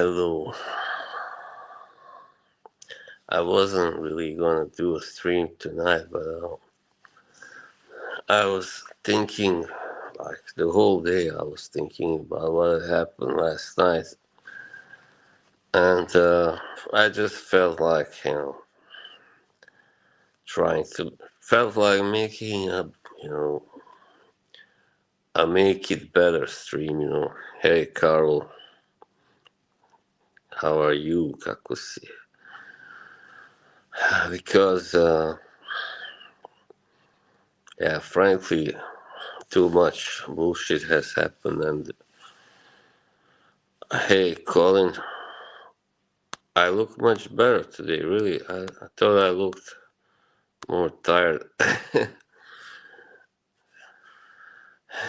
Hello. I wasn't really gonna do a stream tonight, but I was thinking, like the whole day, I was thinking about what had happened last night, and I just felt like, felt like making you know, a make it better stream. Hey, Carl, how are you, Kakusi? Because, yeah, frankly, too much bullshit has happened, and hey, Colin, I look much better today, really. I thought I looked more tired.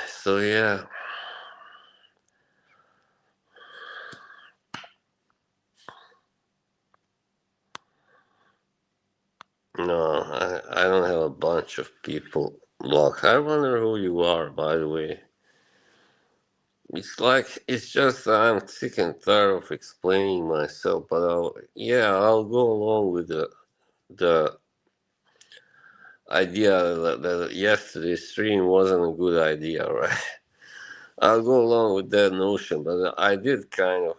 So, yeah, no, I don't have a bunch of people blocked. I wonder who you are, by the way. It's just I'm sick and tired of explaining myself, but I'll go along with the idea that yesterday's stream wasn't a good idea, right? I'll go along with that notion, but I did kind of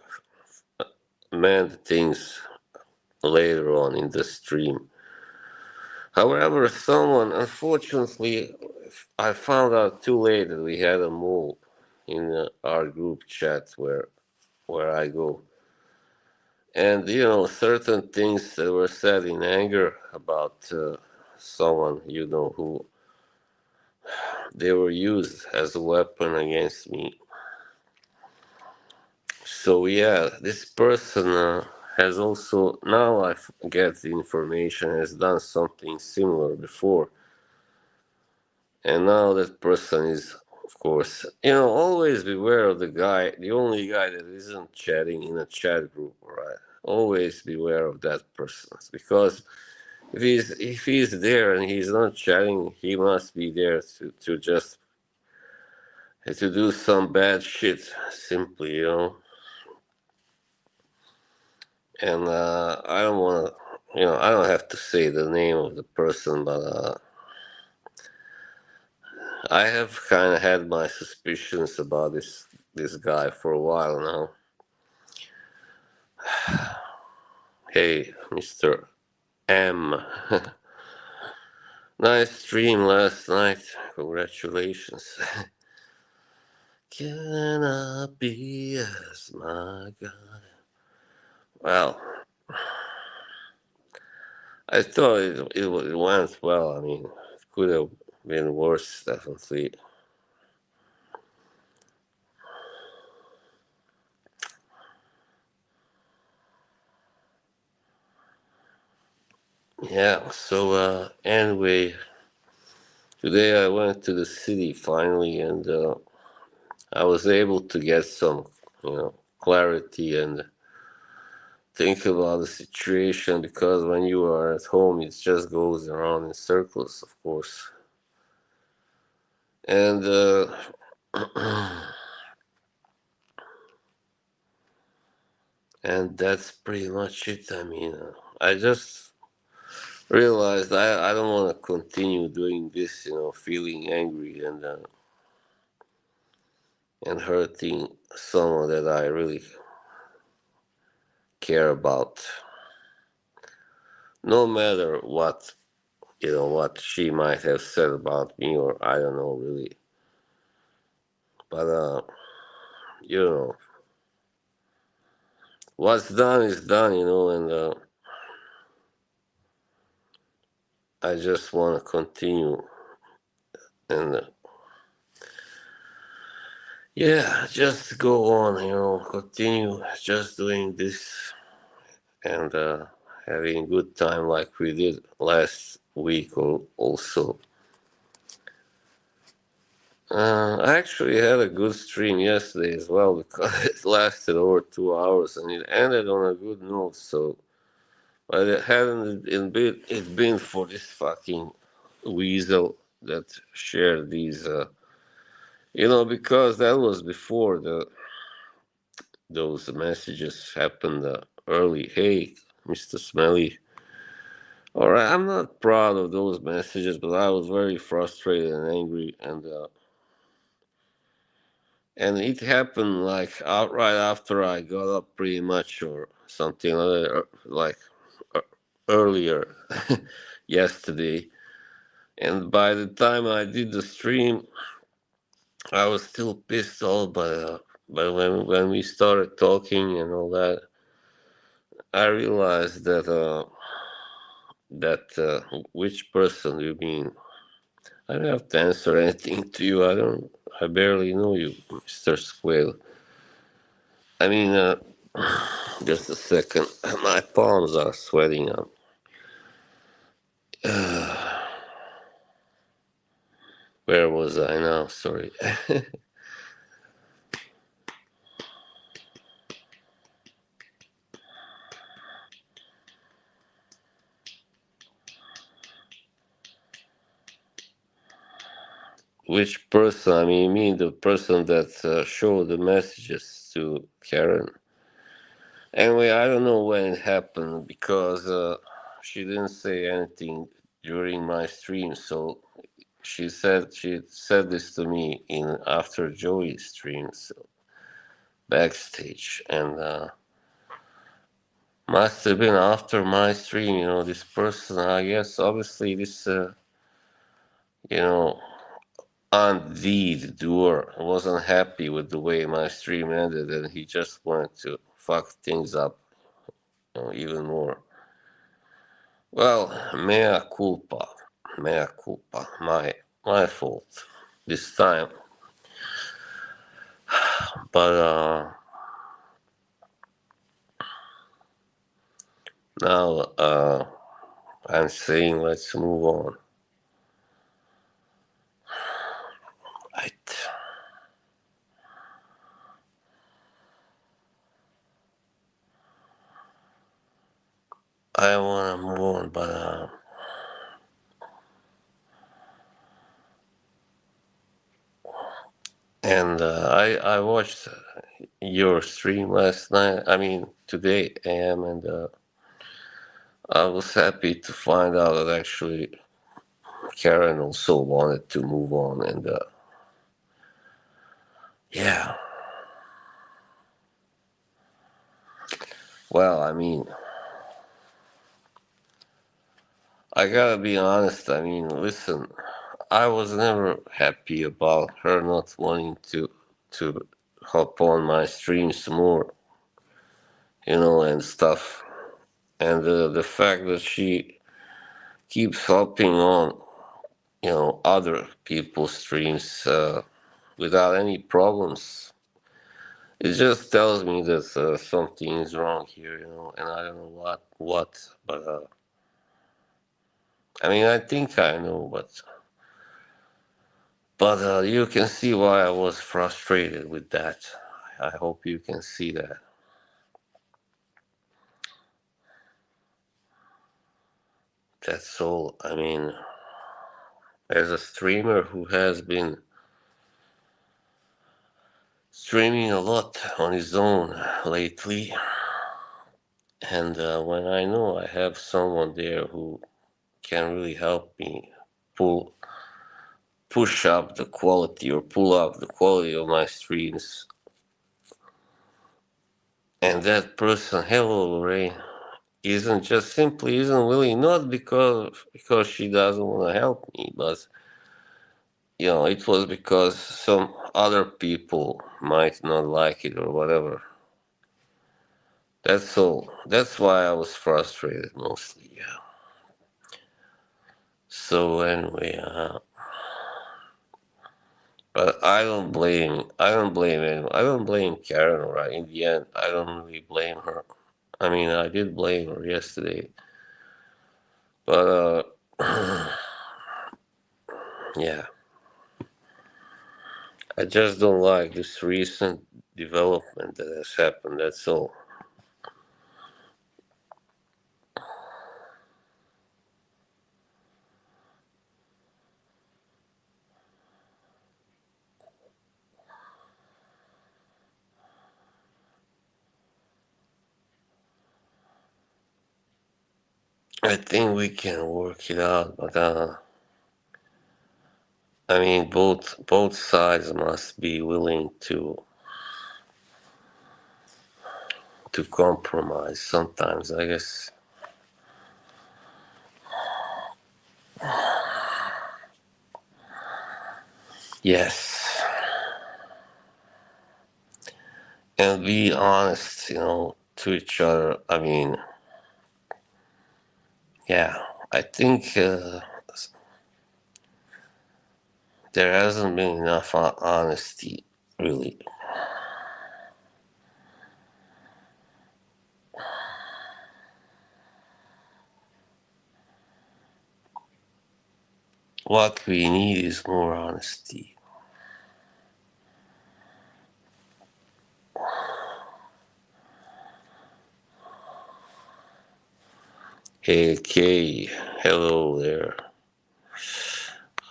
mend things later on in the stream. However, unfortunately, I found out too late that we had a mole in our group chat where I go. And, certain things that were said in anger about someone, who they were used as a weapon against me. So yeah, this person has also now get the information has done something similar before, and now that person is, of course, always beware of the only guy that isn't chatting in a chat group, right? Always beware of that person because if he's there and he's not chatting, he must be there to just to do some bad shit, simply, And I don't want to, I don't have to say the name of the person, but I have kind of had my suspicions about this guy for a while now. Hey, Mr. M. Nice stream last night. Congratulations. Can I be as my God? Well, I thought it went well. I mean, it could have been worse, definitely. Yeah, so anyway, today I went to the city finally, and I was able to get some, clarity and think about the situation because when you are at home, it just goes around in circles, of course. And and that's pretty much it. I mean, I just realized I don't want to continue doing this, feeling angry and hurting someone that I really care about, no matter what she might have said about me, or I don't know really. But you know, what's done is done, and I just want to continue and yeah, just go on, continue just doing this and having a good time like we did last week also. I actually had a good stream yesterday as well because it lasted over 2 hours and it ended on a good note. So, but it hadn't it been for this fucking weasel that shared these, because that was before those messages happened early. Hey, Mr. Smelly. All right, I'm not proud of those messages, but I was very frustrated and angry, and it happened like right after I got up, pretty much, or something like that, like uh, earlier yesterday. And by the time I did the stream, I was still pissed off. But when we started talking and all that, I realized that which person you mean. I don't have to answer anything to you. I barely know you, Mr. Squale. I mean, just a second. My palms are sweating up. Where was I now? Sorry. Which person? I mean, you mean the person that showed the messages to Karen? Anyway, I don't know when it happened because she didn't say anything during my stream. So she said this to me in after Joey's stream, so backstage, and must have been after my stream. This person. I guess obviously this you know Aunt D, the doer, wasn't happy with the way my stream ended, and he just wanted to fuck things up, even more. Well, mea culpa, my fault this time. But now I'm saying let's move on. Right. I want to move on, but and I watched your stream last night. I mean today, AM, and I was happy to find out that actually Karen also wanted to move on, and yeah. Well, I mean, I gotta be honest. I mean, listen, I was never happy about her not wanting to hop on my streams more, and stuff. And the fact that she keeps hopping on, other people's streams without any problems, it just tells me that something is wrong here, and I don't know what, but I mean, I think I know, but you can see why I was frustrated with that. I hope you can see that. That's all. I mean, as a streamer who has been streaming a lot on his own lately, and when I know I have someone there who can really help me pull push up the quality or pull up the quality of my streams, and that person, hello Lorraine, isn't willing, not because she doesn't want to help me, but it was because some other people might not like it or whatever. That's all. That's why I was frustrated mostly. Yeah. So anyway, but I don't blame anyone. I don't blame Karen. Right, in the end, I don't really blame her. I mean, I did blame her yesterday, but yeah, I just don't like this recent development that has happened. That's all. I think we can work it out, but I mean, both sides must be willing to compromise. Sometimes, I guess. Yes, and be honest, to each other. I mean, yeah, I think there hasn't been enough honesty, really. What we need is more honesty. Hey, Kay, hello there.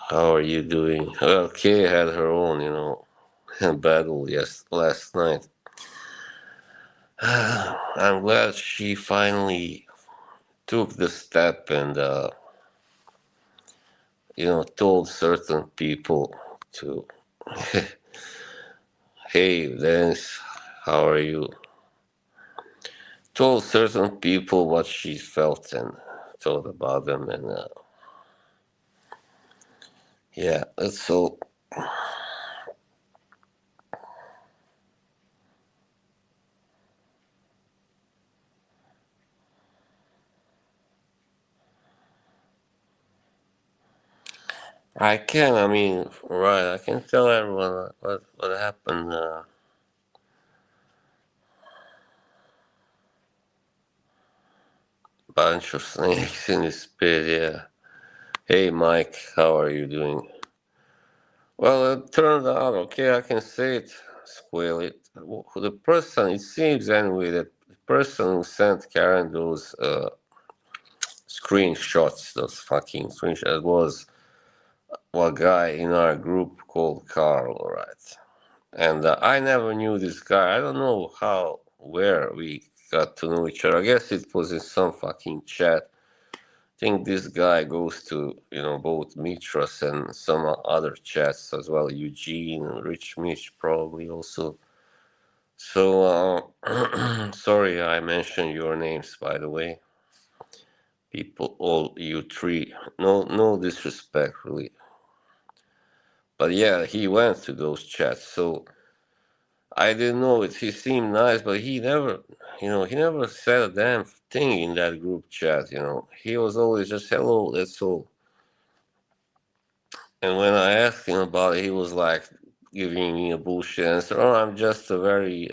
How are you doing? Well, Kay had her own, battle last night. I'm glad she finally took the step and, told certain people to, hey, Dennis, how are you? Told certain people what she felt and thought about them, and yeah, that's so. I mean, right, I can tell everyone what happened. Bunch of snakes in his pit, yeah. Hey, Mike, how are you doing? Well, it turned out okay. I can say it, squeal it. The person, it seems anyway, that the person who sent Karen those screenshots, those fucking screenshots, was a guy in our group called Carl, right? And I never knew this guy. I don't know how, where we got to know each other. I guess it was in some fucking chat. I think this guy goes to, both Mitras and some other chats as well. Eugene, Rich Mitch probably also. So, sorry I mentioned your names, by the way. People, all you three. No disrespect, really. But yeah, he went to those chats. So I didn't know it. He seemed nice, but he never said a damn thing in that group chat. He was always just hello, that's all. And when I asked him about it, he was like giving me a bullshit answer. Oh, I'm just a very,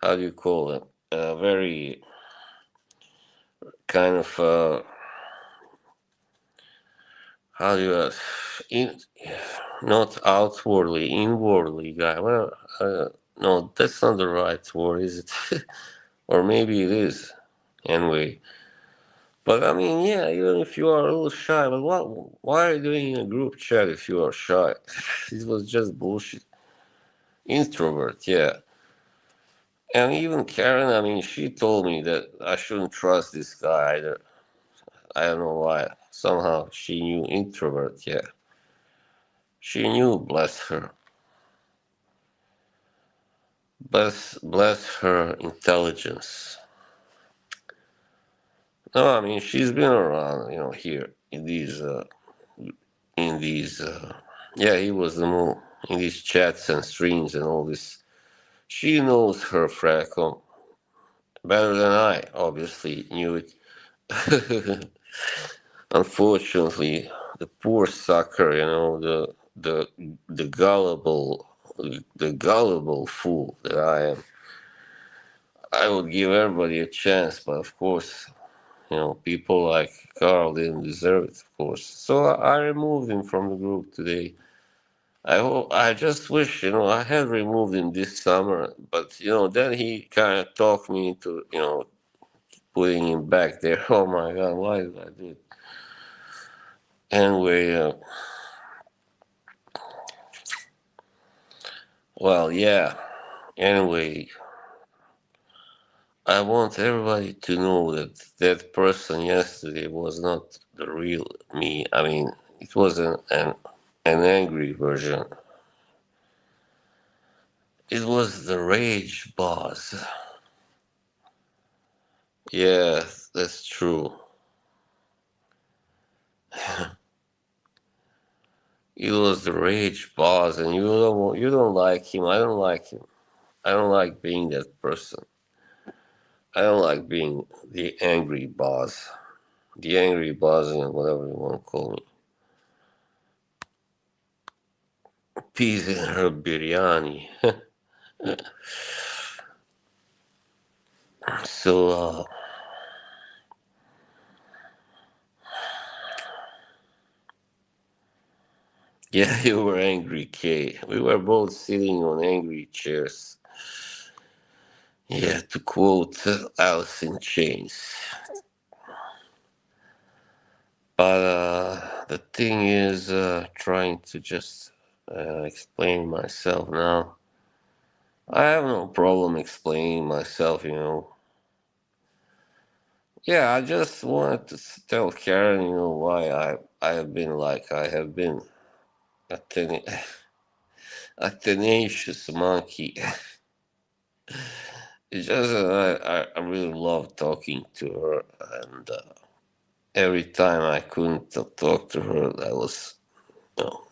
how do you call it? A very kind of, how do you, in, not outwardly, inwardly guy. Well, no, that's not the right word, is it? Or maybe it is. Anyway. But I mean, yeah, even if you are a little shy, but why are you doing a group chat if you are shy? It was just bullshit. Introvert, yeah. And even Karen, I mean, she told me that I shouldn't trust this guy either. I don't know why. Somehow she knew introvert, yeah. She knew, bless her. Bless her intelligence. No, I mean, she's been around, here in these, yeah, he was the more in these chats and streams and all this. She knows her Fracom better than I obviously knew it. Unfortunately, the poor sucker, the gullible fool that I am. I would give everybody a chance, but of course, people like Carl didn't deserve it, of course. So I removed him from the group today. I just wish, I had removed him this summer, but then he kind of talked me into, putting him back there. Oh my God, why did I do it? Anyway, well, yeah. Anyway, I want everybody to know that that person yesterday was not the real me. I mean, it was an angry version. It was the rage boss. Yeah, that's true. It was the rage boss, and you don't like him. I don't like him. I don't like being that person. I don't like being the angry boss. The angry boss, and whatever you want to call me. Peas in her biryani. So, yeah, you were angry, Kay. We were both sitting on angry chairs. Yeah, to quote Alice in Chains. But the thing is, trying to just explain myself now. I have no problem explaining myself. Yeah, I just wanted to tell Karen, why I have been like I have been a, ten- a tenacious monkey. It's just that I really love talking to her, and every time I couldn't talk to her, that was you know,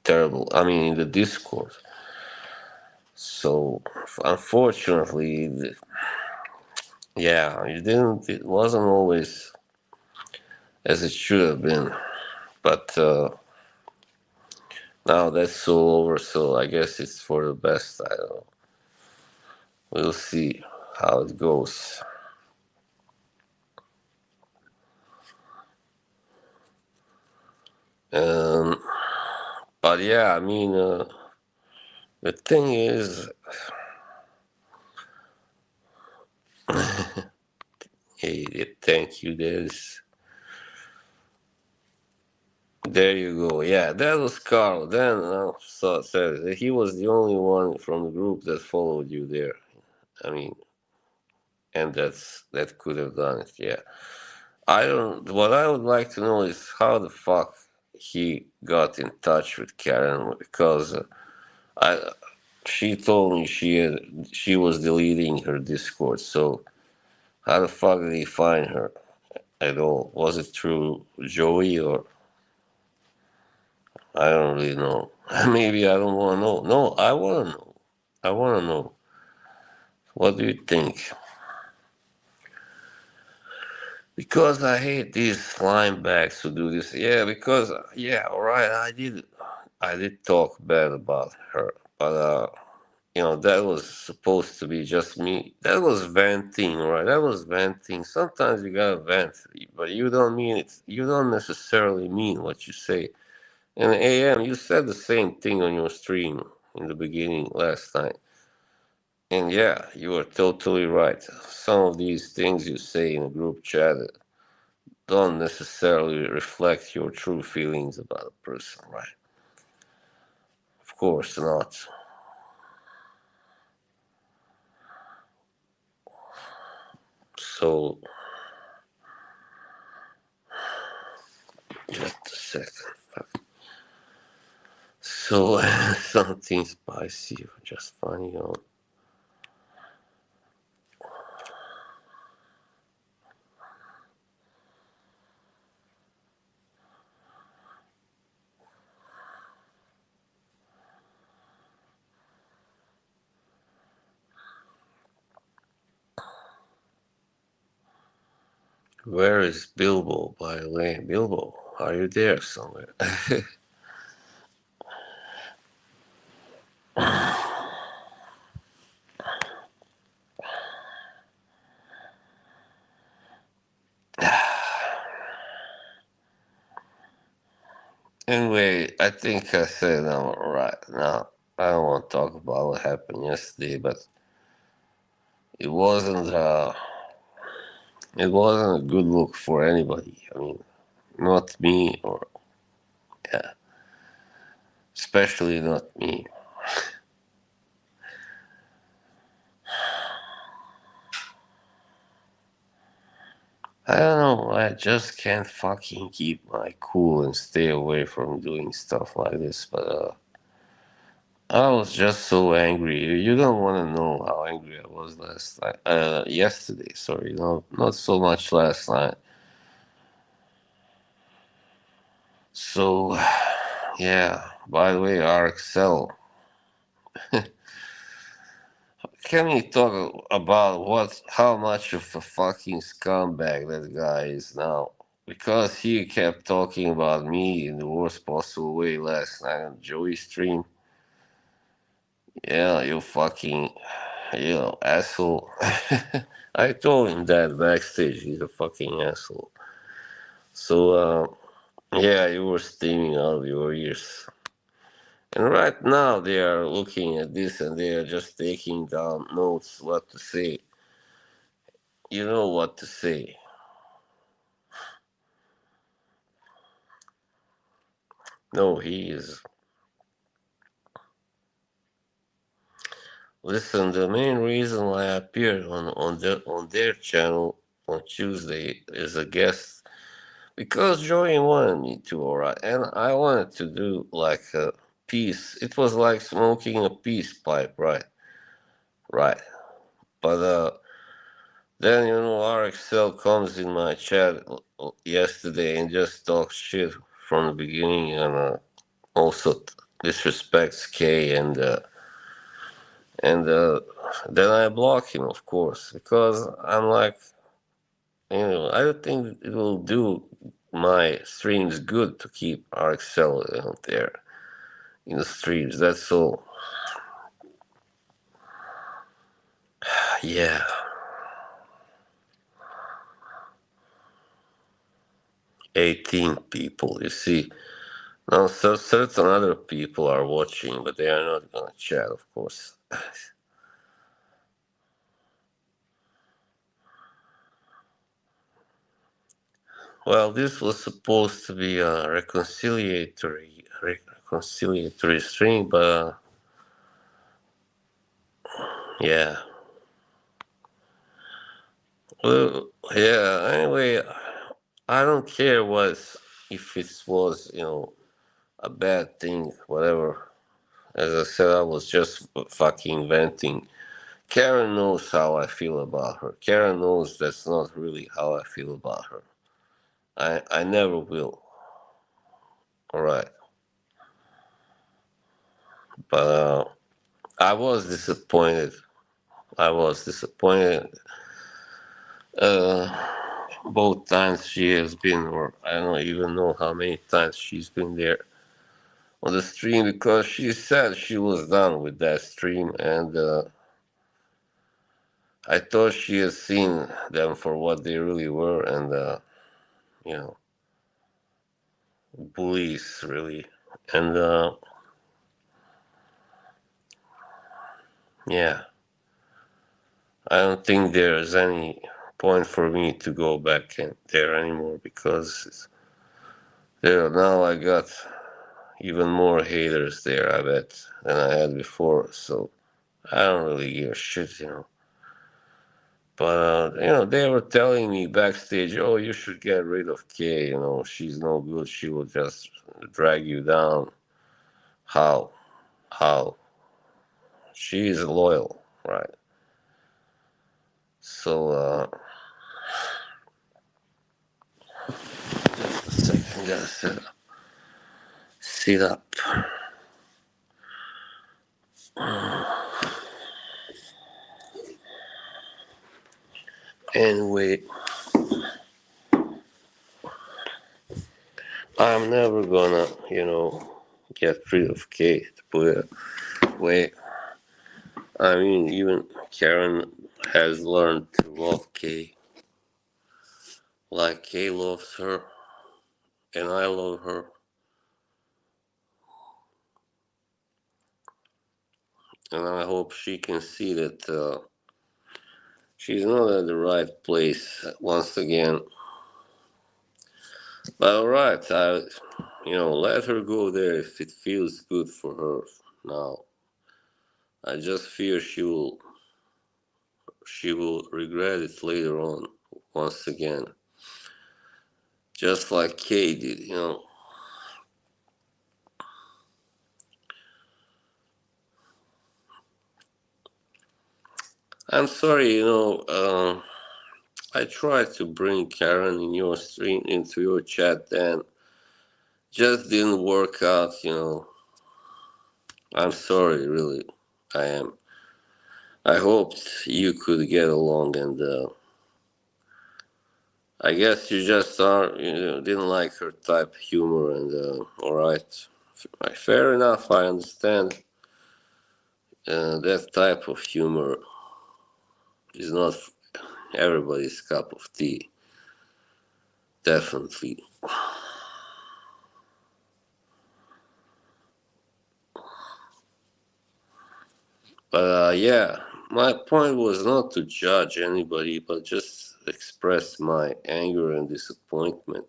terrible. I mean, in the Discord. So unfortunately, yeah, it didn't. It wasn't always as it should have been. But now that's all over. So I guess it's for the best. I don't know. We'll see how it goes. Um, but yeah, I mean, the thing is, hey, thank you. There you go. Yeah, that was Carl. Then so said he was the only one from the group that followed you there. I mean, and that could have done it. Yeah, I don't. What I would like to know is how the fuck he got in touch with Karen because I she told me she was deleting her Discord. So how the fuck did he find her at all? Was it through Joey or I don't really know. Maybe I don't want to know. No, I want to know. I want to know. What do you think? Because I hate these slime bags who do this. Yeah, because yeah, all right, I did talk bad about her, but that was supposed to be just me. That was venting, right? That was venting. Sometimes you gotta vent, but you don't mean it. You don't necessarily mean what you say. And AM, you said the same thing on your stream in the beginning last night. And yeah, you are totally right. Some of these things you say in a group chat don't necessarily reflect your true feelings about a person, right? Of course not. So, just a second. So, something spicy, just funny. Where is Bilbo, by the way? Bilbo, are you there somewhere? Anyway, I think I said I'm right now. I don't want to talk about what happened yesterday, but it wasn't. It wasn't a good look for anybody. I mean, not me, or yeah, especially not me. just can't fucking keep my cool and stay away from doing stuff like this. But I was just so angry. You don't want to know how angry I was last night. Yesterday, sorry, not so much last night. So, yeah. By the way, RXL, can we talk about how much of a fucking scumbag that guy is now? Because he kept talking about me in the worst possible way last night on Joey's stream. Yeah, you fucking, asshole. I told him that backstage. He's a fucking asshole. So, yeah, you were steaming out of your ears. And right now they are looking at this and they are just taking down notes what to say. You know what to say. No, he is. Listen, the main reason why I appeared on their channel on Tuesday as a guest because Joey wanted me to, alright, and I wanted to do like a peace. It was like smoking a peace pipe, right? Right. But then RXL comes in my chat yesterday and just talks shit from the beginning and also disrespects K and then I block him, of course, because I'm like, I don't think it will do my streams good to keep RXL out there in the streams. That's all. Yeah, 18 people. You see, now so certain other people are watching, but they are not gonna chat, of course. Well, this was supposed to be a reconciliatory stream, but yeah. Well, yeah. Anyway, I don't care if it was a bad thing, whatever. As I said, I was just fucking venting. Karen knows how I feel about her. Karen knows that's not really how I feel about her. I never will. All right, but I was disappointed. I was disappointed. Uh, both times she has been, or I don't even know how many times she's been there on the stream because she said she was done with that stream, and I thought she had seen them for what they really were, and you know, bullies really, and yeah, I don't think there's any point for me to go back in there anymore because there now I got even more haters there, I bet, than I had before. So I don't really give a shit. But they were telling me backstage, "Oh, you should get rid of Kay. She's no good. She will just drag you down." How? How? She is loyal, right? So, just a second, gotta sit up. Anyway, I'm never gonna, get rid of Kay. But wait, I mean, even Karen has learned to love Kay like Kay loves her, and I love her. And I hope she can see that she's not at the right place once again. But alright, let her go there if it feels good for her now. I just fear she will regret it later on once again. just like Kay did, you know. I'm sorry, you know. I tried to bring Karen in your stream into your chat, and just didn't work out, you know. I'm sorry, really. I am. I hoped you could get along, and I guess you just are, you know, didn't like her type of humor, and all right, fair enough. I understand. That type of humor is not everybody's cup of tea, definitely. But yeah, my point was not to judge anybody, but just express my anger and disappointment.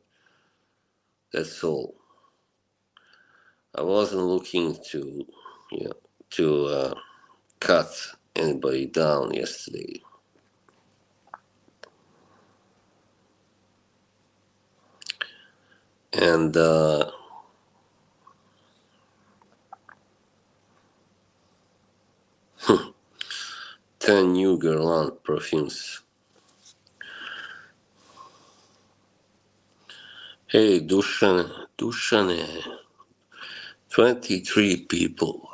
That's all. I wasn't looking to, you know, to cut anybody down yesterday. And 10 new Guerlain perfumes. Hey, Dushane, 23 people.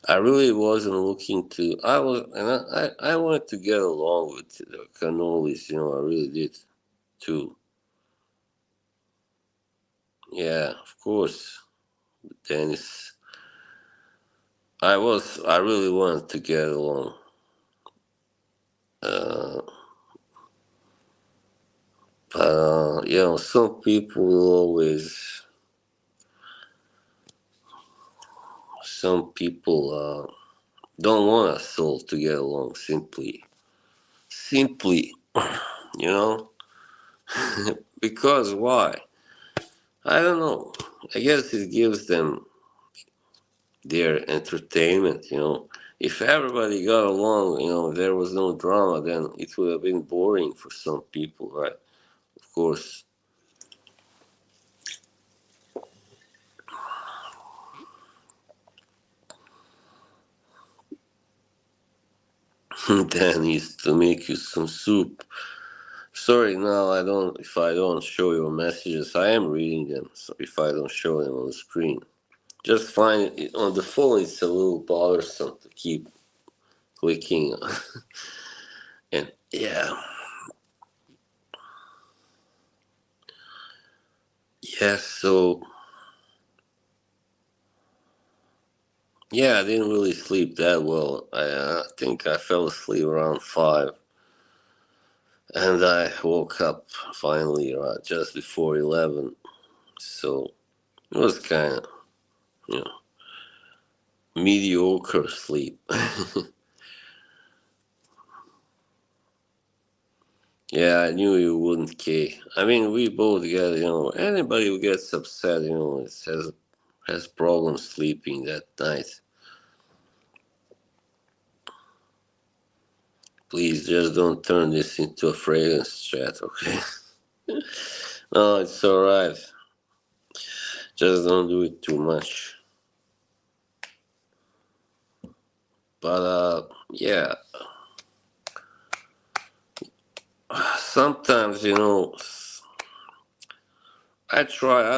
I really wasn't looking to. I was, and I wanted to get along with the cannolis, you know, I really did too. Yeah, of course, Dennis. I really wanted to get along. Uh, but, you know, some people don't want us all to get along simply, you know, because why? I don't know. I guess it gives them their entertainment, you know. If everybody got along, you know, if there was no drama, then it would have been boring for some people, right? Of course. Dan needs to make you some soup. Sorry, now I don't. If I don't show your messages, I am reading them. So if I don't show them on the screen, just find it on the phone. It's a little bothersome to keep clicking, and yeah, yeah. So yeah, I didn't really sleep that well. I think I fell asleep around 5, and I woke up finally just before 11. So it was kind of, you know, mediocre sleep. Yeah, I knew you wouldn't, Kay. I mean, we both get, you know, anybody who gets upset, you know, has problems sleeping that night. Please just don't turn this into a fragrance chat, okay? No, it's alright. Just don't do it too much. But yeah, sometimes, you know, I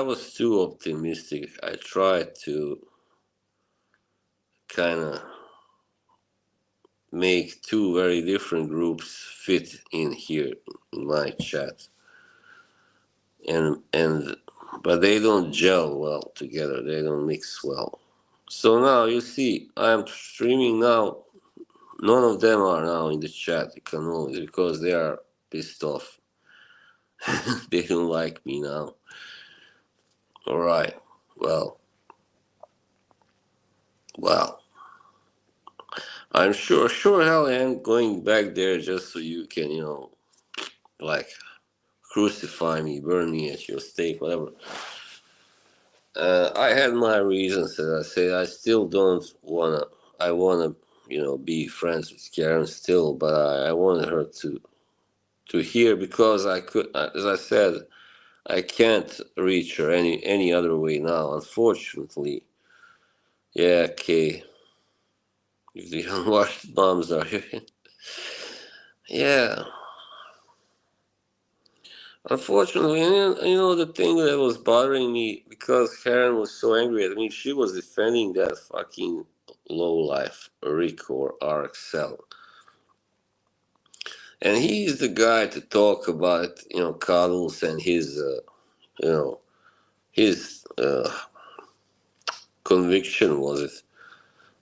was too optimistic. I tried to kind of make two very different groups fit in here in my chat. And but they don't gel well together. They don't mix well. So now you see, I'm streaming now. None of them are now in the chat. You can know because they are pissed off. They don't like me now. All right. Well, well. I'm sure hell I am going back there just so you can, you know, like crucify me, burn me at your stake, whatever. I had my reasons, as I say. I still don't wanna. I wanna, you know, be friends with Karen still, but I wanted her to to hear, because I could, as I said, I can't reach her any other way now, unfortunately. Yeah, okay. If the unwashed bombs are here. Yeah. Unfortunately, the thing that was bothering me, because Karen was so angry at me, she was defending that fucking low life Rick or RXL. And he's the guy to talk about, cuddles and you know, his conviction, was it?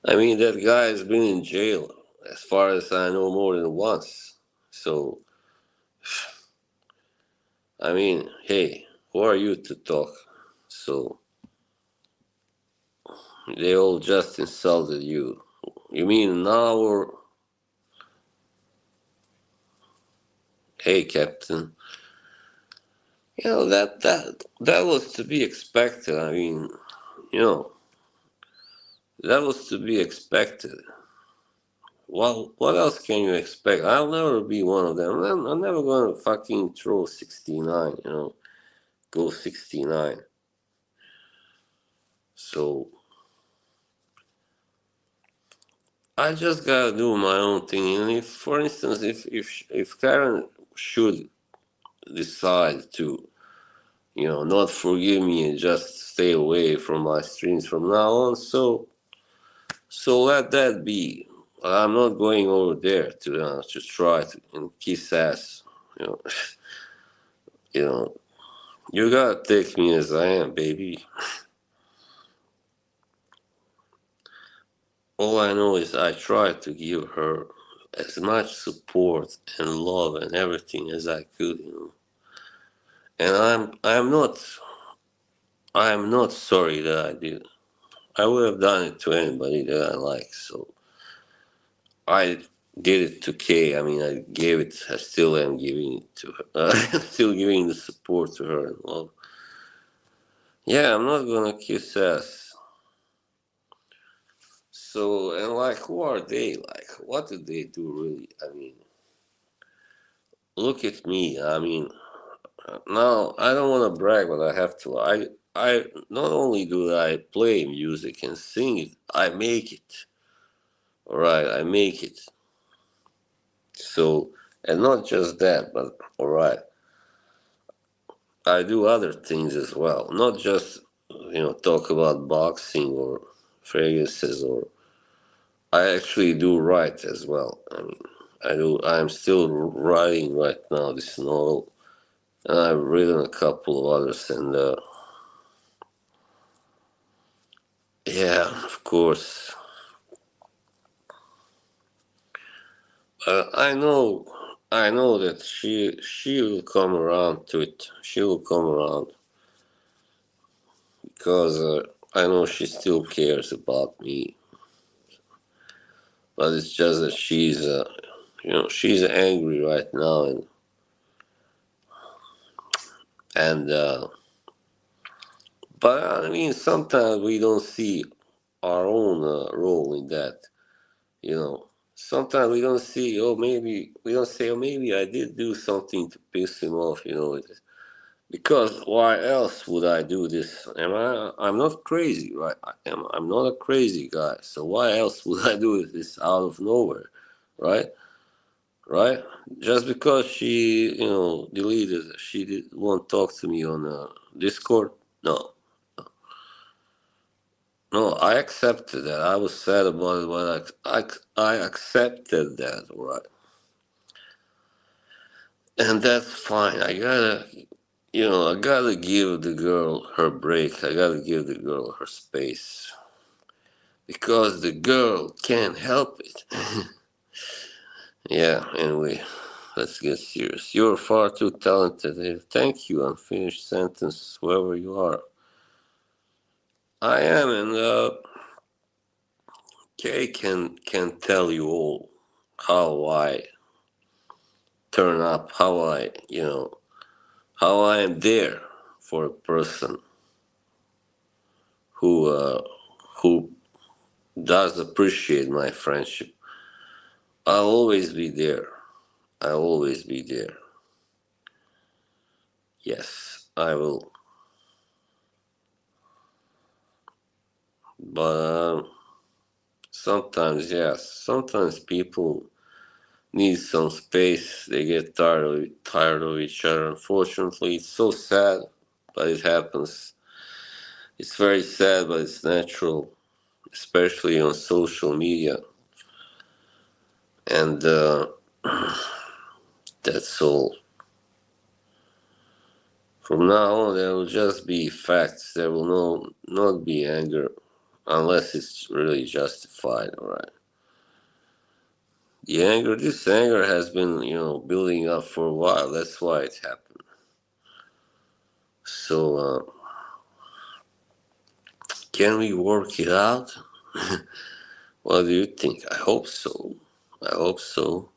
I mean, that guy has been in jail, as far as I know, more than once. So, I mean, hey, who are you to talk? So, they all just insulted you. You mean now, or hey, Captain? That was to be expected. I mean, you know, that was to be expected. Well, what else can you expect? I'll never be one of them. I'm never gonna fucking throw 69. Go 69. So I just gotta do my own thing. And if, for instance, if Karen should decide to, not forgive me and just stay away from my streams from now on, so let that be. I'm not going over there to try to and kiss ass. You know, you know, you gotta take me as I am, baby. All I know is I tried to give her as much support and love and everything as I could. And I'm not sorry that I did. I would have done it to anybody that I like. So I did it to Kay. I mean, I gave it. I still am giving it to her. I'm still giving the support to her and love. Yeah, I'm not gonna kiss ass. So, and like, who are they? Like, what did they do really? I mean, look at me. I mean, now I don't want to brag, but I have to. I not only do I play music and sing it, I make it. All right, I make it. So, and not just that, but all right, I do other things as well. Not just talk about boxing or fragrances, or I actually do write as well. I mean, I do. I'm still writing right now this novel, and I've written a couple of others. And yeah, of course, I know that she will come around to it. She will come around because I know she still cares about me. But it's just that she's angry right now, and but I mean, sometimes we don't see our own role in that. You know, sometimes we don't see. Oh, maybe we don't say. Oh, maybe I did do something to piss him off. Because why else would I do this? I'm not crazy, right? I'm not a crazy guy. So why else would I do this out of nowhere, right? Right? Just because she won't talk to me on Discord. No, no, I accepted that. I was sad about it, but I accepted that, right? And that's fine. I gotta give the girl her break. I gotta give the girl her space because the girl can't help it. Yeah. Anyway, let's get serious. You're far too talented. Thank you. Unfinished sentence. Whoever you are, I am, and Kay can tell you all how I turn up, how I am there for a person who does appreciate my friendship. I'll always be there. I'll always be there. Yes, I will. But sometimes, yes, sometimes people need some space. They get tired of each other. Unfortunately, it's so sad, but it happens. It's very sad, but it's natural, especially on social media. And that's all. From now on, there will just be facts. There will not be anger unless it's really justified, all right? This anger has been, building up for a while. That's why it happened. So, can we work it out? What do you think? I hope so. I hope so.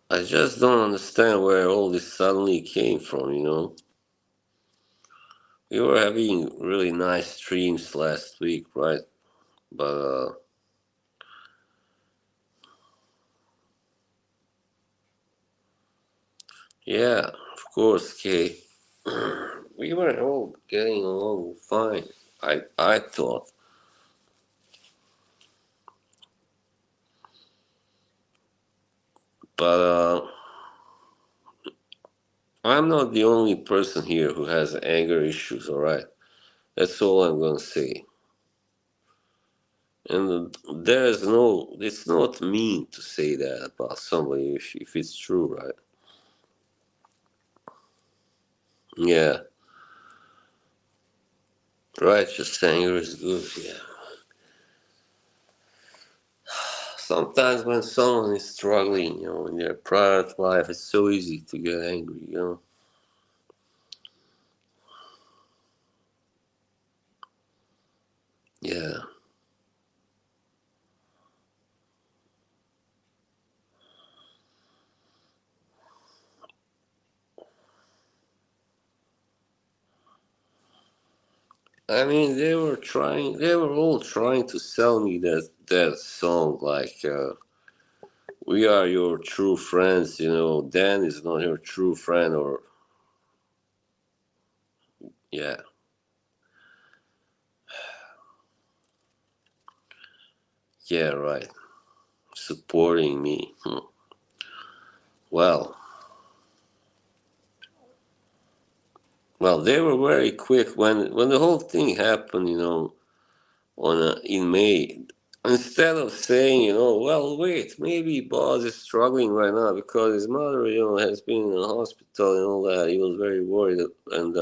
I just don't understand where all this suddenly came from. We were having really nice streams last week, right? But, yeah, of course, Kay. We were all getting along fine. I thought. But, I'm not the only person here who has anger issues, alright? That's all I'm gonna say. And it's not mean to say that about somebody if it's true, right? Yeah, righteous anger is good, yeah. Sometimes when someone is struggling, in their private life, it's so easy to get angry. Yeah. I mean, they were all trying to sell me that song, like, we are your true friends, Dan is not your true friend, or, yeah, yeah, right, supporting me. Well, well, they were very quick when the whole thing happened, on in May. Instead of saying, well, wait, maybe Boz is struggling right now because his mother, has been in the hospital and all that. He was very worried, and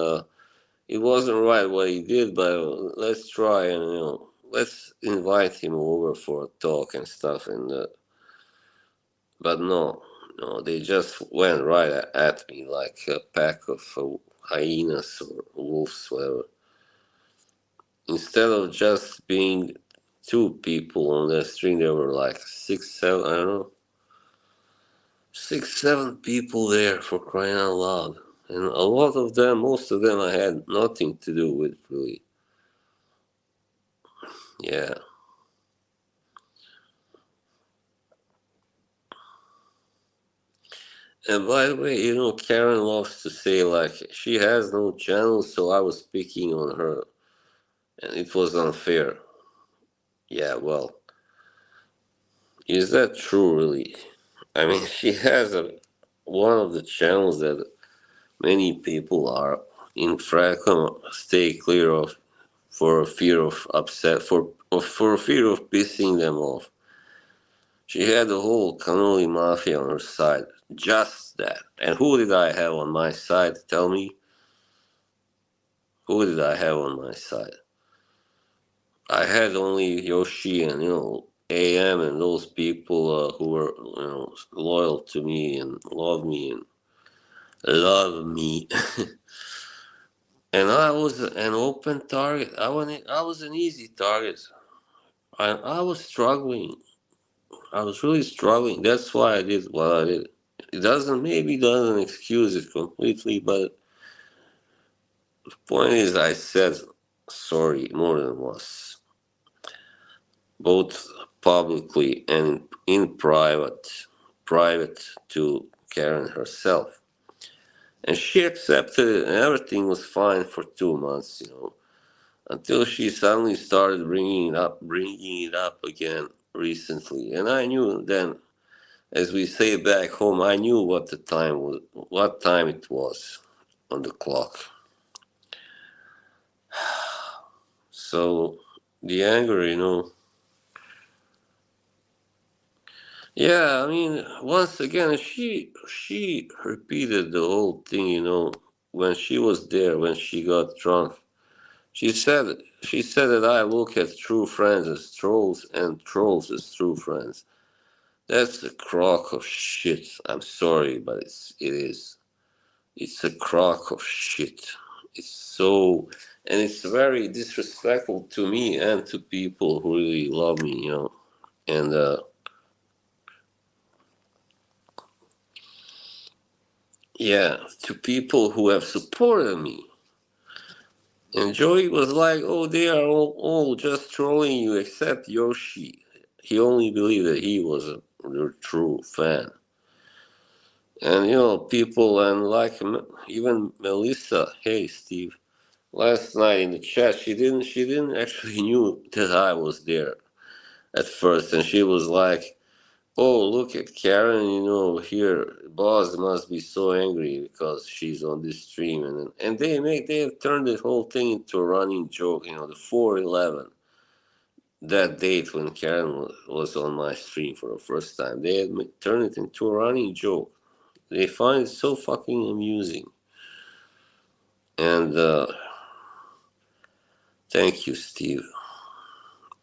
it wasn't right what he did, but let's try and let's invite him over for a talk and stuff. And but no, no, they just went right at me like a pack of hyenas or wolves, whatever. Instead of just being two people on the stream, there were like six, seven, I don't know, six, seven people there, for crying out loud. And a lot of them, most of them, I had nothing to do with, really. Yeah. And by the way, Karen loves to say, like, she has no channel, so I was picking on her. And it was unfair. Yeah, well, is that true, really? I mean, she has one of the channels that many people are in Fracom stay clear of for a fear of upset, for a fear of pissing them off. She had the whole cannoli mafia on her side. Just that. And who did I have on my side? Tell me. Who did I have on my side? I had only Yoshi and AM and those people who were loyal to me and love me. And I was an open target. I was an easy target. I was struggling. I was really struggling. That's why I did what I did. It doesn't excuse it completely, but the point is, I said sorry more than once, both publicly and in private to Karen herself. And she accepted it, and everything was fine for 2 months, until she suddenly started bringing it up again recently. And I knew then, as we say back home, I knew what time it was on the clock. So the anger, yeah, I mean, once again, she repeated the whole thing, when she was there, when she got drunk. She said that I look at true friends as trolls and trolls as true friends. That's a crock of shit. I'm sorry, but it is. It's a crock of shit. It's so, and it's very disrespectful to me and to people who really love me. And yeah, to people who have supported me. And Joey was like, "Oh, they are all just trolling you, except Yoshi. He only believed that he was a true fan." And people and like even Melissa, hey Steve, last night in the chat, she didn't actually knew that I was there at first, and she was like, "Oh, look at Karen, here, boss must be so angry because she's on this stream," and they have turned the whole thing into a running joke, the 411, that date when Karen was on my stream for the first time. They had turned it into a running joke. They find it so fucking amusing. And thank you, Steve.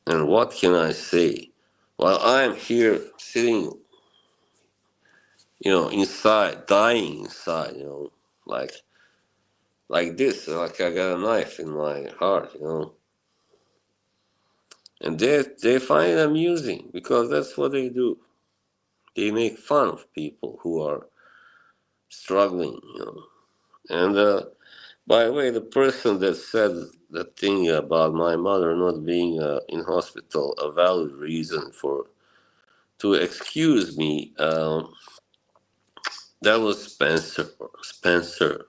And what can I say? While I'm here sitting, inside, dying inside, like this, like I got a knife in my heart. And they find it amusing because that's what they do. They make fun of people who are struggling. And by the way, the person that said the thing about my mother not being in hospital, a valid reason to excuse me, that was Spencer. Spencer,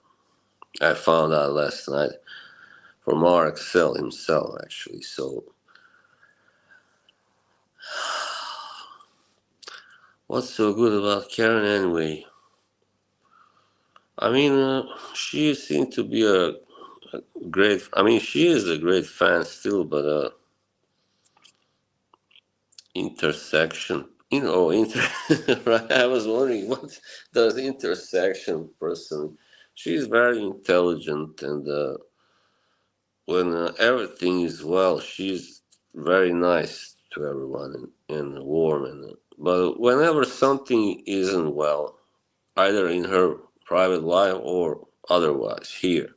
I found out last night from RXL himself, actually. So, what's so good about Karen anyway? I mean, she seemed to be a great. I mean, she is a great fan still, but intersection. Right? I was wondering what does intersection person. She's very intelligent, and when everything is well, she's very nice to everyone and warm. But whenever something isn't well, either in her private life or otherwise, here,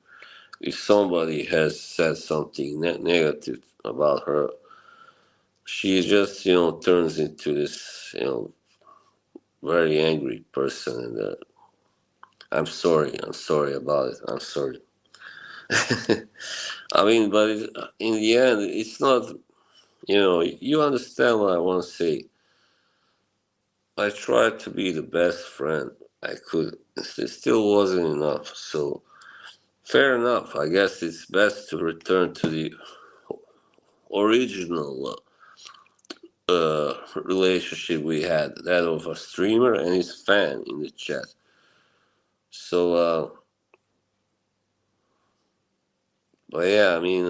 if somebody has said something negative about her, she just turns into this very angry person, and I'm sorry about it. I'm sorry. I mean, but in the end, it's not. You understand what I want to say. I tried to be the best friend I could. It still wasn't enough. So fair enough. I guess it's best to return to the original relationship we had, that of a streamer and his fan in the chat. So, but yeah, I mean,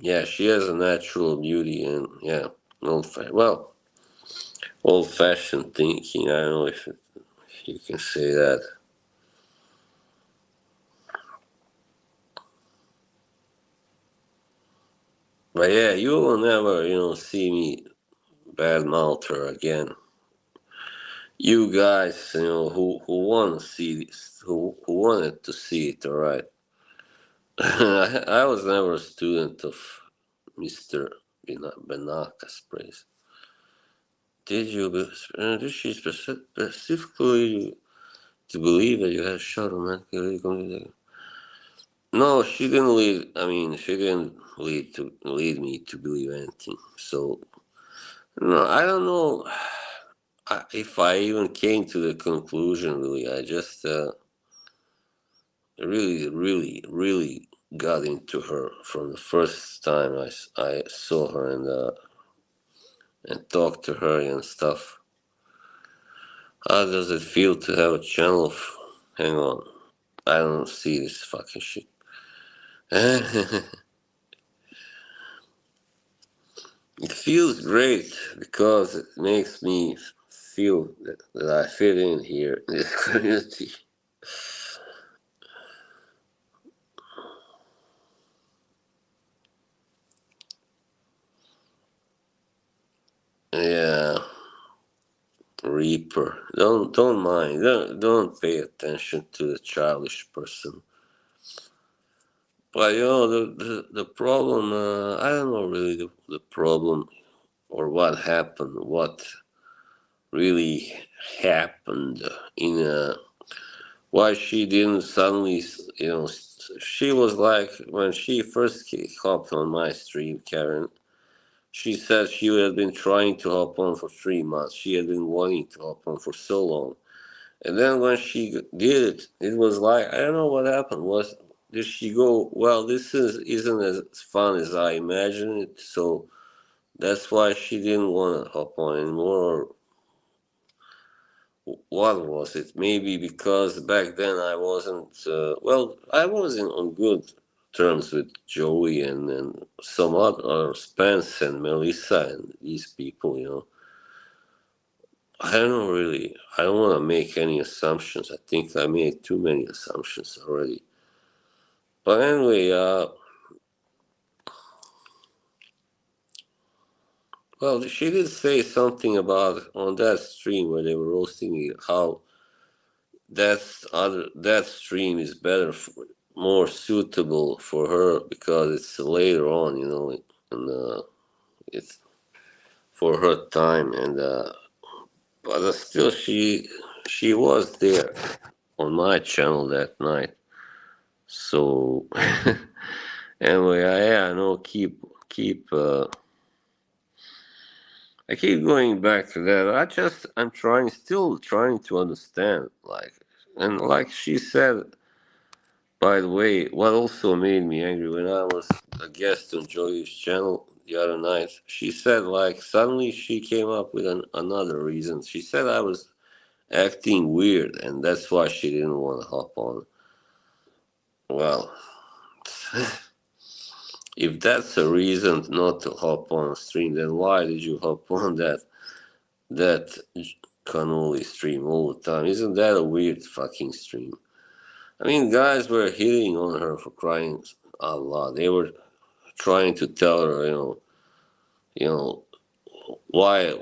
yeah, she has a natural beauty, and yeah, old-fashioned thinking. I don't know if you can say that. But yeah, you will never, see me badmouth her again. You guys, who want to see this, who wanted to see it, all right? I was never a student of Mr. Benaka's praise. Did she specifically to believe that you had shot romantically? No, she didn't lead. I mean, she didn't lead me to believe anything. So no, I don't know. if I even came to the conclusion, really, I just really, really, really got into her from the first time I saw her and talked to her and stuff. How does it feel to have a channel of? Hang on, I don't see this fucking shit. It feels great because it makes me feel that I fit in here in this community. Yeah, Reaper. Don't mind. Don't pay attention to the childish person. But the problem. I don't know really the problem or what happened. What really happened in why she didn't suddenly, she was like when she first hopped on my stream, Karen. She said she had been trying to hop on for 3 months. She had been wanting to hop on for so long, and then when she did it, it was like I don't know what happened. Was did she go? Well, this isn't as fun as I imagined it, so that's why she didn't want to hop on anymore. What was it? Maybe because back then I wasn't, well, I wasn't on good terms with Joey and some other, Spence and Melissa and these people. I don't know really. I don't want to make any assumptions. I think I made too many assumptions already. But anyway, well, she did say something about on that stream where they were roasting me how that stream is better more suitable for her because it's later on, and it's for her time, and but still she was there on my channel that night. So anyway, I know I keep going back to that. I'm still trying to understand, like, and like she said. By the way, what also made me angry when I was a guest on Joey's channel the other night, she said, like, suddenly she came up with another reason. She said I was acting weird, and that's why she didn't want to hop on. Well, if that's a reason not to hop on a stream, then why did you hop on that cannoli stream all the time? Isn't that a weird fucking stream? I mean, guys were hitting on her for crying out loud. They were trying to tell her, you know, why,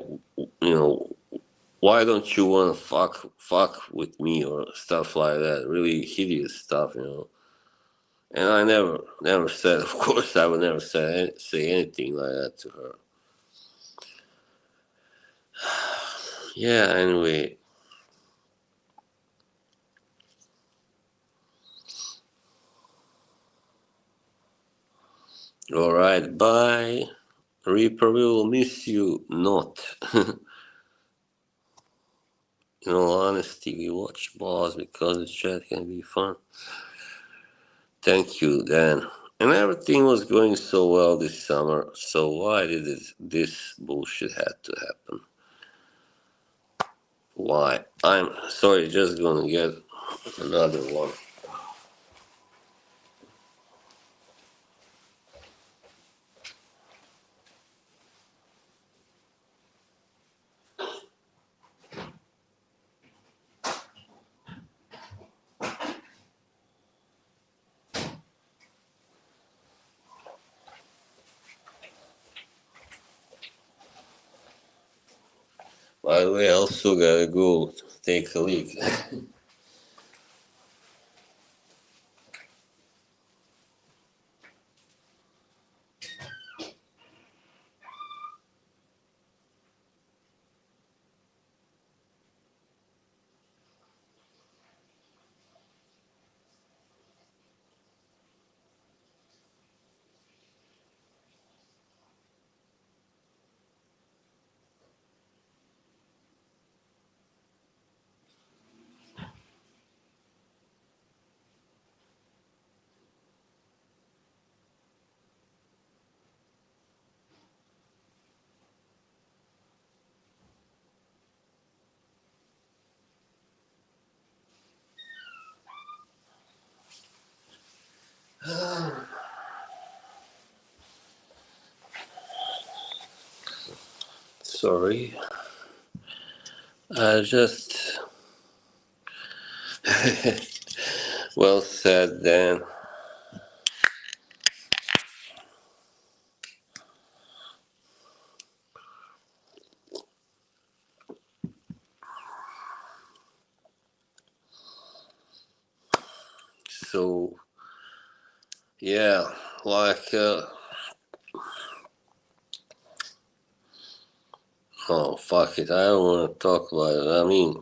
why don't you want to fuck with me or stuff like that? Really hideous stuff. And I never said. Of course, I would never say anything like that to her. Yeah. Anyway, all right. Bye, Reaper. We will miss you not. In all honesty, we watch balls because the chat can be fun. Thank you, Dan. And everything was going so well this summer, so why did this bullshit had to happen? Why? I'm sorry, just gonna get another one. By the way, I also gotta go take a leak. sorry. I just. Well said, Dan. So, yeah, like, oh, fuck it. I don't want to talk about it. I mean,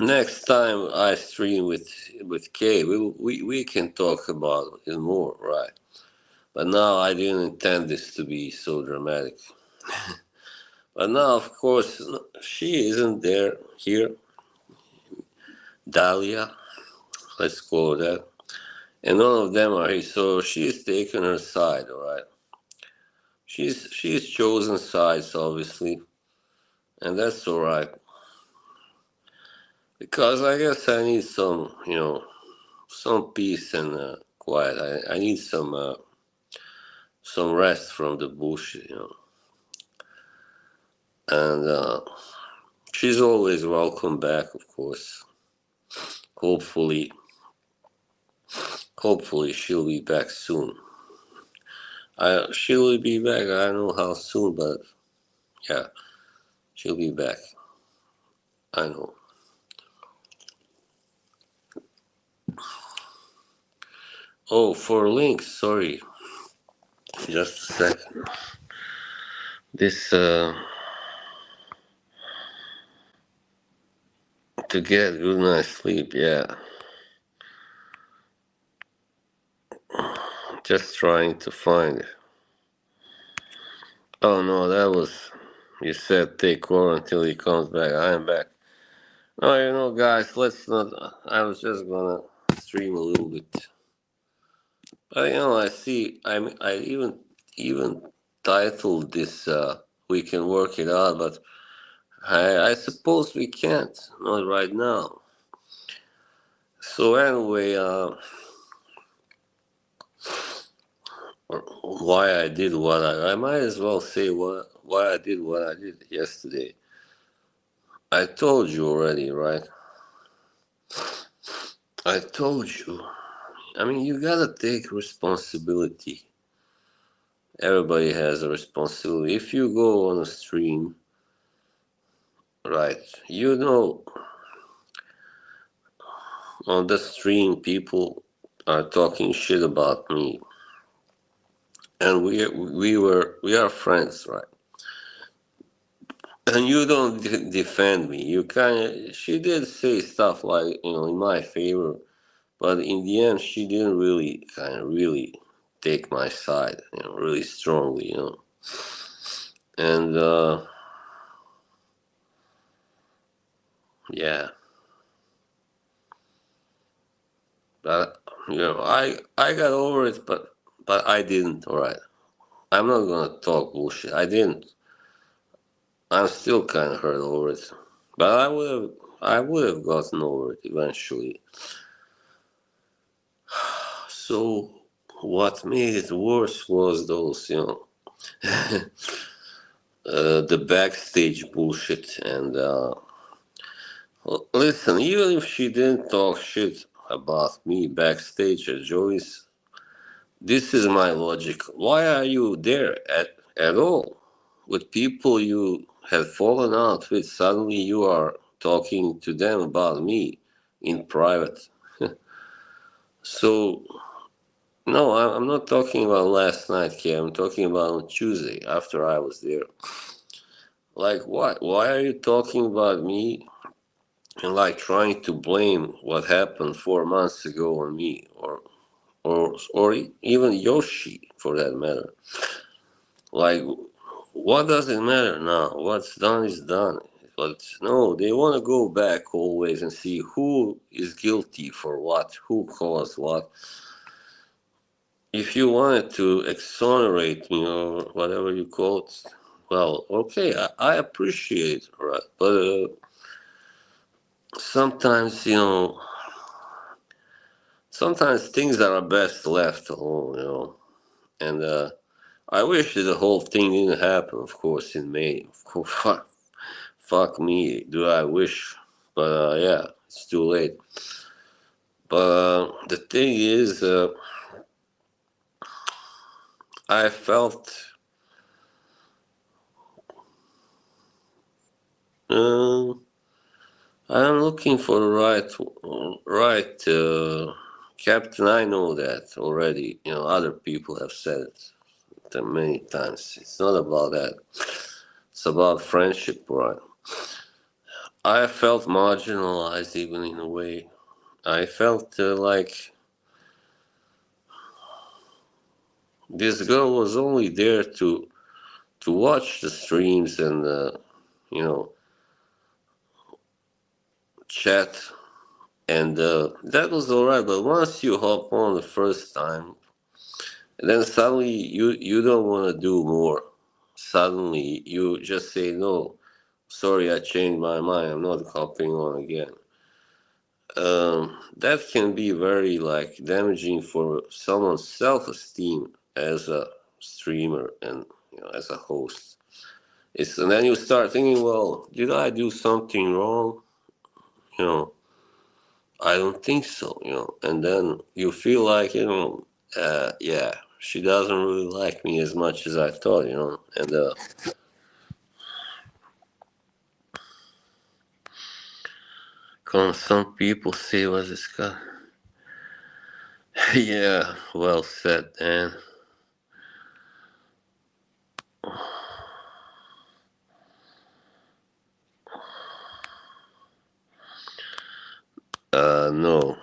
next time I stream with Kay, we can talk about it more, right? But now I didn't intend this to be so dramatic. But now, of course, she isn't there here. Dahlia, let's call her that. And none of them are here, so she's taken her side, all right? She's chosen sides, obviously, and that's all right. Because I guess I need some peace and quiet. I need some rest from the bullshit. And she's always welcome back, of course. Hopefully, hopefully she'll be back soon. She'll be back. I don't know how soon, but yeah, she'll be back. I know. Oh, for links, sorry. Just a second. This to get good night's sleep. Yeah, just trying to find it. Oh no, that was. You said take one until he comes back. I am back. No, guys, let's not. I was just gonna stream a little bit, but I see. I even titled this. We can work it out, but I suppose we can't. Not right now. So anyway, why I did what I might as well say why I did what I did yesterday. I told you already, right? I told you. I mean, you gotta take responsibility. Everybody has a responsibility. If you go on a stream, right, on the stream people are talking shit about me, and we are friends, right? And you don't defend me. You kind of she did say stuff like in my favor, but in the end she didn't really kind of really take my side, really strongly. And yeah, but I got over it, but I didn't. All right, I'm not gonna talk bullshit. I didn't. I'm still kind of hurt over it, but I would have gotten over it eventually. So what made it worse was those, the backstage bullshit. And listen, even if she didn't talk shit about me backstage at Joey's, this is my logic. Why are you there at all? With people you had fallen out with, suddenly you are talking to them about me in private. So, no, I'm not talking about last night, Kay. I'm talking about on Tuesday after I was there. Like, why? Why are you talking about me and like trying to blame what happened 4 months ago on me, or even Yoshi for that matter? Like, what does it matter now? What's done is done. But no, they want to go back always and see who is guilty for what, who caused what. If you wanted to exonerate me or whatever you call it, well, okay, I appreciate, right? But sometimes, sometimes things are best left alone. And I wish that the whole thing didn't happen, of course, in May. Of course, fuck me, do I wish. But yeah, it's too late. But the thing is, I felt uh, I'm looking for the right captain. I know that already. You know, other people have said it many times. It's not about that. It's about friendship, right? I felt marginalized, even in a way. I felt like this girl was only there to watch the streams and you know chat, and that was alright. But once you hop on the first time, and then suddenly you don't want to do more. Suddenly you just say no. Sorry, I changed my mind. I'm not hopping on again. That can be very like damaging for someone's self-esteem as a streamer and as a host. And then you start thinking, well, did I do something wrong? You know, I don't think so. And then you feel like yeah, she doesn't really like me as much as I thought. And some people say, "What's this guy?" Yeah, well said, Dan. No,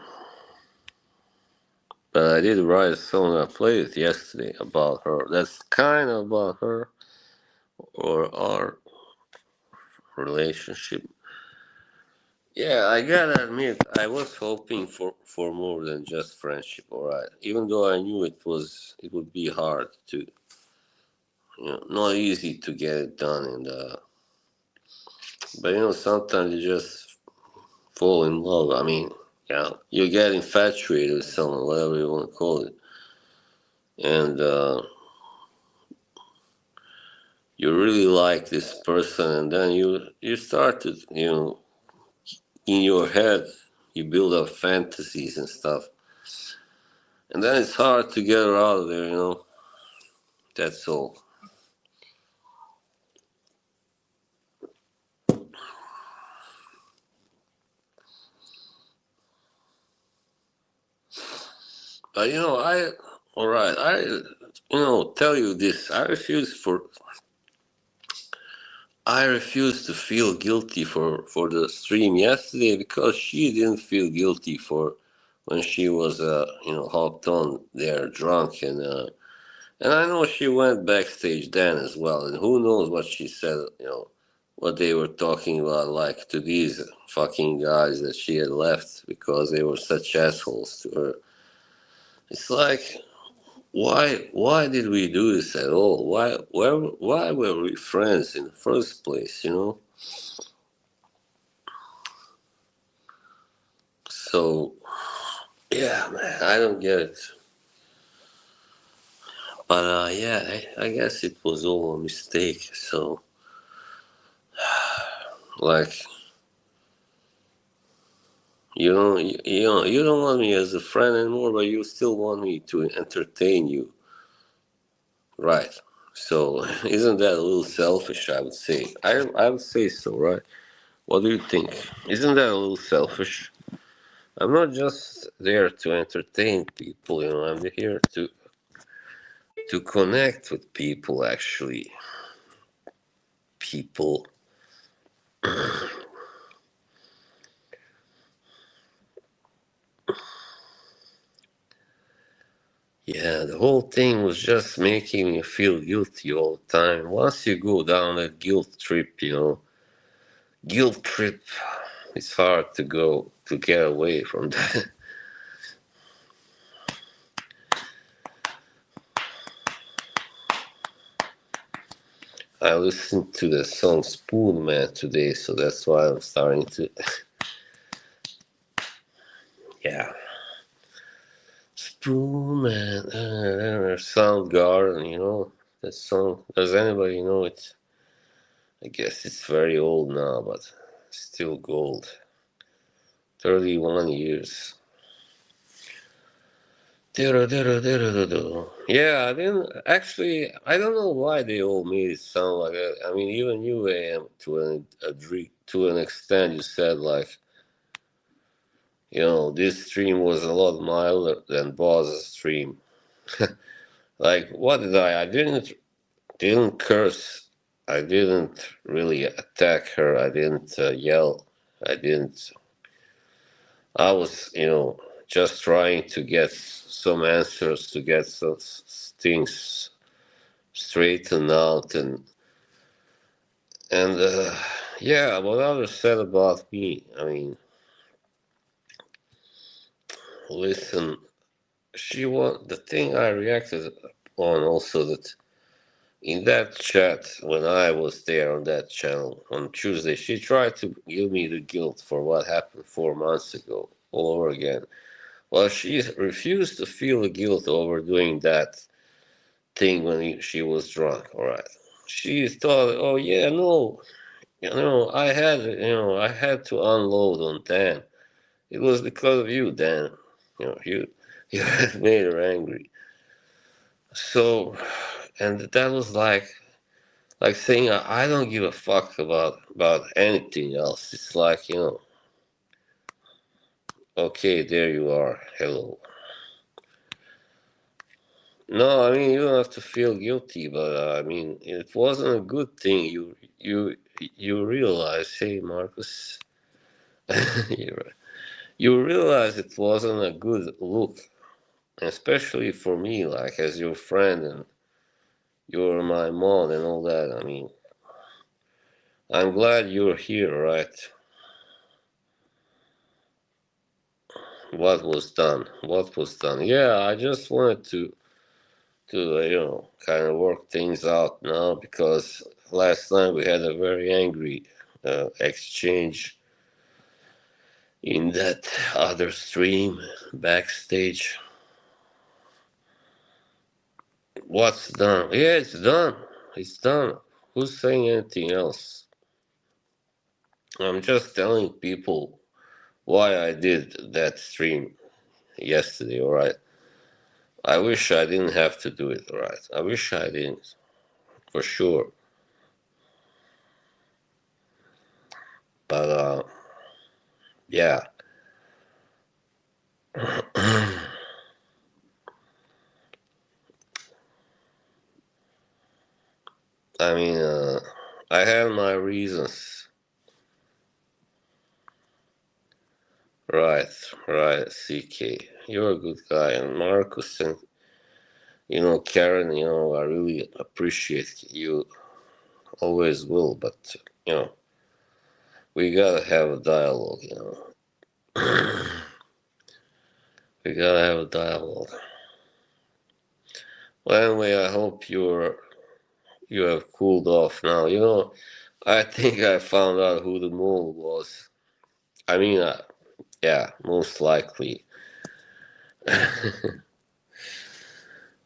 but I did write a song. I played it yesterday about her. That's kind of about her or our relationship. Yeah, I gotta admit, I was hoping for more than just friendship. Alright, even though I knew it would be hard to, not easy to get it done, and but sometimes you just fall in love. I mean, you get infatuated with someone, whatever you want to call it, and you really like this person, and then you start to, in your head, you build up fantasies and stuff, and then it's hard to get her out of there. That's all. All right, tell you this. I refuse to feel guilty for the stream yesterday because she didn't feel guilty for when she was, hopped on there drunk and I know she went backstage then as well, and who knows what she said, what they were talking about, like to these fucking guys that she had left because they were such assholes to her. It's like, why did we do this at all? Why were we friends in the first place? So yeah, man, I don't get it. But yeah, I guess it was all a mistake. So like, you don't want me as a friend anymore, but you still want me to entertain you, right? So isn't that a little selfish? I would say. I would say so, right? What do you think? Isn't that a little selfish? I'm not just there to entertain people, I'm here to connect with people, actually. People. Yeah, the whole thing was just making me feel guilty all the time. Once you go down that guilt trip, it's hard to get away from that. I listened to the song Spoon Man today, so that's why I'm starting to, yeah. Spoon Man, Soundgarden, That song? Does anybody know it? I guess it's very old now, but still gold. 31 years. Yeah, I didn't actually. I don't know why they all made it sound like that. I mean, even you, AM, to an extent, you said like, this stream was a lot milder than Boss's stream. Like, what did I? I didn't curse. I didn't really attack her. I didn't yell. I didn't. I was, just trying to get some answers, to get some things straightened out, and yeah, what others said about me. I mean, listen, the thing I reacted on also, that in that chat when I was there on that channel on Tuesday, she tried to give me the guilt for what happened 4 months ago all over again. Well, she refused to feel the guilt over doing that thing when she was drunk. All right, she thought, oh yeah, no, I had to unload on Dan. It was because of you, Dan. You had made her angry. So, and that was like saying I don't give a fuck about anything else. It's like, okay, there you are. Hello. No, I mean, you don't have to feel guilty, but I mean, it wasn't a good thing. You realize, hey, Marcus, you realize it wasn't a good look, especially for me, like as your friend, and you're my mom and all that. I mean, I'm glad you're here, right? What was done? What was done? Yeah, I just wanted to kind of work things out now, because last night we had a very angry exchange in that other stream backstage. What's done? Yeah, it's done. It's done. Who's saying anything else? I'm just telling people why I did that stream yesterday, alright? I wish I didn't have to do it, alright? I wish I didn't, for sure. But, yeah. I mean, I have my reasons. Right, right, CK. You're a good guy. And Marcus and, Karen, I really appreciate you. Always will, but, we gotta have a dialogue. We gotta have a dialogue. Well, anyway, I hope you have cooled off now. I think I found out who the mole was. I mean, yeah, most likely.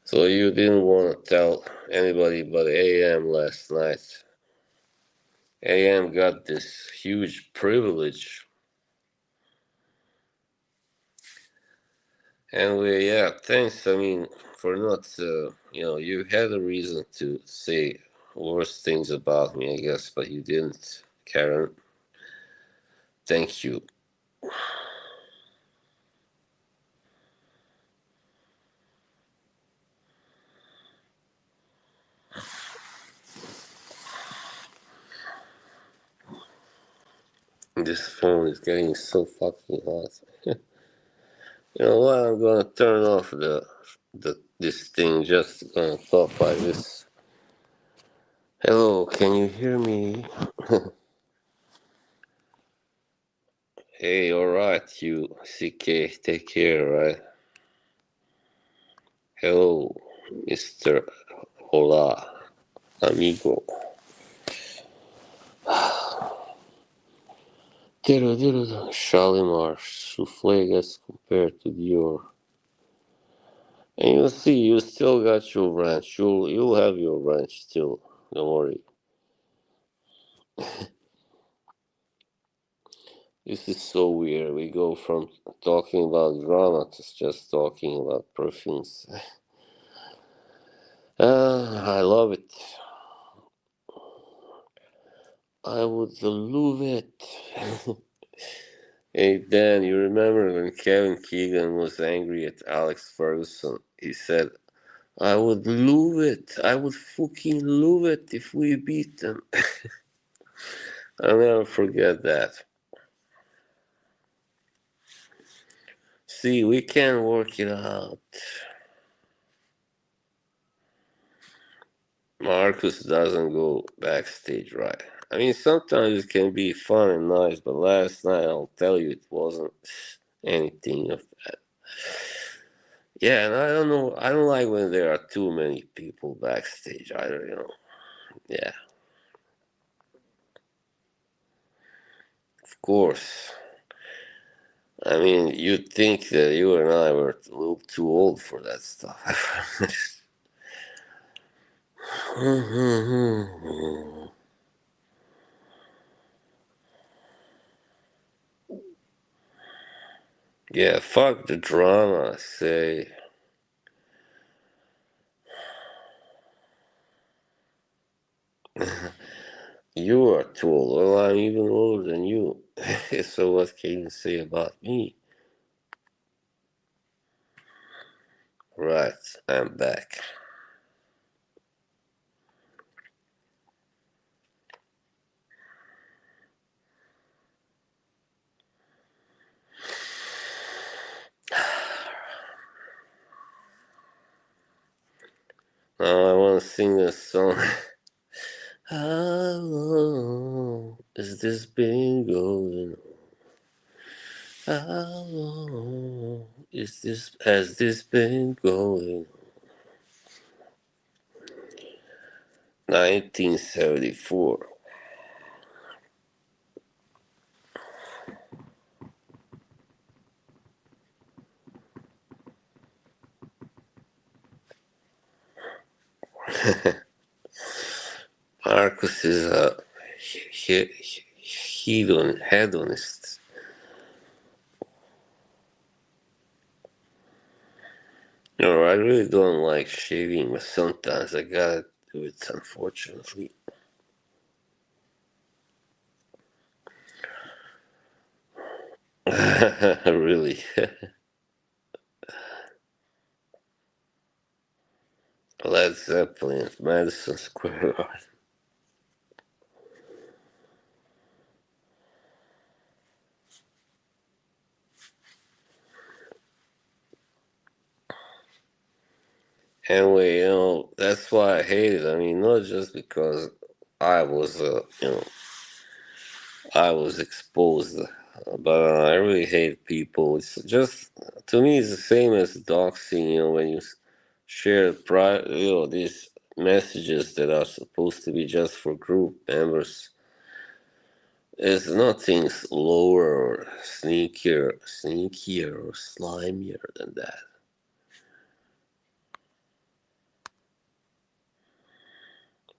So you didn't want to tell anybody but AM last night. AM got this huge privilege. Anyway, yeah, thanks. I mean, for not, you had a reason to say worse things about me, I guess, but you didn't, Karen. Thank you. This phone is getting so fucking hot. You know what? I'm gonna turn off this thing. Just gonna talk like this. Hello, can you hear me? Hey, alright, you CK, take care, right? Hello, Mr. Hola, amigo. Shalimar, Souffle gets compared to Dior. And you'll see, you still got your ranch. You'll have your ranch still. Don't worry. This is so weird. We go from talking about drama to just talking about perfumes. I love it. I would love it. Hey Dan, you remember when Kevin Keegan was angry at Alex Ferguson? He said, I would love it. I would fucking love it if we beat them. I'll never forget that. See, we can work it out. Marcus doesn't go backstage right. I mean, sometimes it can be fun and nice, but last night I'll tell you it wasn't anything of that. Yeah, and I don't know. I don't like when there are too many people backstage either. Yeah, of course. I mean, you'd think that you and I were a little too old for that stuff. Yeah, fuck the drama, I say. You are too old. Well, I'm even older than you. So what can you say about me? Right, I'm back. Now I want to sing this song. How long has this been going on? How long has this been going on? 1974. Marcus is a hedonist. No, I really don't like shaving, but sometimes I gotta do it, unfortunately. Really. Led Zeppelin at Madison Square Garden. Anyway, that's why I hate it. I mean, not just because I was, I was exposed, but I really hate people. It's just, to me, it's the same as doxing, when you share, these messages that are supposed to be just for group members. There's nothing lower or sneakier or slimier than that.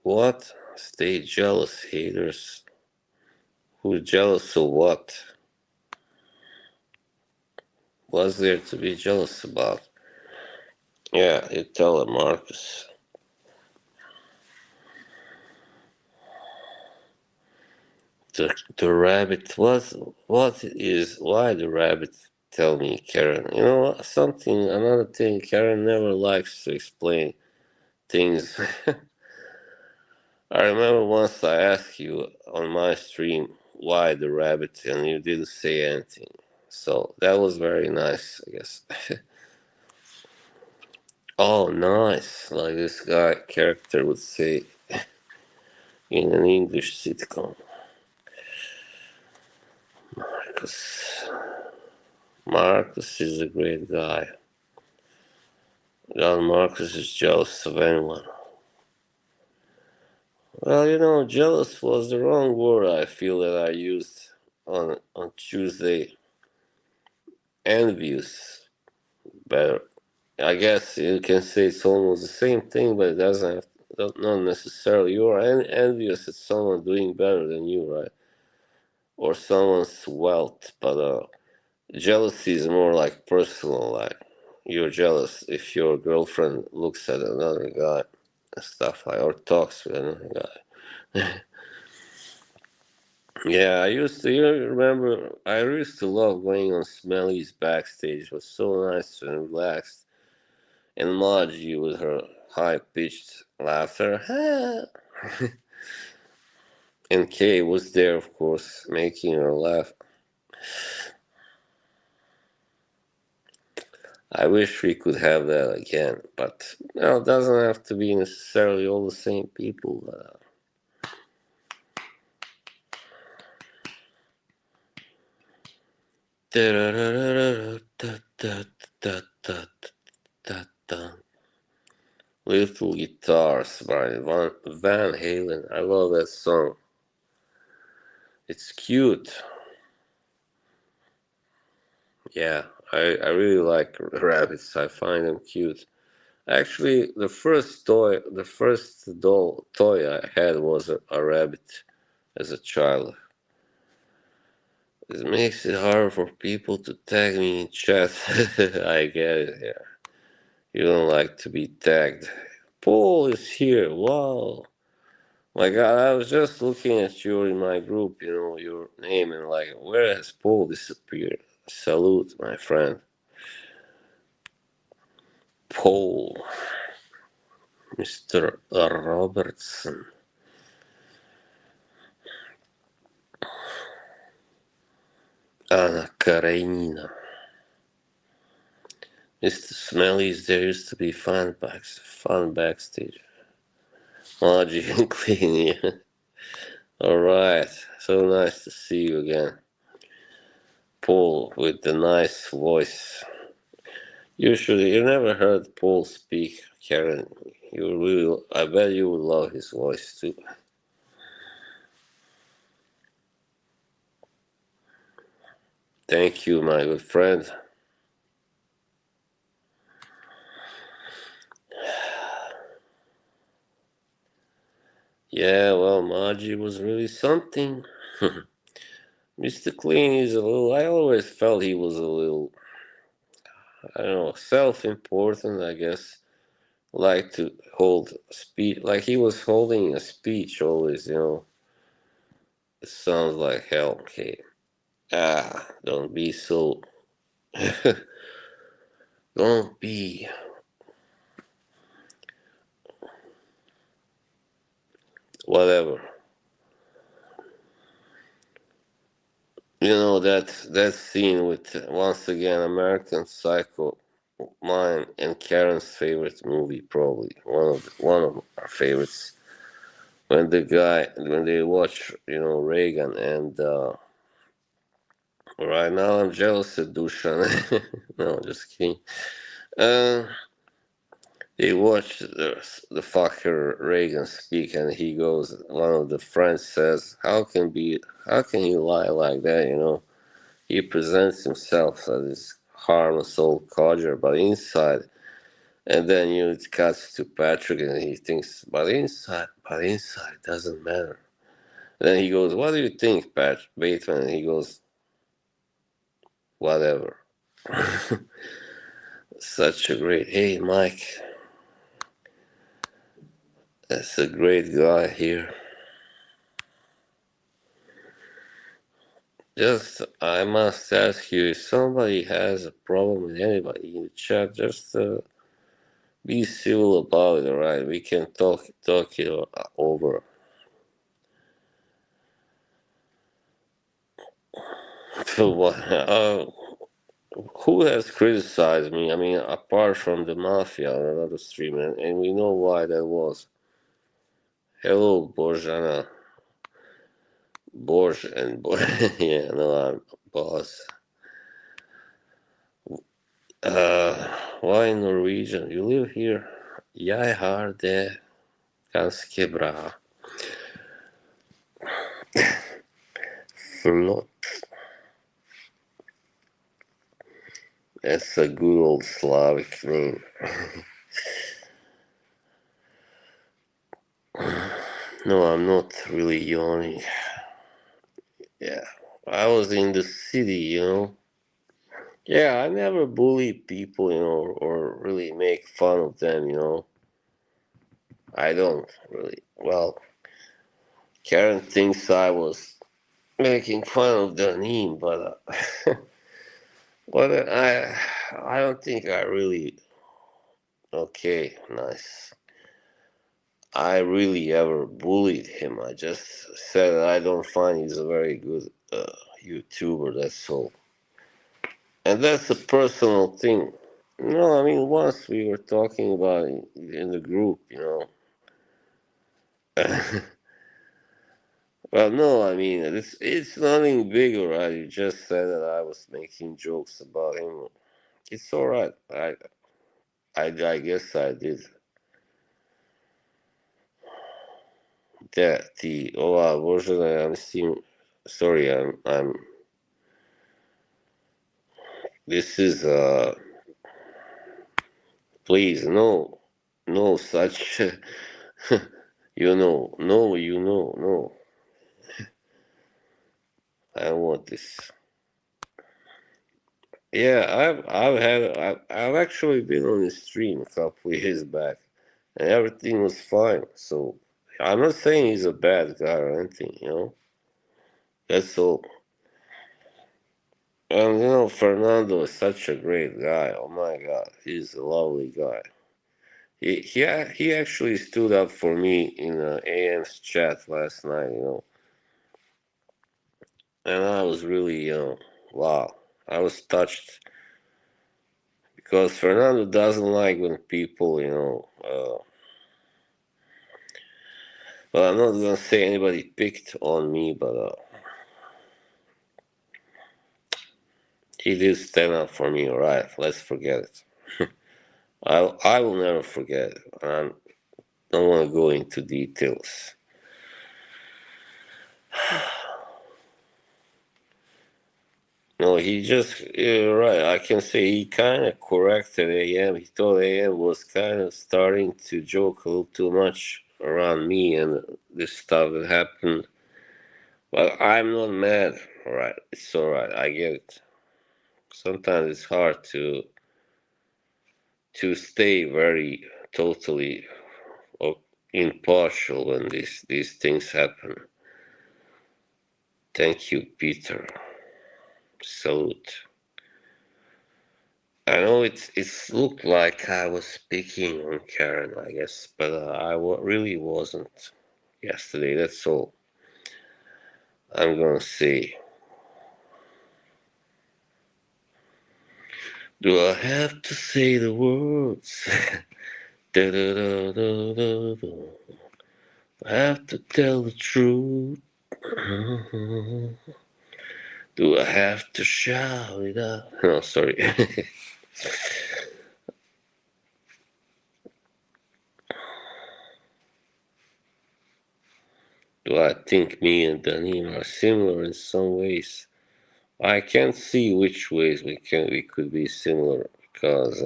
What? Stay jealous, haters. Who's jealous of what? What's there to be jealous about? Yeah, you tell him, Marcus. The rabbit. Why the rabbit? Tell me, Karen. You know what? Another thing. Karen never likes to explain things. I remember once I asked you on my stream why the rabbit, and you didn't say anything. So that was very nice, I guess. Oh, nice. Like this guy character would say in an English sitcom. Marcus. Marcus is a great guy. John Marcus is jealous of anyone. Well, jealous was the wrong word I feel that I used on Tuesday. Envious, better. I guess you can say it's almost the same thing, but it doesn't have, not necessarily. You are envious at someone doing better than you, right? Or someone's wealth, but jealousy is more like personal. Like you're jealous if your girlfriend looks at another guy and stuff like, or talks with another guy. Yeah, I used to. You remember? I used to love going on Smelly's backstage. It was so nice and relaxed. And Margie with her high-pitched laughter. And Kay was there, of course, making her laugh. I wish we could have that again, but it doesn't have to be necessarily all the same people. Little Guitars by Van Halen. I love that song. It's cute. Yeah, I really like rabbits. I find them cute. Actually, the first toy I had was a rabbit as a child. It makes it hard for people to tag me in chat. I get it. Yeah, you don't like to be tagged. Paul is here. Wow. My God, I was just looking at you in my group. Your name, and like, where has Paul disappeared? Salute, my friend. Paul, Mr. Robertson. Anna Karenina. Mr. Smelly's, there used to be fun backstage. Margie and Clean, yeah. Alright, so nice to see you again. Paul with the nice voice. You never heard Paul speak, Karen. I bet you would love his voice too. Thank you, my good friend. Yeah, well, Margie was really something. Mr. Clean is I always felt he was a little, I don't know, self-important, I guess. Like to hold speech, like he was holding a speech always. It sounds like hell. Okay. Don't be so. Don't be. Whatever. That scene with once again American Psycho, mine and Karen's favorite movie, probably one of our favorites. When they watch Reagan and right now I'm jealous of Dushan. No, just kidding. Uh, they watch the fucker Reagan speak, and he goes. One of the friends says, How can he lie like that? He presents himself as this harmless old codger, but inside, and then it cuts to Patrick, and he thinks, but inside doesn't matter. And then he goes, What do you think, Bateman? And he goes, Whatever. Such a great. Hey, Mike, that's a great guy here. Just, I must ask you, if somebody has a problem with anybody in the chat, just be civil about it, alright? We can talk it over. So what? Who has criticized me? I mean, apart from the mafia on another stream, and we know why that was. Hello, Borjana. Borj and Borj. Yeah, no, I'm boss. Why Norwegian? You live here? Jeg har det ganske bra. Flott. That's a good old Slavic name. No, I'm not really yawning. Yeah, I was in the city. Yeah, I never bully people, or really make fun of them. I don't really. Well, Karen thinks I was making fun of the name, but I don't think I really. Okay, nice. I really ever bullied him. I just said I don't find he's a very good YouTuber. That's all, and that's a personal thing. No, I mean once we were talking about it in the group. Well, no, I mean it's nothing big, right? You just said that I was making jokes about him. It's all right. I guess I did. That the version I'm seeing. Sorry, I'm. This is Please no such. No. I don't want this. Yeah, I've actually been on the stream a couple of years back, and everything was fine. So I'm not saying he's a bad guy or anything. That's all. And Fernando is such a great guy. Oh my God, he's a lovely guy. He actually stood up for me in AM's chat last night. And I was really, wow, I was touched because Fernando doesn't like when people. Well, I'm not gonna say anybody picked on me, but he did stand up for me. All right, let's forget it. I will never forget it. I don't want to go into details. No, he just, yeah, right. I can say he kind of corrected AM. He thought AM was kind of starting to joke a little too much around me and this stuff that happened. But I'm not mad. All right, it's all right. I get it. Sometimes it's hard to stay very totally impartial when these things happen. Thank you, Peter. Salute. I know it's looked like I was speaking on Karen, I guess, but really wasn't yesterday. That's all I'm gonna say. Do I have to say the words? Da, da, da, da, da, da. I have to tell the truth. Do I have to shout it out? No, sorry. Do I think me and Danim are similar in some ways? I can't see which ways we could be similar because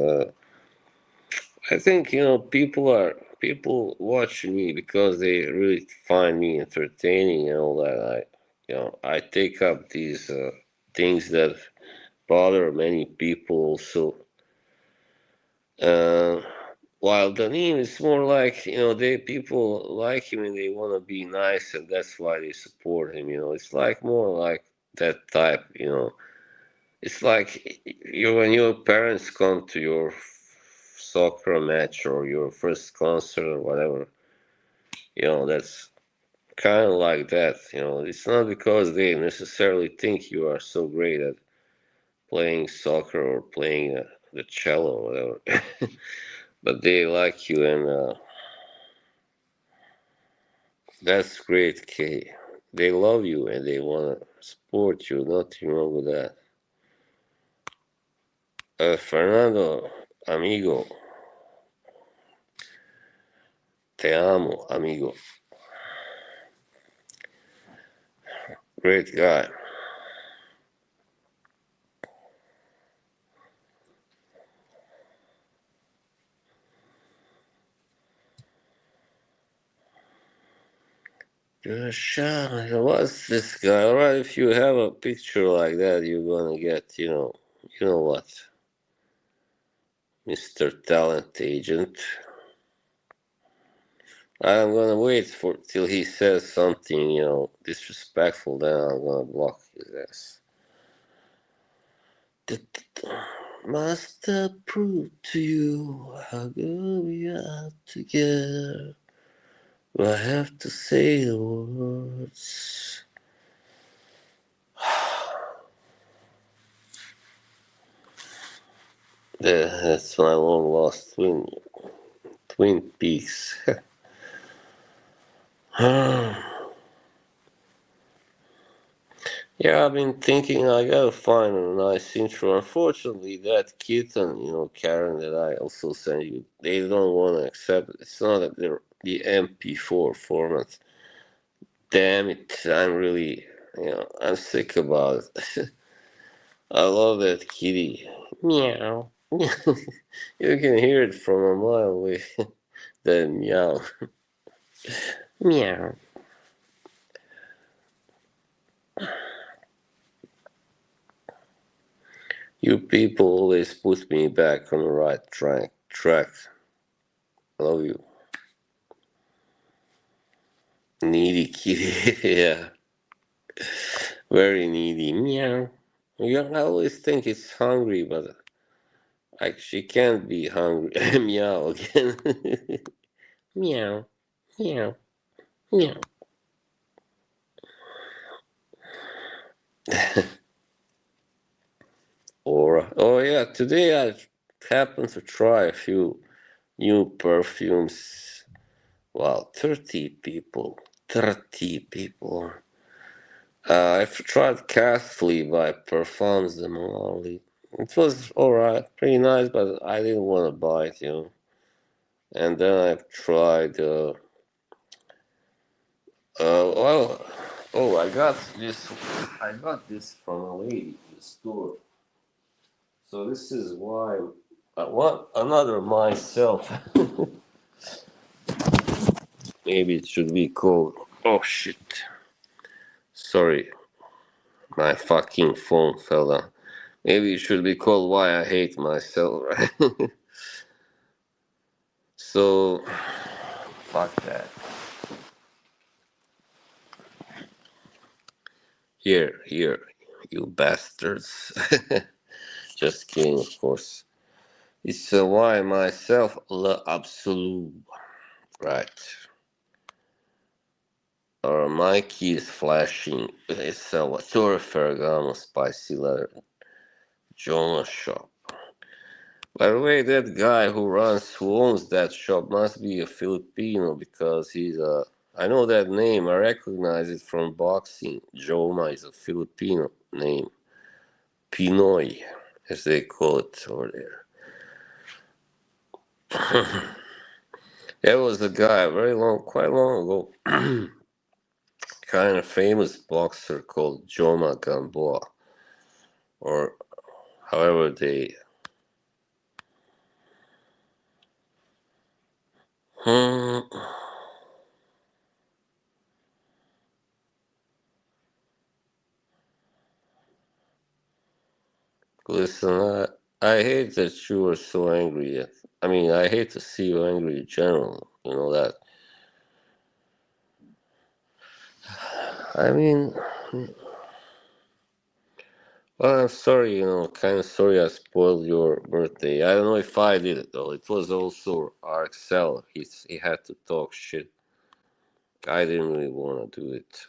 I think people watch me because they really find me entertaining and all that. I take up these things that bother many people. So uh, while Danim is more like they people like him and they want to be nice and that's why they support him. It's like more like that type. It's like when your parents come to your soccer match or your first concert or whatever. That's kind of like that. It's not because they necessarily think you are so great at playing soccer or playing the cello or whatever, but they like you, and that's great, Kay. They love you and they want to support you. Nothing wrong with that. Fernando, amigo, te amo, amigo. Great guy. Sean, what's this guy? Alright, if you have a picture like that, you're gonna get, you know what, Mr. Talent Agent. I'm gonna wait for till he says something, disrespectful. Then I'm gonna block his ass. Must I prove to you how good we are together? Do I have to say the words? That's my long lost Twin Peaks. Yeah, I've been thinking I gotta find a nice intro. Unfortunately, that kitten, Karen, that I also sent you, they don't want to accept it. It's not that they're the MP4 format. Damn it, I'm really, I'm sick about it. I love that kitty. Meow. You can hear it from a mile away. The meow. Meow. You people always put me back on the right track. I love you. Needy kitty. Yeah. Very needy. Meow. I always think it's hungry, but she can't be hungry. Meow again. Meow. Meow. Meow. Oh yeah, today I happened to try a few new perfumes. Wow, 30 people. 30 people. I've tried Castly by Parfums de Monali. It was alright, pretty nice, but I didn't want to buy it. And then I've tried, well, oh, I got this from a lady in the store. So this is why I want another myself. Maybe it should be called, oh shit, sorry, my fucking phone fell down. Maybe it should be called Why I Hate Myself, right? So, fuck that. Here, you bastards. Just kidding, of course. It's Why Myself L'Absolu, right? Or my key is flashing. It's a Torre Ferragamo spicy leather Jonah shop. By the way, that guy who owns that shop must be a Filipino because he's a. I know that name. I recognize it from boxing. Joma is a Filipino name. Pinoy, as they call it over there. There was a guy quite long ago, kind of famous boxer called Joma Gamboa, or however they. Hmm. Listen, I hate that you were so angry. I mean, I hate to see you angry in general. You know that. I mean, well, I'm sorry. Kind of sorry I spoiled your birthday. I don't know if I did it though. It was also RXL. He had to talk shit. I didn't really want to do it.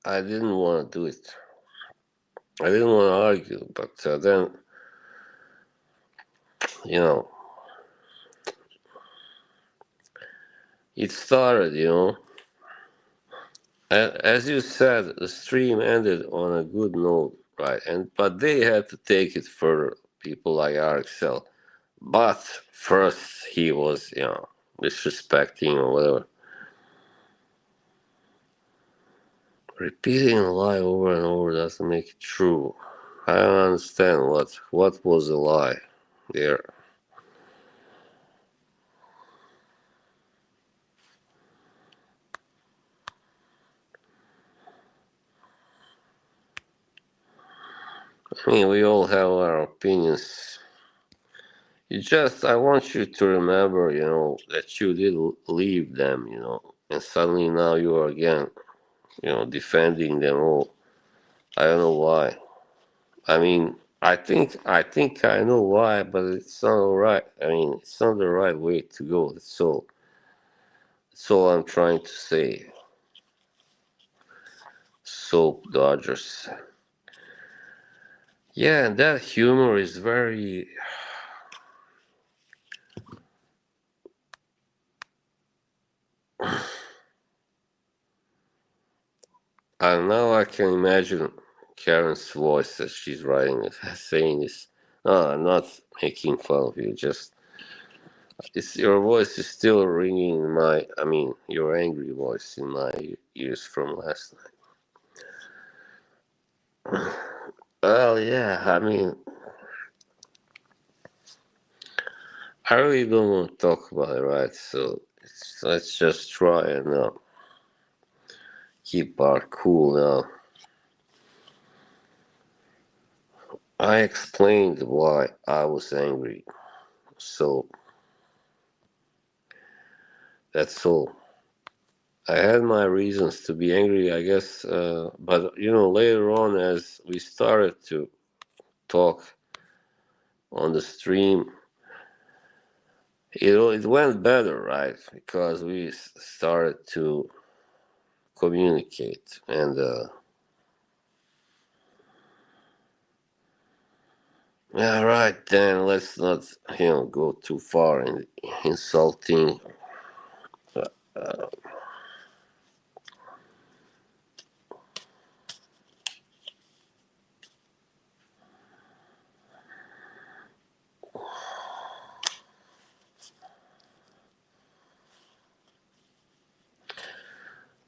I didn't want to do it. I didn't want to argue, but then you know it started. As you said, the stream ended on a good note, right? But they had to take it further. People like RXL. But first he was, disrespecting or whatever. Repeating a lie over and over doesn't make it true. I don't understand what was a lie. there. I mean, we all have our opinions. I want you to remember, that you did leave them, and suddenly now you are again, defending them all. I don't know why. I mean, I think I know why, but it's not all right. I mean, it's not the right way to go. That's all. That's all I'm trying to say. Soap Dodgers. Yeah, and that humor is very. And now I can imagine Karen's voice as she's writing it, saying this. No, I'm not making fun of you. Just your voice is still ringing in my. I mean, your angry voice in my ears from last night. Well, yeah. I mean, I really don't want to talk about it, right? So let's just try and keep our cool now. I explained why I was angry, so that's all. I had my reasons to be angry, I guess, but later on, as we started to talk on the stream, it went better, right? Because we started to communicate, and yeah, right. Then let's not, go too far in insulting. Uh,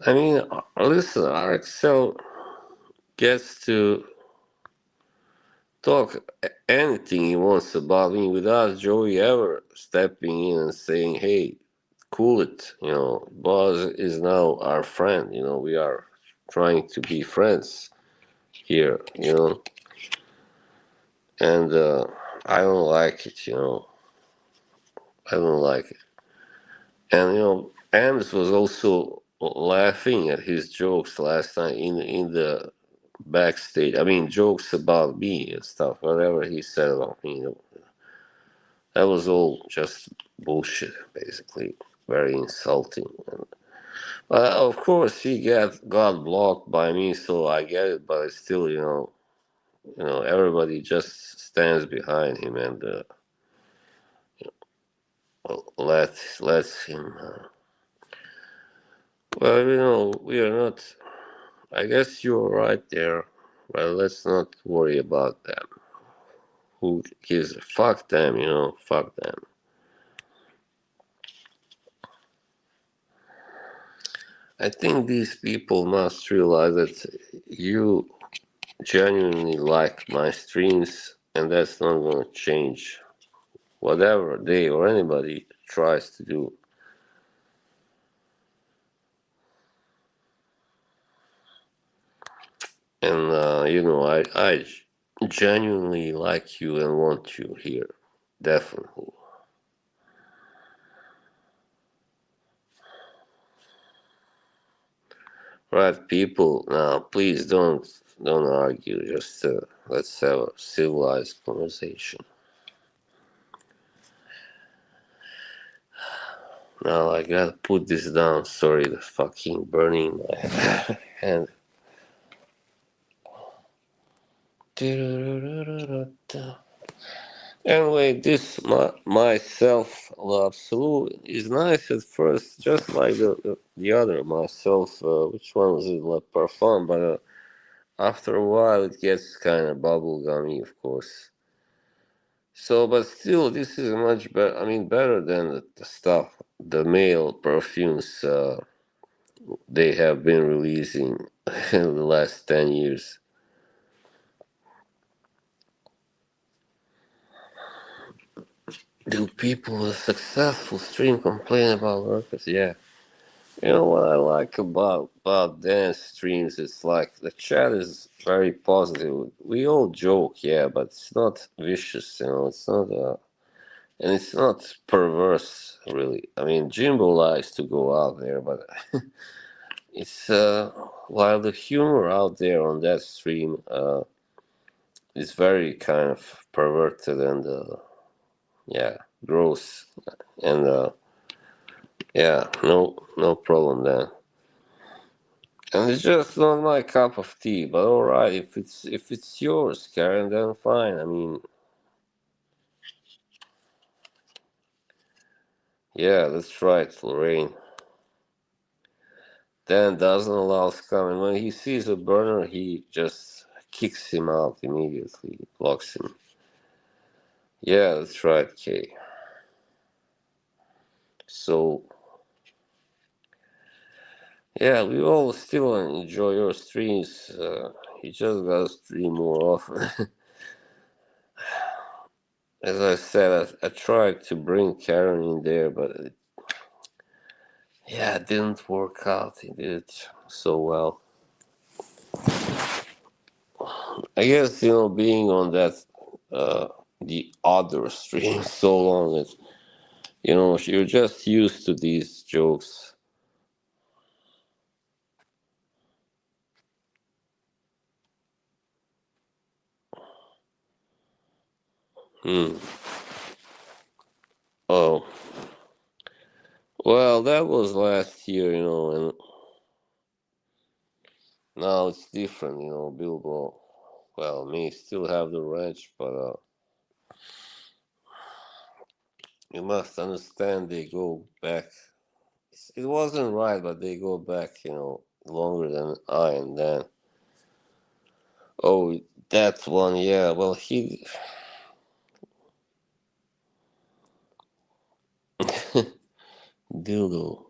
I mean, listen, Axel gets to talk anything he wants about me without Joey ever stepping in and saying, "Hey, cool it." Boss is now our friend. We are trying to be friends here. And I don't like it. I don't like it. And Ams was also laughing at his jokes last night in the backstage. I mean, jokes about me and stuff. Whatever he said about me, that was all just bullshit, basically. Very insulting. Of course, he got blocked by me, so I get it. But it's still, everybody just stands behind him and lets him. Well, we are not. I guess you're right there. But let's not worry about them. Who gives a fuck them? Fuck them. I think these people must realize that you genuinely like my streams, and that's not going to change whatever they or anybody tries to do. And I genuinely like you and want you here, definitely. Right, people. Now, please don't argue. Just let's have a civilized conversation. Now I gotta put this down. Sorry, the fucking burning my hand. Anyway, this my self love salute is nice at first, just like the other myself. Which one was it? La Parfum, but after a while it gets kind of bubblegummy, of course. So, but still, this is much better. I mean, better than the stuff, the male perfumes they have been releasing in the last 10 years. Do people with successful stream complain about workers? Yeah. You know what I like about dance streams? It's like the chat is very positive. We all joke, yeah, but it's not vicious. It's not and it's not perverse, really. I mean, Jimbo likes to go out there, but it's while the humor out there on that stream is very kind of perverted and yeah, gross, and yeah, no problem there. And it's just not my cup of tea, but all right, if it's yours, Karen, then fine. I mean, yeah, that's right, Lorraine. Dan doesn't allow scum, and when he sees a burner, he just kicks him out immediately, blocks him. Yeah, that's right, Kay. So, yeah, we all still enjoy your streams. You just gotta stream more often. As I said, I tried to bring Karen in there, but yeah, it didn't work out. It did so well. I guess being on that uh, the other stream so long that you're just used to these jokes. Hmm. Oh, well, that was last year, and now it's different. Bilbo, well, may still have the ranch, but you must understand they go back. It wasn't right, but they go back, longer than I and Dan. Oh, that one, yeah. Well, he dildo.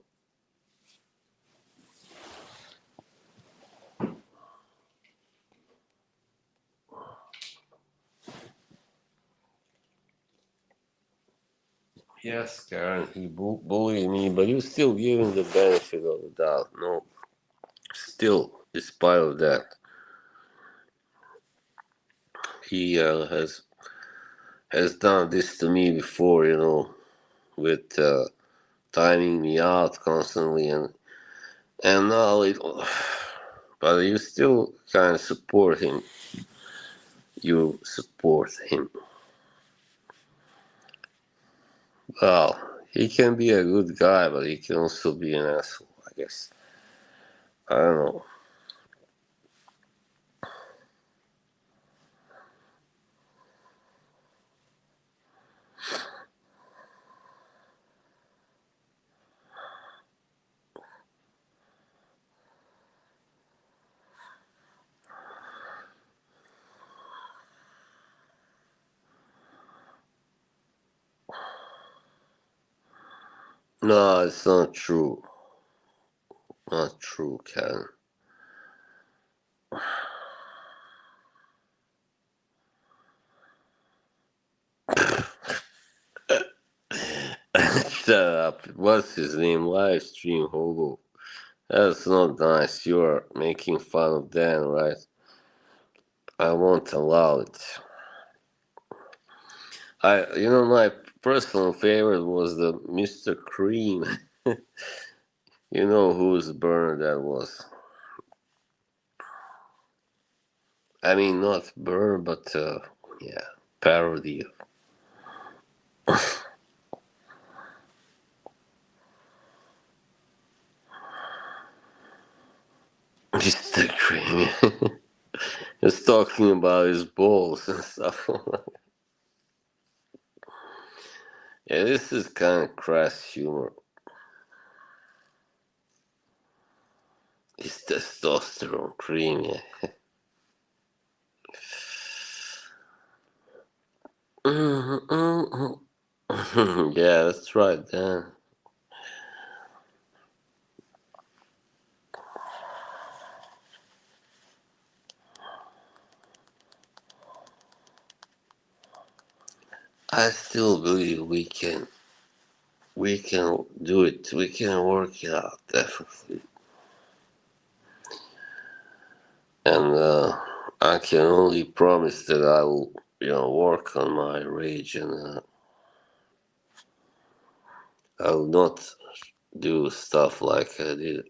Yes, Karen, he bullied me, but you still give him the benefit of the doubt. No, still, despite of that, he has done this to me before. With timing me out constantly, and now but you still kind of support him. You support him. Well, he can be a good guy, but he can also be an asshole, I guess. I don't know. No, it's not true. Not true, Ken. Shut up. What's his name? Livestream hobo. That's not nice. You're making fun of Dan, right? I won't allow it. My personal favorite was the Mr. Cream. You know whose burner that was. I mean, not burner, but yeah, parody of Mr. Cream. He's talking about his balls and stuff. Yeah, this is kind of crass humor. It's testosterone cream, yeah. Yeah, that's right, Dan. I still believe we can do it. We can work it out, definitely. And I can only promise that I will, work on my rage, and I will not do stuff like I did.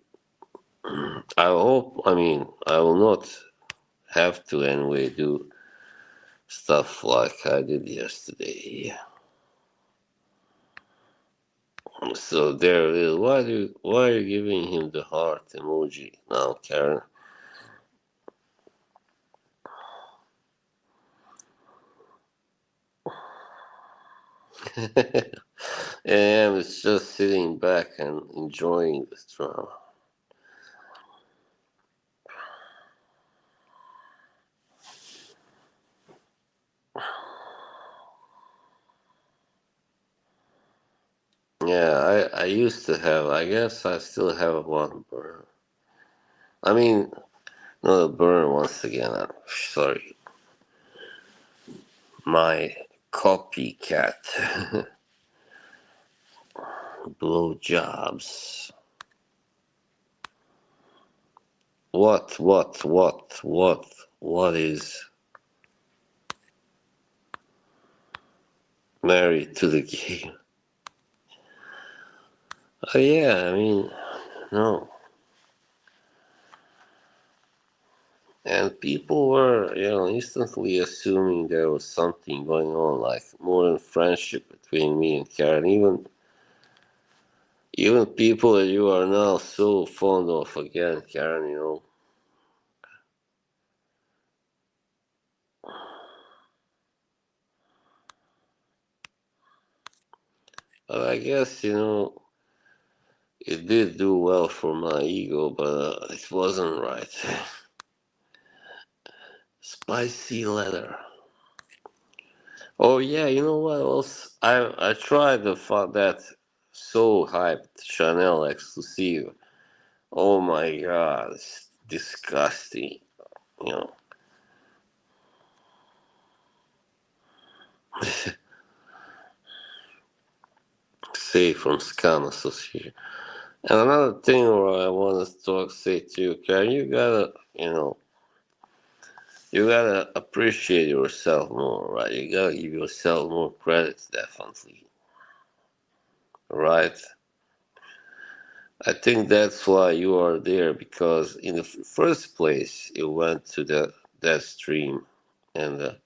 I hope. I mean, I will not have to anyway do stuff like I did yesterday. So there it is. Why are you giving him the heart emoji now, Karen? And it's just sitting back and enjoying the drama. Yeah, I used to have. I guess I still have one burn. I mean, not a burn once again. I'm sorry. My copycat blowjobs. What is married to the game? Yeah, I mean, no. And people were, instantly assuming there was something going on, like more than friendship between me and Karen. Even people that you are now so fond of again, Karen. But I guess, it did do well for my ego, but it wasn't right. Spicy leather. Oh yeah, you know what else? I tried that so hyped Chanel exclusive. Oh my god, it's disgusting. You know, say from Scam Association. And another thing where I want to say to you, Karen, you gotta appreciate yourself more, right? You gotta give yourself more credit, definitely, right? I think that's why you are there, because in the first place you went to that stream, and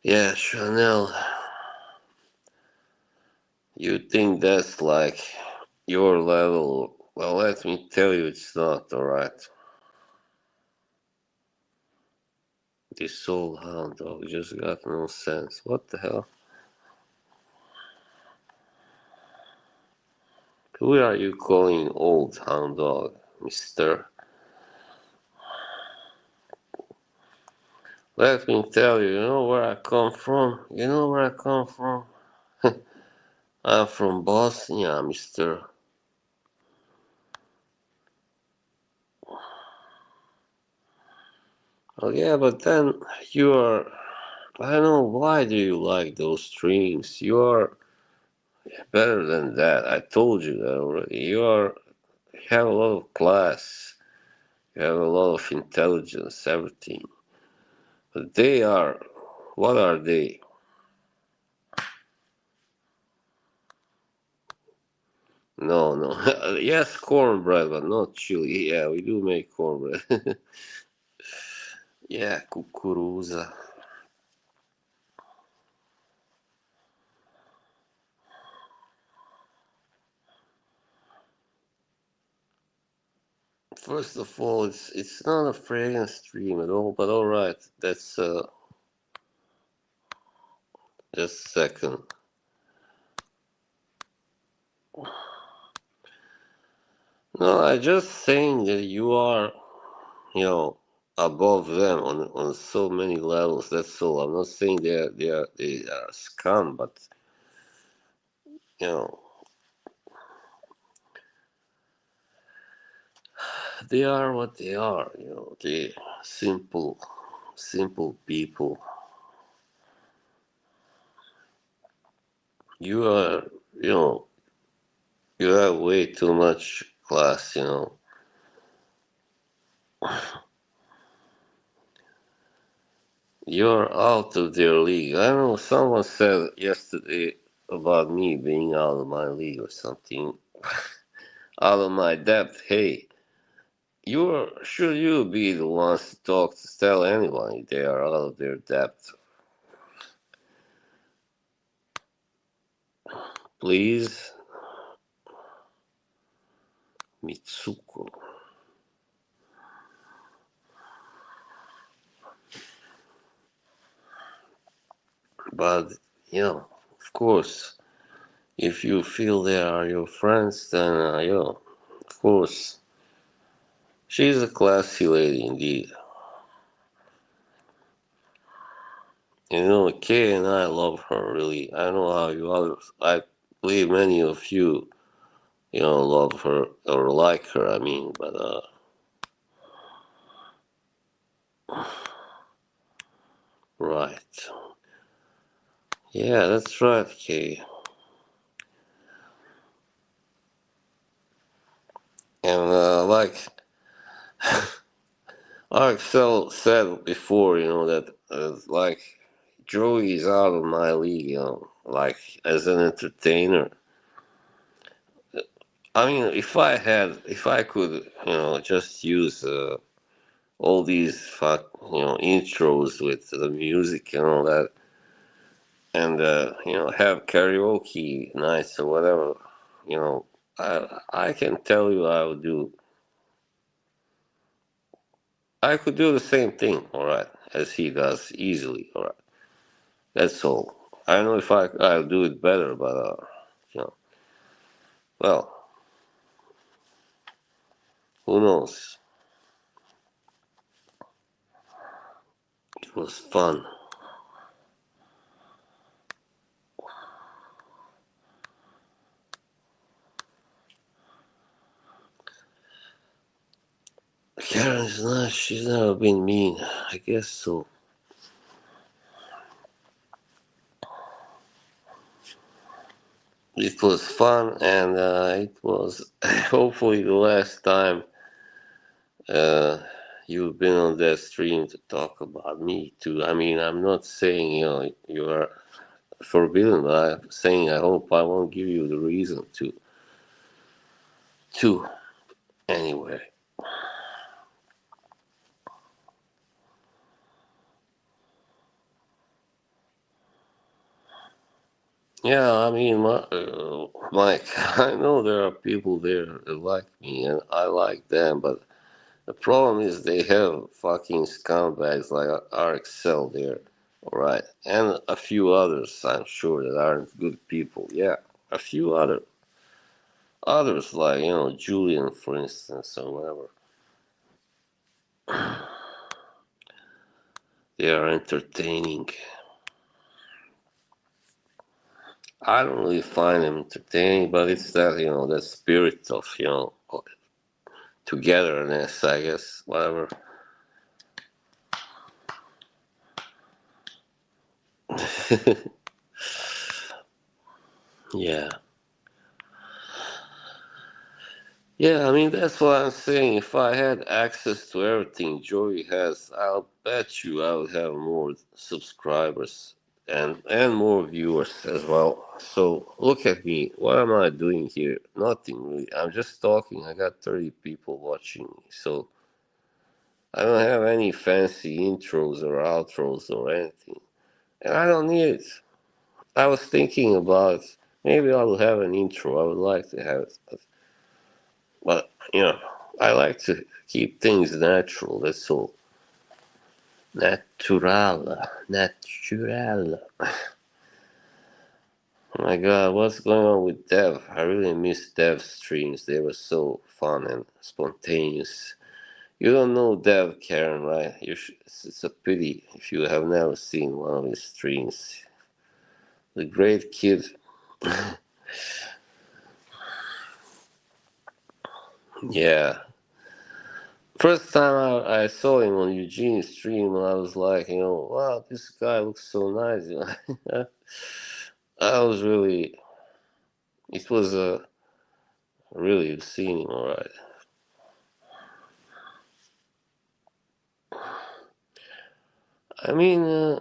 yeah, Chanel, you think that's like your level? Well, let me tell you, it's not. All right, this soul hound dog just got no sense. What the hell? Who are you calling old hound dog, Mister? Let me tell you, you know where I come from? You know where I come from? I'm from Bosnia, Mister. Oh yeah, but then you are. I don't know, why do you like those streams? You are better than that. I told you that already. You have a lot of class. You have a lot of intelligence, everything. But they are. What are they? No, no. Yes, cornbread, but not chili. Yeah, we do make cornbread. Yeah, kukuruza. First of all, it's not a fragrance stream at all, but all right. That's just a second. No, I just saying that you are, you know, above them on so many levels. That's all. I'm not saying they are scum, but you know, they are what they are. They simple people. You are, you know, you have way too much class, you know. You're out of their league. I know someone said yesterday about me being out of my league or something, out of my depth. Hey, should you be the ones to talk to tell anyone they are out of their depth? Please, Mitsuko. But, of course, if you feel they are your friends, then, of course, she's a classy lady indeed. Kay and I love her, really. I know how you others, I believe many of you, love her or like her, I mean, but, right. Yeah, that's right, Kay. And, Axel said before, that, like, Joey is out of my league, like, as an entertainer. I mean, if I could, just use, all these intros with the music and all that, and have karaoke nights or whatever, you know, I can tell you I could do the same thing, all right, as he does easily, all right. That's all. I don't know if I'll do it better, but you know, well, who knows? It was fun. Karen's not. She's never been mean. I guess so. It was fun, and it was hopefully the last time uh, you've been on that stream to talk about me too. I mean, I'm not saying you are forbidden, but I'm saying I hope I won't give you the reason to anyway. Yeah, I mean, Mike, I know there are people there that like me, and I like them, but the problem is they have fucking scumbags like RXL there, alright? And a few others, I'm sure, that aren't good people. Yeah, a few others like, Julian, for instance, or whatever. They are entertaining. I don't really find them entertaining, but it's that, that spirit of, togetherness, I guess, whatever. Yeah. Yeah, I mean, that's what I'm saying. If I had access to everything Joey has, I'll bet you I would have more subscribers and more viewers as well. So look at me. What am I doing here? Nothing really. I'm just talking. I got 30 people watching me. So I don't have any fancy intros or outros or anything. And I don't need it. I was thinking about maybe I will have an intro. I would like to have it. But, I like to keep things natural, that's all. Natural. Natural. Oh my god, what's going on with Dev? I really miss Dev's streams. They were so fun and spontaneous. You don't know Dev, Karen, right? It's a pity if you have never seen one of his streams. The great kid. Yeah. First time I saw him on Eugene's stream, I was like, wow, this guy looks so nice. I was really, it was really seeing him, alright. I mean,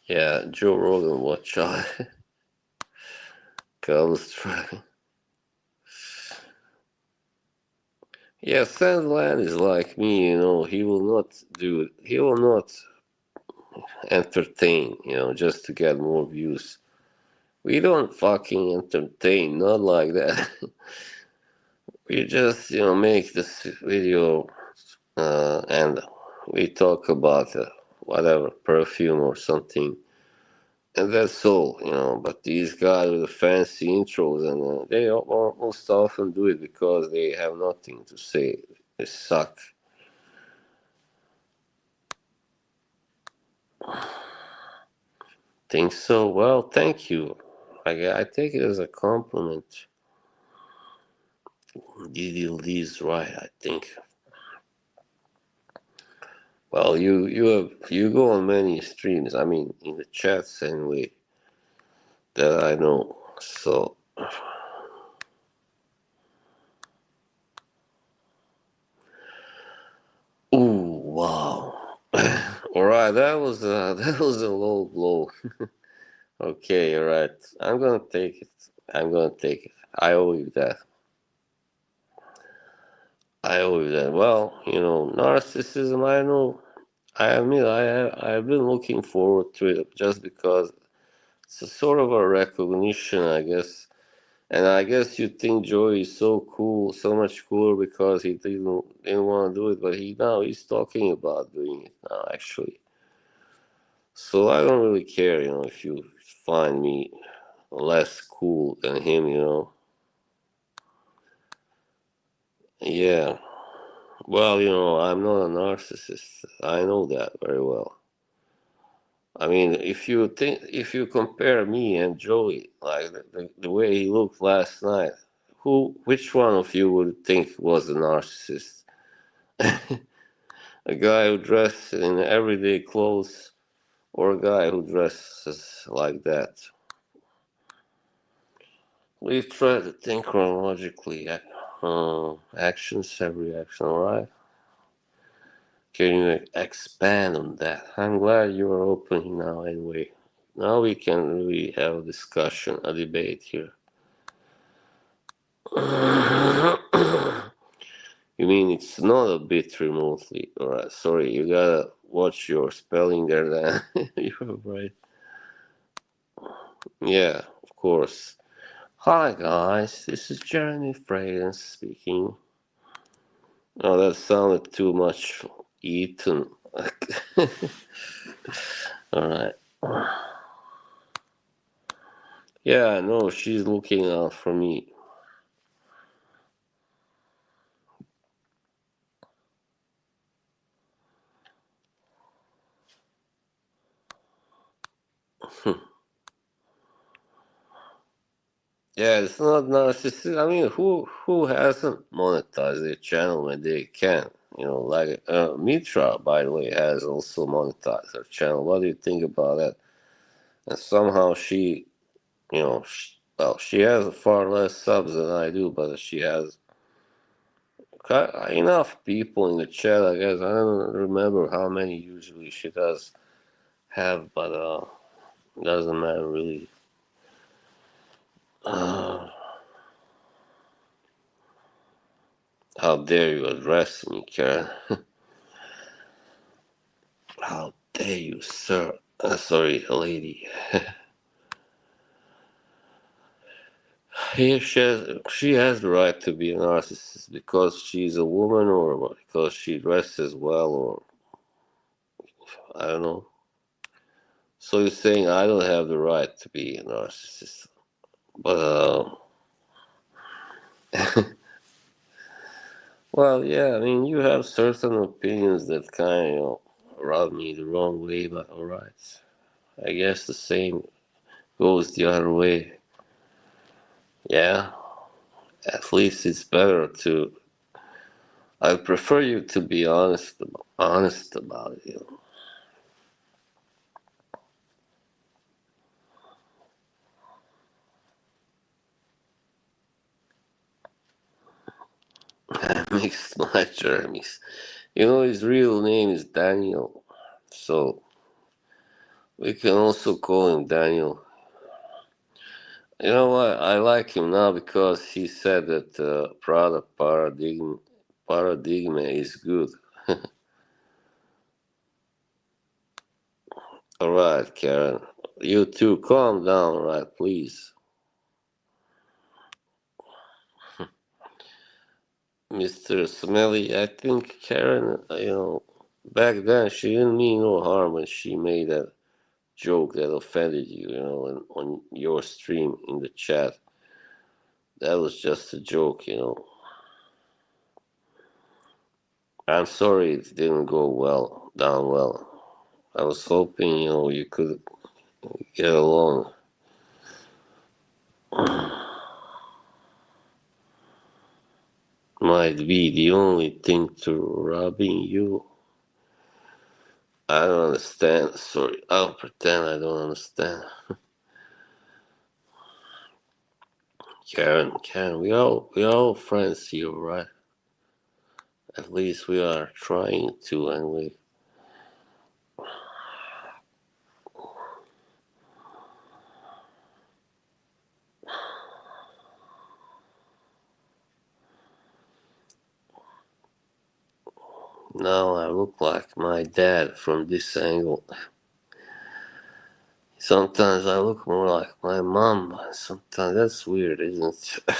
yeah, Joe Rogan, watch out. Comes try. Yeah, Sandland is like me, he will not he will not entertain, just to get more views. We don't fucking entertain, not like that. We just, make this video and we talk about whatever, perfume or something. And that's all, But these guys with the fancy intros, and they most often do it because they have nothing to say. They suck. Think so? Well, thank you. I take it as a compliment. Didi Lee's right, I think. Well, you go on many streams. I mean, in the chats anyway, that I know. So, ooh, wow. All right, that was a low blow. Okay, all right. I'm gonna take it. I'm gonna take it. I owe you that. I owe you that. Well, narcissism. I know. I admit I've been looking forward to it just because it's a sort of a recognition, I guess. And I guess you think Joey is so cool, so much cooler because he didn't want to do it, but he's talking about doing it now actually. So I don't really care, if you find me less cool than him. Yeah. Well, I'm not a narcissist. I know that very well. I mean, if you compare me and Joey, like the way he looked last night, which one of you would think was a narcissist? A guy who dressed in everyday clothes, or a guy who dresses like that? We've tried to think chronologically. Actions have reaction, alright? Can you expand on that? I'm glad you are open now anyway. Now we can really have a discussion, a debate here. You mean it's not a bit remotely? Alright, sorry, you gotta watch your spelling there then. You're right. Yeah, of course. Hi guys, this is Jeremy Fragrance speaking. Oh, that sounded too much Ethan. Alright. Yeah, I know, she's looking out for me. Yeah, it's not narcissistic. I mean, who hasn't monetized their channel when they can? Like Mitra, by the way, has also monetized her channel. What do you think about that? And somehow she, she has far less subs than I do, but she has enough people in the chat. I guess I don't remember how many usually she does have, but doesn't matter really. Uh, how dare you address me, Karen? How dare you, sir? Sorry, lady. She has the right to be a narcissist because she's a woman or because she dresses well or I don't know. So you're saying I don't have the right to be a narcissist. But, well, yeah, I mean, you have certain opinions that kind of, rub me the wrong way, but alright. I guess the same goes the other way. Yeah, at least it's better to I prefer you to be honest about it. I mixed my Jeremy's. You know, his real name is Daniel, so we can also call him Daniel. You know what? I like him now because he said that product paradigm is good. All right, Karen. You too. Calm down, right, please. Mr. Smelly, I think Karen, back then she didn't mean no harm when she made that joke that offended you, on your stream in the chat. That was just a joke, I'm sorry it didn't go down well. I was hoping, you could get along. Might be the only thing to robbing you. I don't understand. Sorry, I'll pretend I don't understand. Karen, we are all friends here, right? At least we are trying to, and we. Now I look like my dad from this angle. Sometimes I look more like my mom. Sometimes that's weird, isn't it?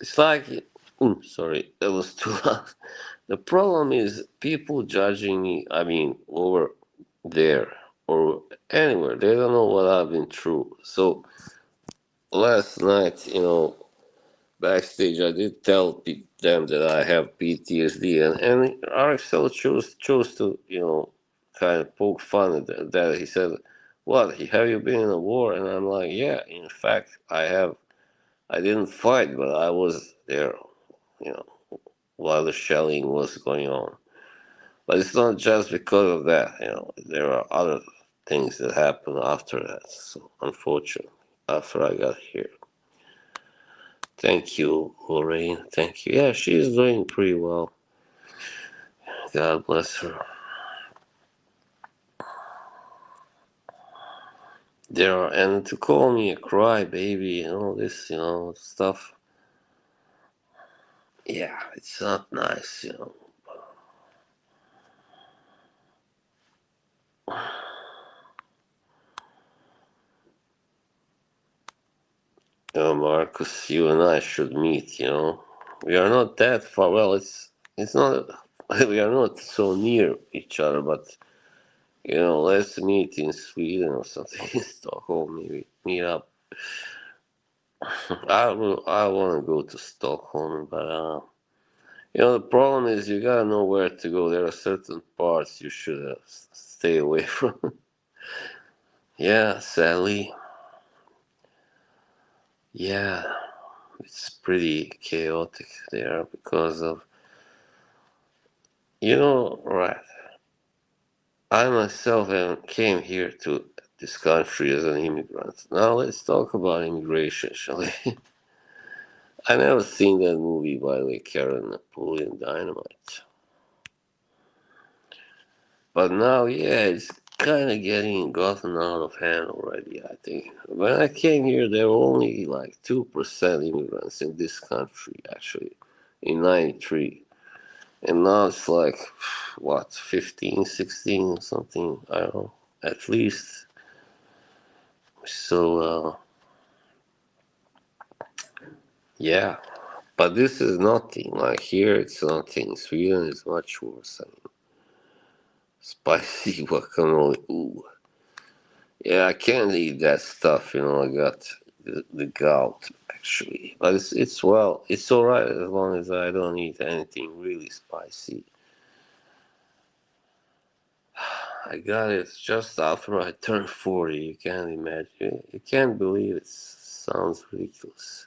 It's like, sorry, that was too loud. The problem is people judging me. I mean, over there or anywhere. They don't know what I've been through. So last night, backstage, I did tell them that I have PTSD, and RXL chose to kind of poke fun at that. He said, "What? Have you been in a war?" And I'm like, "Yeah, in fact, I have. I didn't fight, but I was there, you know, while the shelling was going on. But it's not just because of that. There are other things that happened after that. So unfortunately, after I got here." Thank you, Lorraine. Thank you. Yeah, she's doing pretty well. God bless her. And to call me a crybaby and all this, stuff. Yeah, it's not nice. Marcus, you and I should meet. We are not that far. Well, it's not. We are not so near each other, but let's meet in Sweden or something. In Stockholm, maybe meet up. I want to go to Stockholm, but the problem is you gotta know where to go. There are certain parts you should stay away from. Yeah, sadly, yeah, it's pretty chaotic there because of right. I myself came here to this country as an immigrant. Now let's talk about immigration, shall we? I never seen that movie by the way, Karen Napoleon Dynamite. But now, yeah, it's kind of getting gotten out of hand already, I think. When I came here, there were only like 2% immigrants in this country, actually, in 93. And now it's like, what, 15, 16, or something? I don't know. At least. So, yeah. But this is nothing. Like here, it's nothing. Sweden is much worse. I mean, spicy guacamole. Ooh. Yeah, I can't eat that stuff. I got the gout actually, but it's all right as long as I don't eat anything really spicy. I got it just after I turned 40. You can't imagine. You can't believe it. Sounds ridiculous.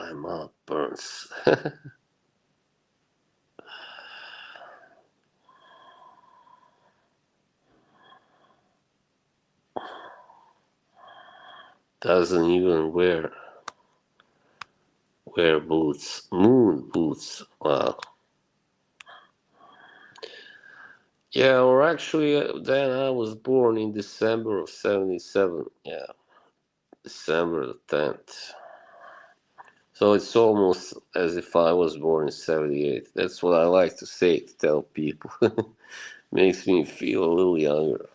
My mouth burns. Doesn't even wear boots. Moon boots. Wow. Yeah, or actually, then I was born in December of '77. Yeah, December the 10th. So it's almost as if I was born in '78. That's what I like to say to tell people. Makes me feel a little younger.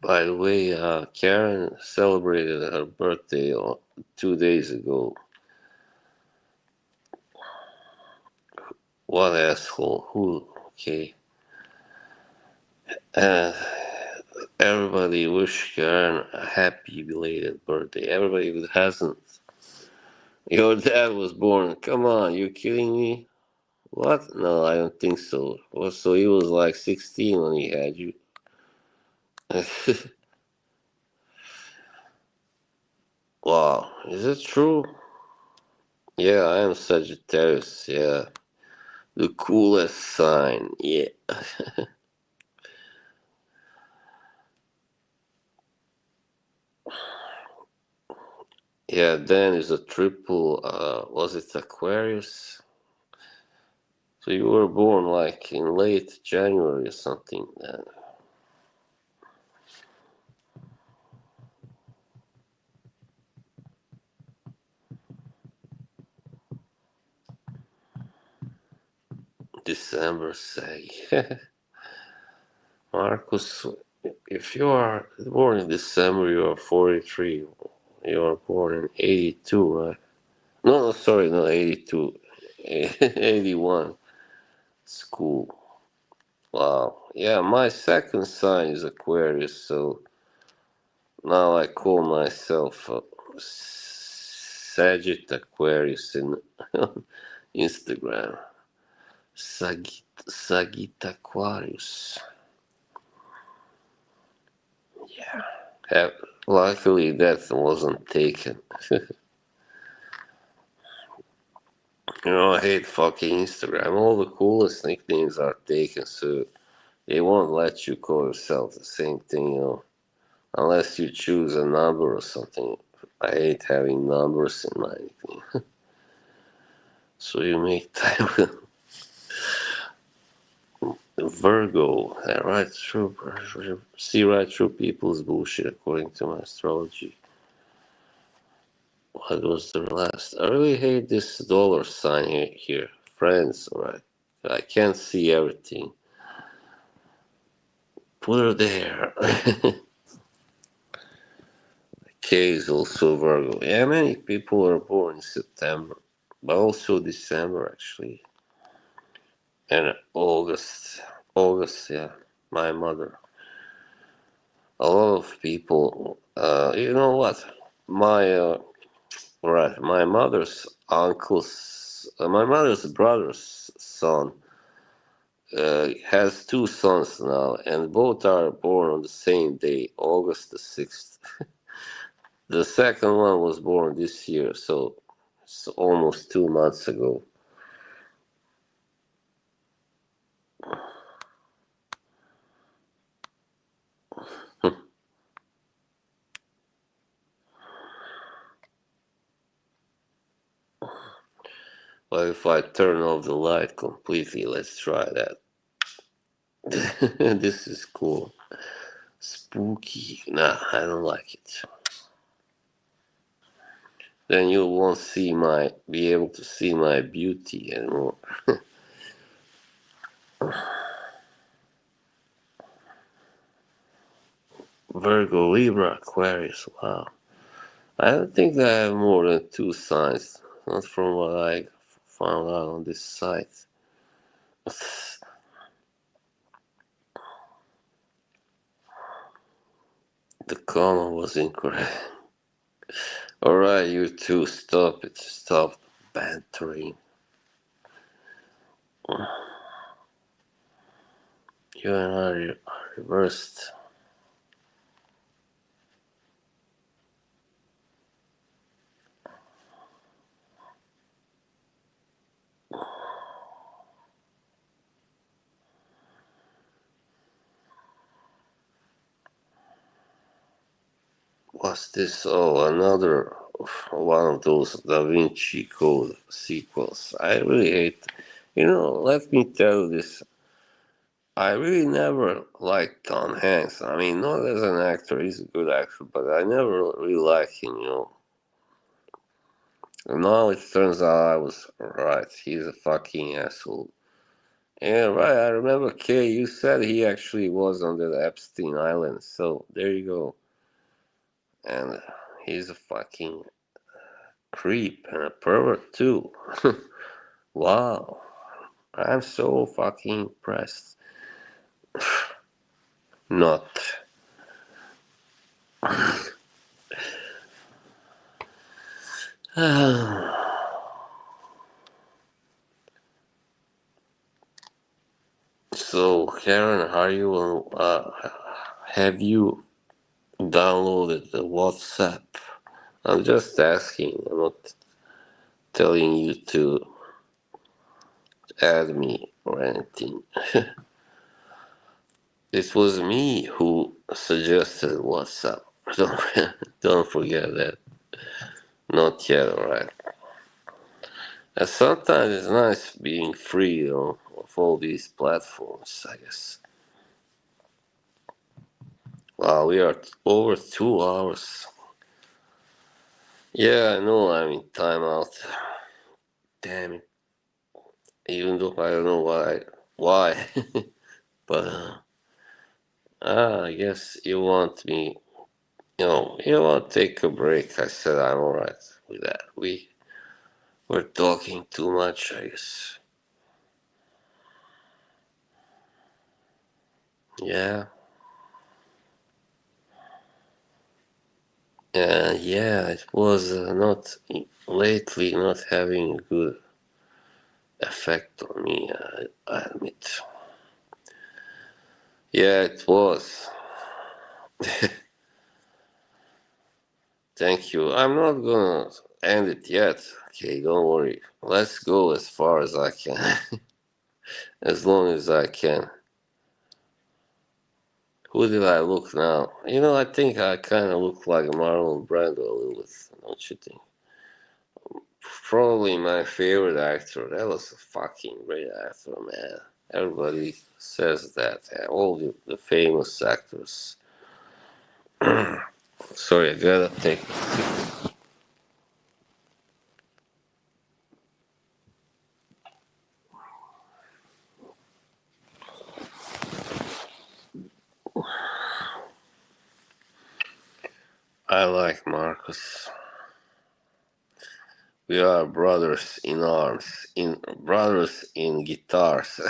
By the way, Karen celebrated her birthday 2 days ago. What asshole? Who? Okay. Uh, Everybody wish Karen a happy belated birthday. Everybody who hasn't. Your dad was born. Come on, you kidding me? What? No, I don't think so. Well, so he was like 16 when he had you. Wow, is it true? Yeah, I am Sagittarius. Yeah, the coolest sign. Yeah. Yeah, Dan is a triple. Was it Aquarius? So you were born like in late January or something. December, say. Marcus, if you are born in December, you are 43. You are born in 82, right? No, no, sorry, no, 82. 81. School. Wow. Yeah, my second sign is Aquarius, so now I call myself Sagitt Aquarius in Instagram. Sagitt Aquarius. Yeah. Uh, Luckily, that wasn't taken. I hate fucking Instagram. All the coolest nicknames are taken, so they won't let you call yourself the same thing. Unless you choose a number or something. I hate having numbers in my nickname. So you make time. Virgo. I right through, see right through people's bullshit according to my astrology. What was the last? I really hate this dollar sign here. Friends, alright. I can't see everything. Put her there. K is also Virgo. Yeah, many people are born in September, but also December actually, and August. August, yeah. My mother. A lot of people. You know what? My right. My mother's brother's son has two sons now, and both are born on the same day, August the 6th. The second one was born this year, so it's almost 2 months ago. But if I turn off the light completely, let's try that. This is cool. Spooky. Nah, I don't like it. Then you won't be able to see my beauty anymore. Virgo, Libra, Aquarius. Wow. I don't think that I have more than two signs. Not from what I found out on this site. The comma was incorrect. Alright, you two, stop it. Stop bantering. You and I are reversed. What's this? Oh, another one of those Da Vinci Code sequels. I really hate. Let me tell you this. I really never liked Tom Hanks. I mean, not as an actor, he's a good actor, but I never really liked him. And now it turns out I was right. He's a fucking asshole. Yeah, right. I remember, Kay, you said he actually was on the Epstein Island. So there you go. And he's a fucking creep and a pervert too. Wow. I'm so fucking impressed. Not. So, Karen, have you downloaded the WhatsApp? I'm just asking. I'm not telling you to add me or anything. It was me who suggested WhatsApp. Don't forget that. Not yet, alright. And sometimes it's nice being free, of all these platforms, I guess. Wow, we are over 2 hours. Yeah, I know I'm in timeout. Damn it. Even though I don't know why. Why? But, I guess you want me, you want to take a break. I said I'm alright with that. We're talking too much, I guess. Yeah. Yeah, it was not lately not having a good effect on me, I admit. Yeah, it was. Thank you. I'm not gonna end it yet. Okay, don't worry. Let's go as far as I can. As long as I can. Who did I look now? I think I kind of look like Marlon Brando a little bit, don't you think? Probably my favorite actor. That was a fucking great actor, man. Everybody says that. All the famous actors. Sorry, I gotta take. I like Marcus. We are brothers in arms, in brothers in guitars.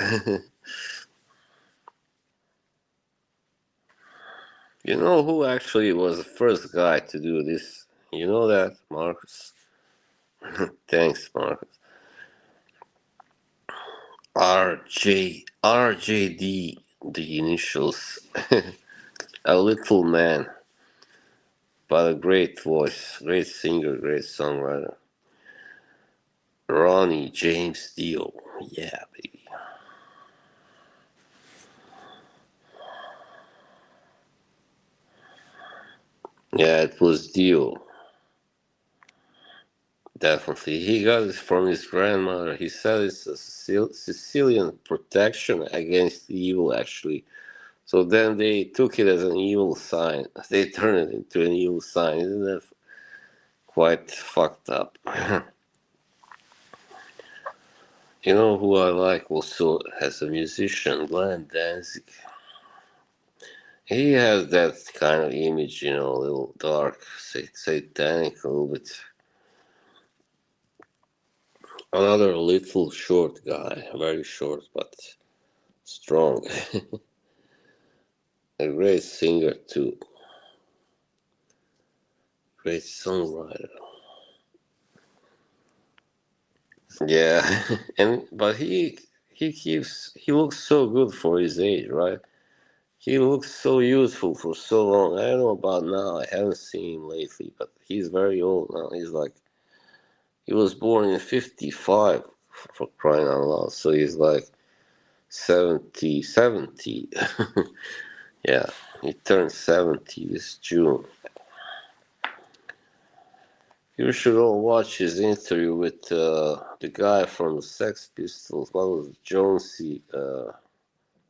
You know who actually was the first guy to do this? You know that, Marcus? Thanks, Marcus. RJD, the initials. A little man, but a great voice, great singer, great songwriter. Ronnie James Dio. Yeah, baby. Yeah, it was Dio. Definitely. He got it from his grandmother. He said it's a Sicilian protection against evil, actually. So then they took it as an evil sign. They turned it into an evil sign. Isn't that quite fucked up? You know who I like also as a musician? Glenn Danzig. He has that kind of image, a little dark, satanic, a little bit. Another little short guy, very short but strong. A great singer too, great songwriter. Yeah, but he looks so good for his age, right? He looks so youthful for so long. I don't know about now. I haven't seen him lately, but he's very old now. He was born in '55, for crying out loud. So he's like 70. Yeah, he turned 70 this June. You should all watch his interview with the guy from the Sex Pistols. What was it? Jonesy?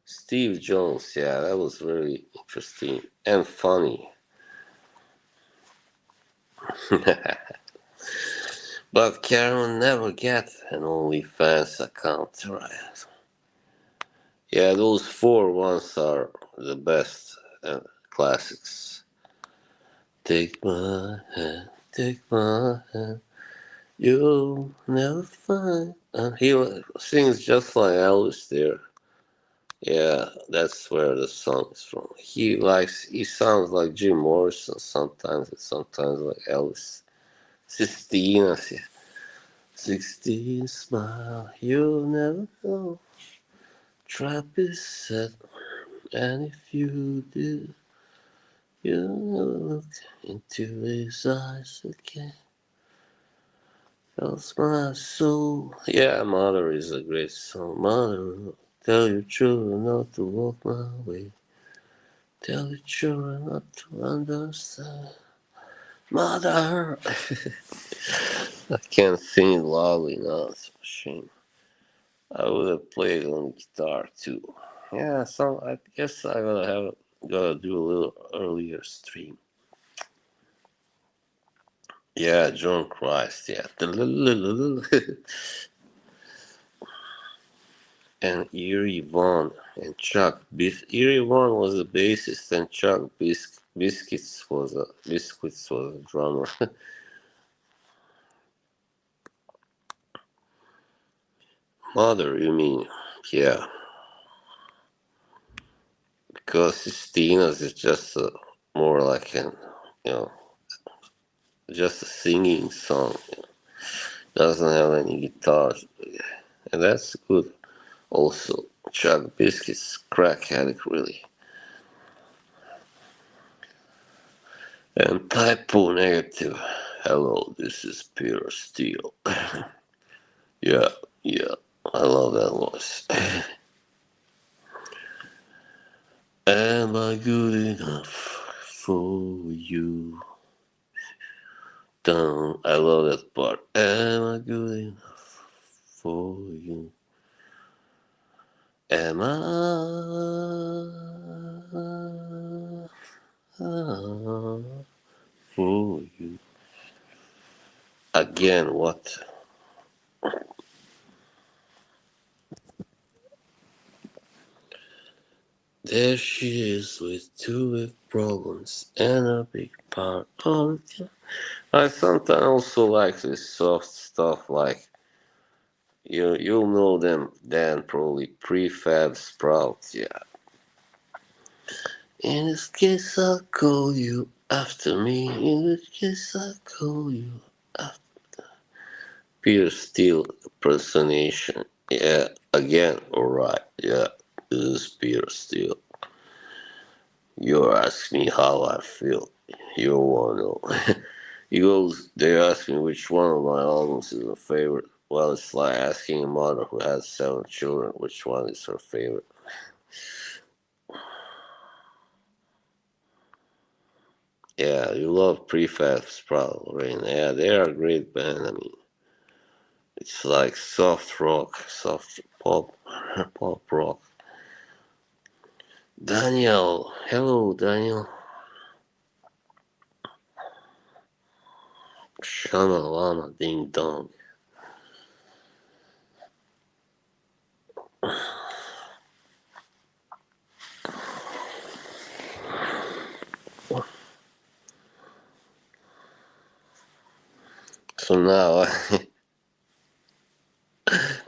Steve Jones. Yeah, that was really interesting and funny. But Karen never get an OnlyFans account, right? Yeah, those four ones are the best classics. Take my hand, take my hand. You'll never find. And he sings just like Elvis there. Yeah, that's where the song is from. He sounds like Jim Morrison sometimes, and sometimes like Elvis. 16, I see. 16 smile, you'll never know. Trap is set, and if you do, you'll never look into his eyes again. Else my soul. Yeah, Mother is a great song. Mother, tell your children not to walk my way. Tell your children not to understand. Mother! I can't sing it loudly now, it's a shame. I would have played on guitar too. Yeah, so I guess I gotta do a little earlier stream. Yeah, John Christ, yeah. And Erie Vaughan and Chuck. Erie Vaughan was the bassist, and Chuck Biscuits was a drummer. Mother, you mean? Yeah, because Sistina's is just more like you know, just a singing song. Doesn't have any guitars, and that's good. Also, Chuck Biscuits crack addict really. And typo negative. Hello, this is Peter Steele. Yeah, yeah, I love that voice. Am I good enough for you? Dun, I love that part. Am I good enough for you? Am I for you? Again, what? There she is with two big problems and a big part of it. I sometimes also like this soft stuff like you'll know them then probably prefab sprouts, yeah. In this case I'll call you after me. In this case I'll call you after Peter Steele impersonation. Yeah, again, alright, yeah. This is Peter Steele. You ask me how I feel. You wanna know. He goes, they ask me which one of my albums is my favorite. Well, it's like asking a mother who has 7 children which one is her favorite. Yeah, you love Prefab Sprout, Lorraine. Yeah, they are a great band. I mean, it's like soft rock, soft pop, pop rock. Daniel, hello, Daniel. Shama Lama Ding Dong. So now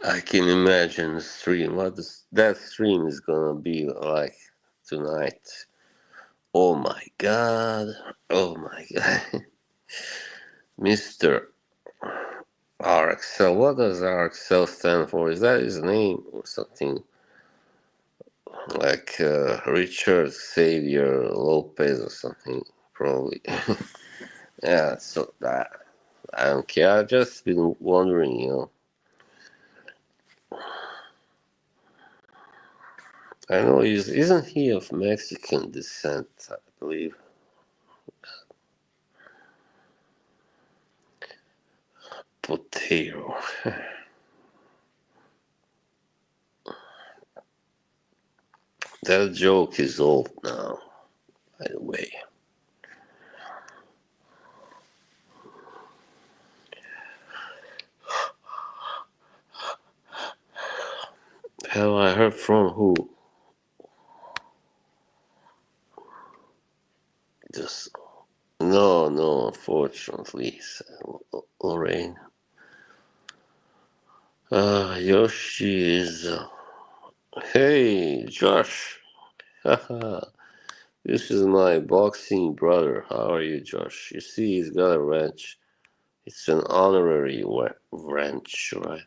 I can imagine the stream. That stream is gonna be like tonight. Oh my god. Oh my god. Mr. RXL. What does RXL stand for? Is that his name or something like Richard Xavier Lopez or something? Probably. Yeah, so that I don't care. I've just been wondering. I know isn't he of Mexican descent, I believe. potato. That joke is old now, by the way. Have I heard from who? Just no, unfortunately, Lorraine. Yoshi is. Hey, Josh. Haha. This is my boxing brother. How are you, Josh? You see, he's got a wrench. It's an honorary wrench, right?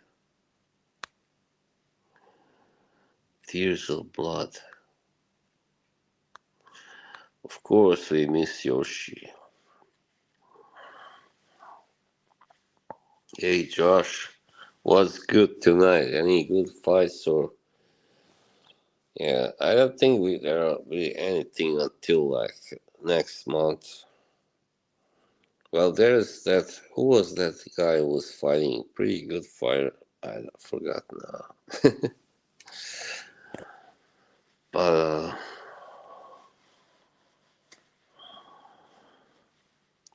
Tears of blood. Of course, we miss Yoshi. Hey, Josh. What's good tonight? Any good fights or? Yeah, I don't think there'll be anything until like next month. Well, there's that. Who was that guy who was fighting? Pretty good fighter. I forgot now. But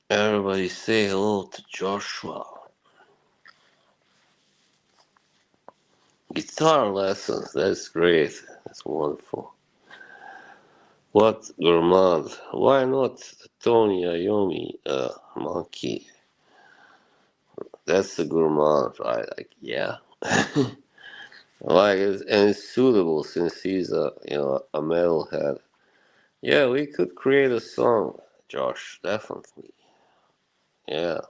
everybody say hello to Joshua. Guitar lessons. That's great. That's wonderful. What gourmand? Why not Tony Iommi? Monkey. That's the gourmand, right? Like, yeah. And it's suitable since he's a metalhead. Yeah, we could create a song, Josh. Definitely. Yeah.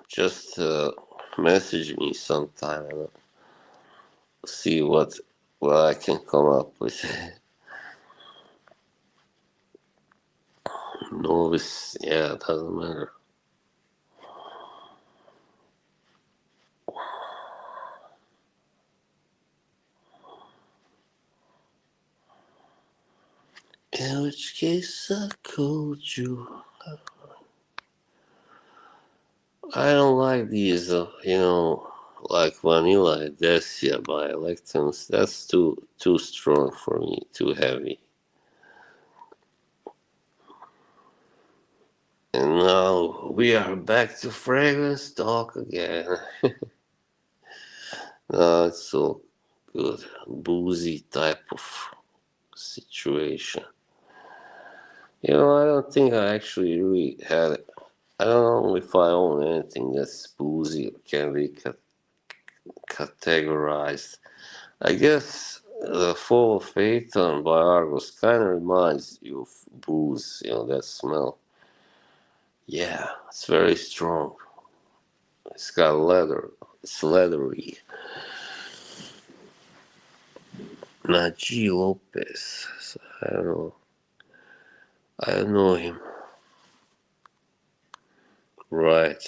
Just message me sometime and see what I can come up with. No, yeah, it doesn't matter. In which case I called you. I don't like these, like Vanilla Decia by Electrons. That's too strong for me, too heavy. And now we are back to fragrance talk again. No, it's so good, boozy type of situation. I don't think I actually really had it. I don't know if I own anything that's boozy or can be categorized. I guess the Fall of Phaeton by Argos kind of reminds you of booze, that smell. Yeah, it's very strong. It's got leather. It's leathery. Naji Lopez. I don't know. I don't know him. Right.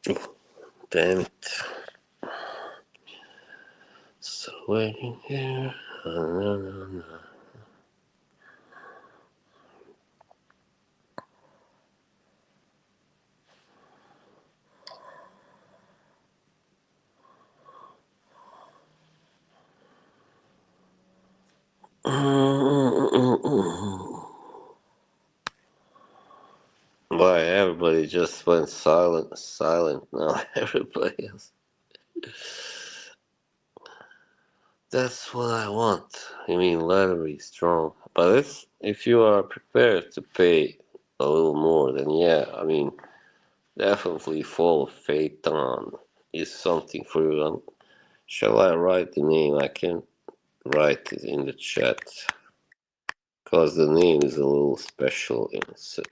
Oh, damn it. So waiting here. No. Why everybody just went silent now. Everybody else. That's what I want. I mean, leathery, strong. But if you are prepared to pay a little more, then yeah, I mean, definitely Fall of Phaeton is something for you. Shall I write the name? I can write it in the chat because the name is a little special. It's an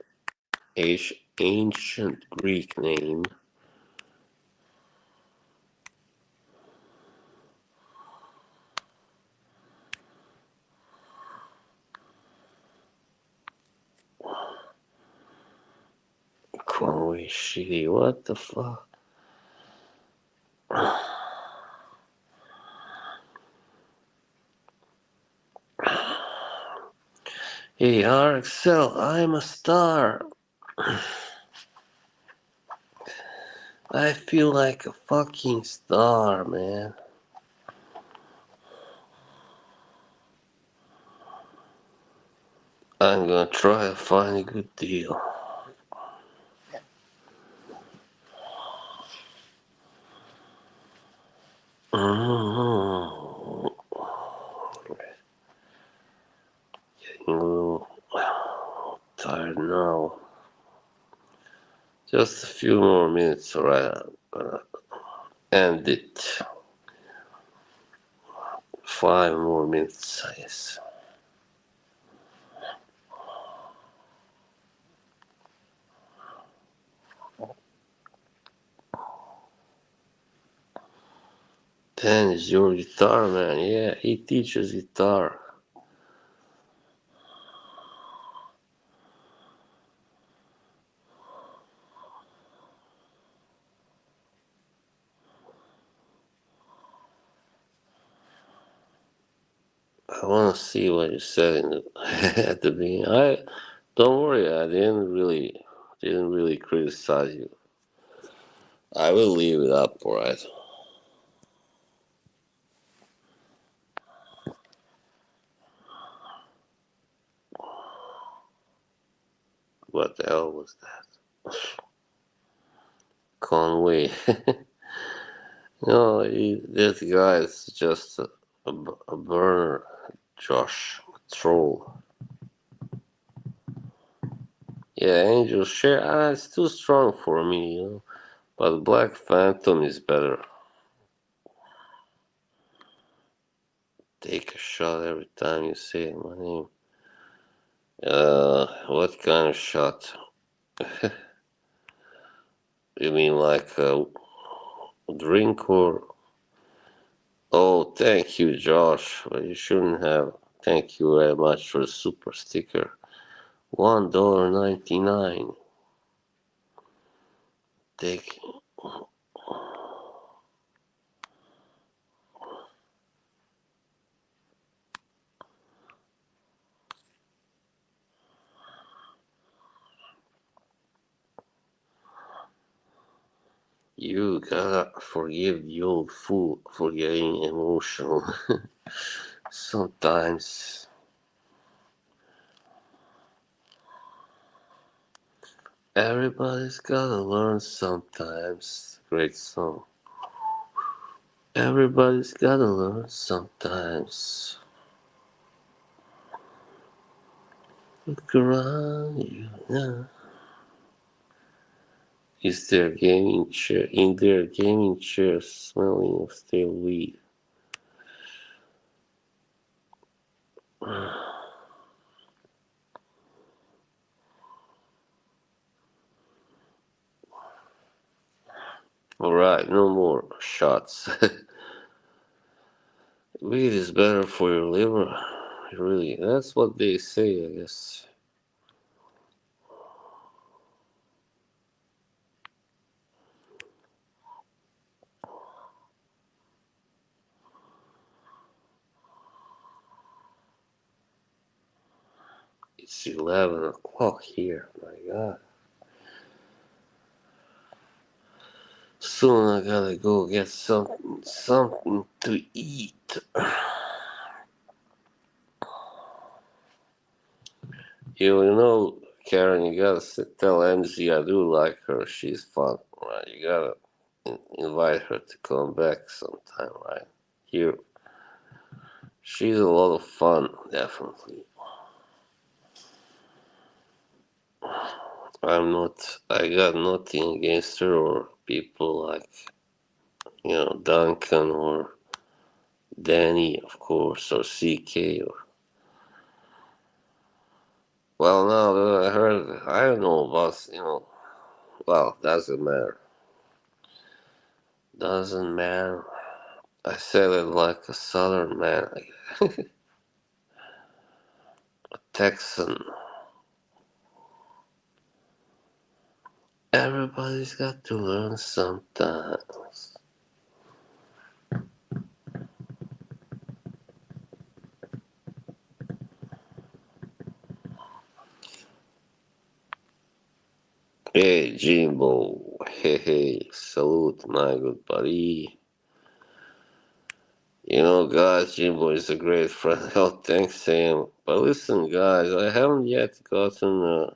ancient Greek name. very shitty. What the fuck? Hey, RXL, I'm a star. I feel like a fucking star, man. I'm gonna try to find a good deal. Mm-hmm. Getting a little tired now. Just a few more minutes, alright? I'm gonna end it. 5 more minutes, I guess. Dan is your guitar man. Yeah, he teaches guitar. I want to see what you said in the, at the beginning. I don't worry. I didn't really criticize you. I will leave it up, alright? What the hell was that? Conway. No, this guy is just a burner. Josh, a troll. Yeah, Angel Share. It's too strong for me, But Black Phantom is better. Take a shot every time you say my name. What kind of shot? You mean like a drink or? Oh, thank you, Josh. But you shouldn't have. Thank you very much for the super sticker. $1.99. Take. You gotta forgive the old fool for getting emotional. Sometimes. Everybody's gotta learn sometimes. Great song. Everybody's gotta learn sometimes. Look around you now. Is there gaming chair in their gaming chair smelling of stale weed? Alright, no more shots. Weed is better for your liver. Really, that's what they say, I guess. It's 11 o'clock here, my god. Soon I gotta go get something to eat. Karen, you gotta tell MZ I do like her. She's fun, right? You gotta invite her to come back sometime, right? Here, she's a lot of fun, definitely. I got nothing against her or people like, Duncan or Danny, of course, or CK or. Well, no, I don't know about, well, doesn't matter. Doesn't matter. I said it like a southern man, Texan. Everybody's got to learn sometimes. Hey, Jimbo. Hey, hey. Salute, my good buddy. You know, guys, Jimbo is a great friend. Oh, thanks, Sam. But listen, guys, I haven't yet gotten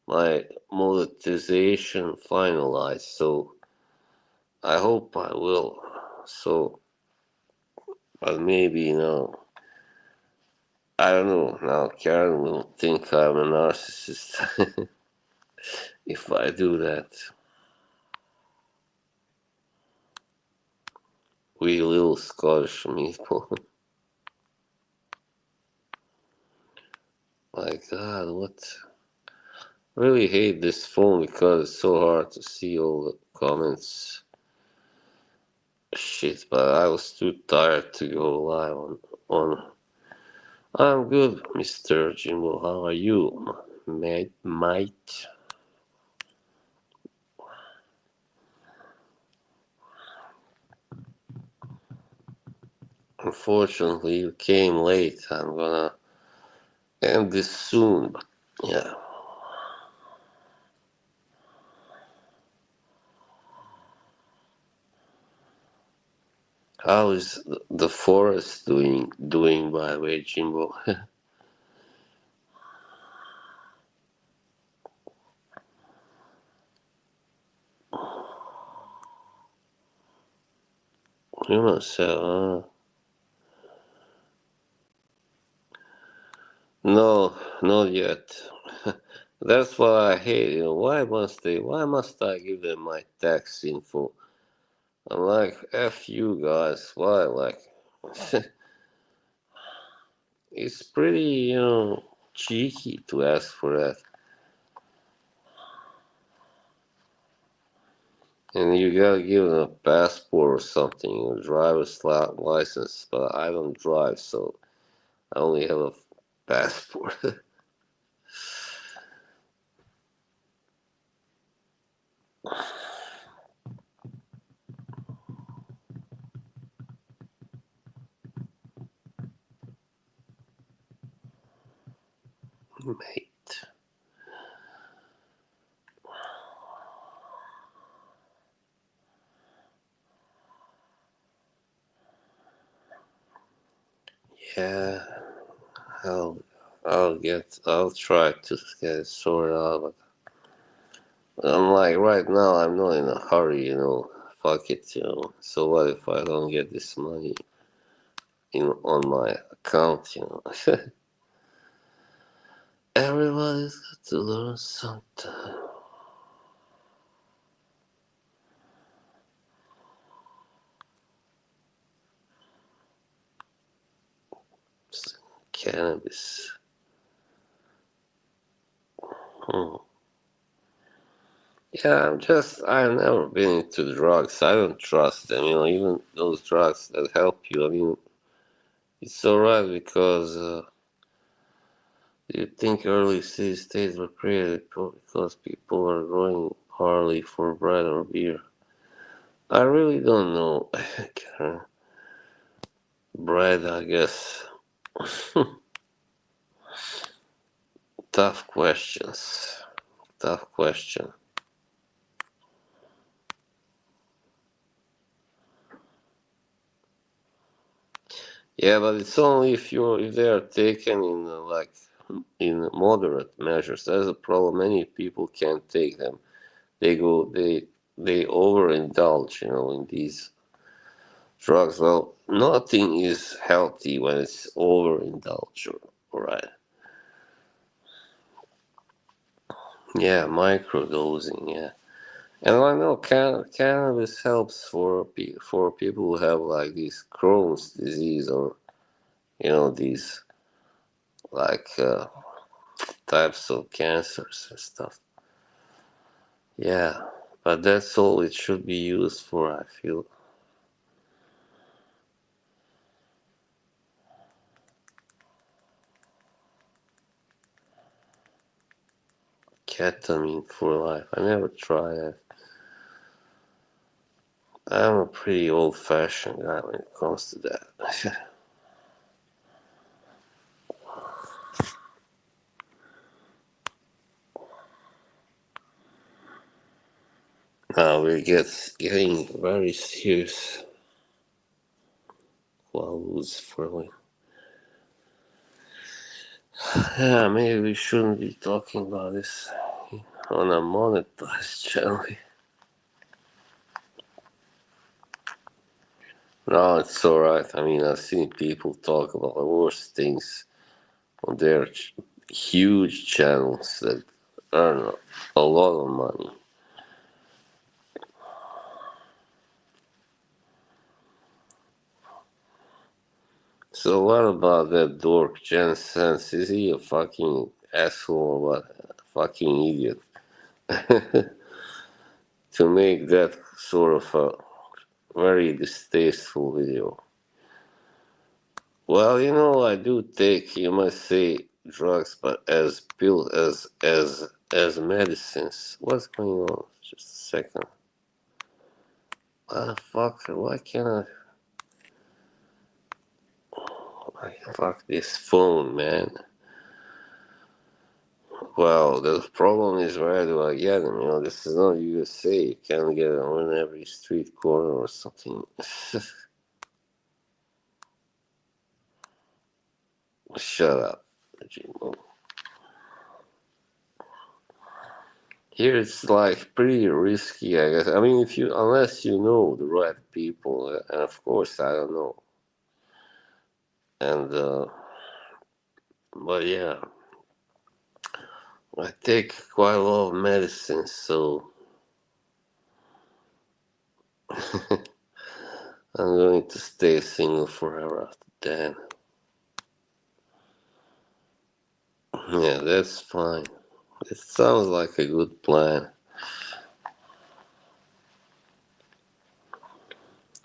my monetization finalized, so I hope I will. So, but maybe, I don't know. Now, Karen will think I'm a narcissist if I do that. We little Scottish people. My God, what? I really hate this phone because it's so hard to see all the comments. Shit, but I was too tired to go live on. I'm good, Mr. Jimbo. How are you, mate? Unfortunately, you came late. I'm gonna end this soon, but yeah. How is the forest doing by the way, Jimbo? You must have, no, not yet. That's what I hate. Why must I give them my tax info? I'm like, F you guys. Why? Like, it's pretty, cheeky to ask for that. And you gotta give them a passport or something, a driver's license. But I don't drive, so I only have a passport. Mate. Yeah, I'll, I'll try to get it sorted out. But I'm like, right now, I'm not in a hurry, Fuck it. So what if I don't get this money on my account? Everybody's got to learn something. Cannabis. Hmm. Yeah, I've never been into drugs. I don't trust them, even those drugs that help you. I mean, it's alright because you think early city states were created because people were growing barley for bread or beer. I really don't know. Bread, I guess. Tough questions. Tough question. Yeah, but it's only if they are taken in in moderate measures. That's a problem. Many people can't take them. They overindulge, in these drugs. Well, nothing is healthy when it's overindulged, right? Yeah, microdosing. Yeah, and I know cannabis helps for people who have like this Crohn's disease or these like types of cancers and stuff. Yeah, but that's all it should be used for, I feel. ketamine for life. I never tried it. I'm a pretty old-fashioned guy when it comes to that. Now we're getting very serious. While who's furling. Yeah, maybe we shouldn't be talking about this on a monetized channel. No, it's alright. I mean, I've seen people talk about the worst things on their huge channels that earn a lot of money. So what about that dork Jen Sense? Is he a fucking asshole or what? A fucking idiot. To make that sort of a very distasteful video. Well, I do take, you might say, drugs, but as pills, as medicines. What's going on? Just a second. Ah, fuck! Why can't fuck this phone, man? Well, the problem is where do I get them? This is not USA. You can't get them on every street corner or something. Shut up, Jimbo. Here it's like pretty risky, I guess. I mean, unless you know the right people, and of course I don't know. And but yeah, I take quite a lot of medicine, so I'm going to stay single forever after that. Yeah, that's fine. It sounds like a good plan.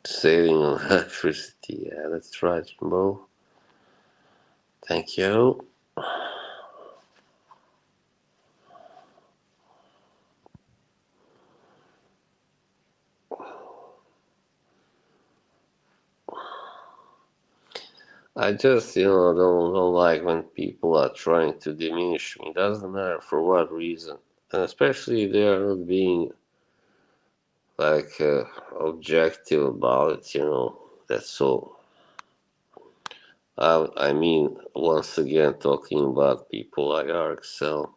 Saving on electricity, yeah, that's right, Jimbo. Thank you. I just, don't like when people are trying to diminish me. Doesn't matter for what reason. And especially if they are not being, like, objective about it. That's all. I mean, once again, talking about people like RXL.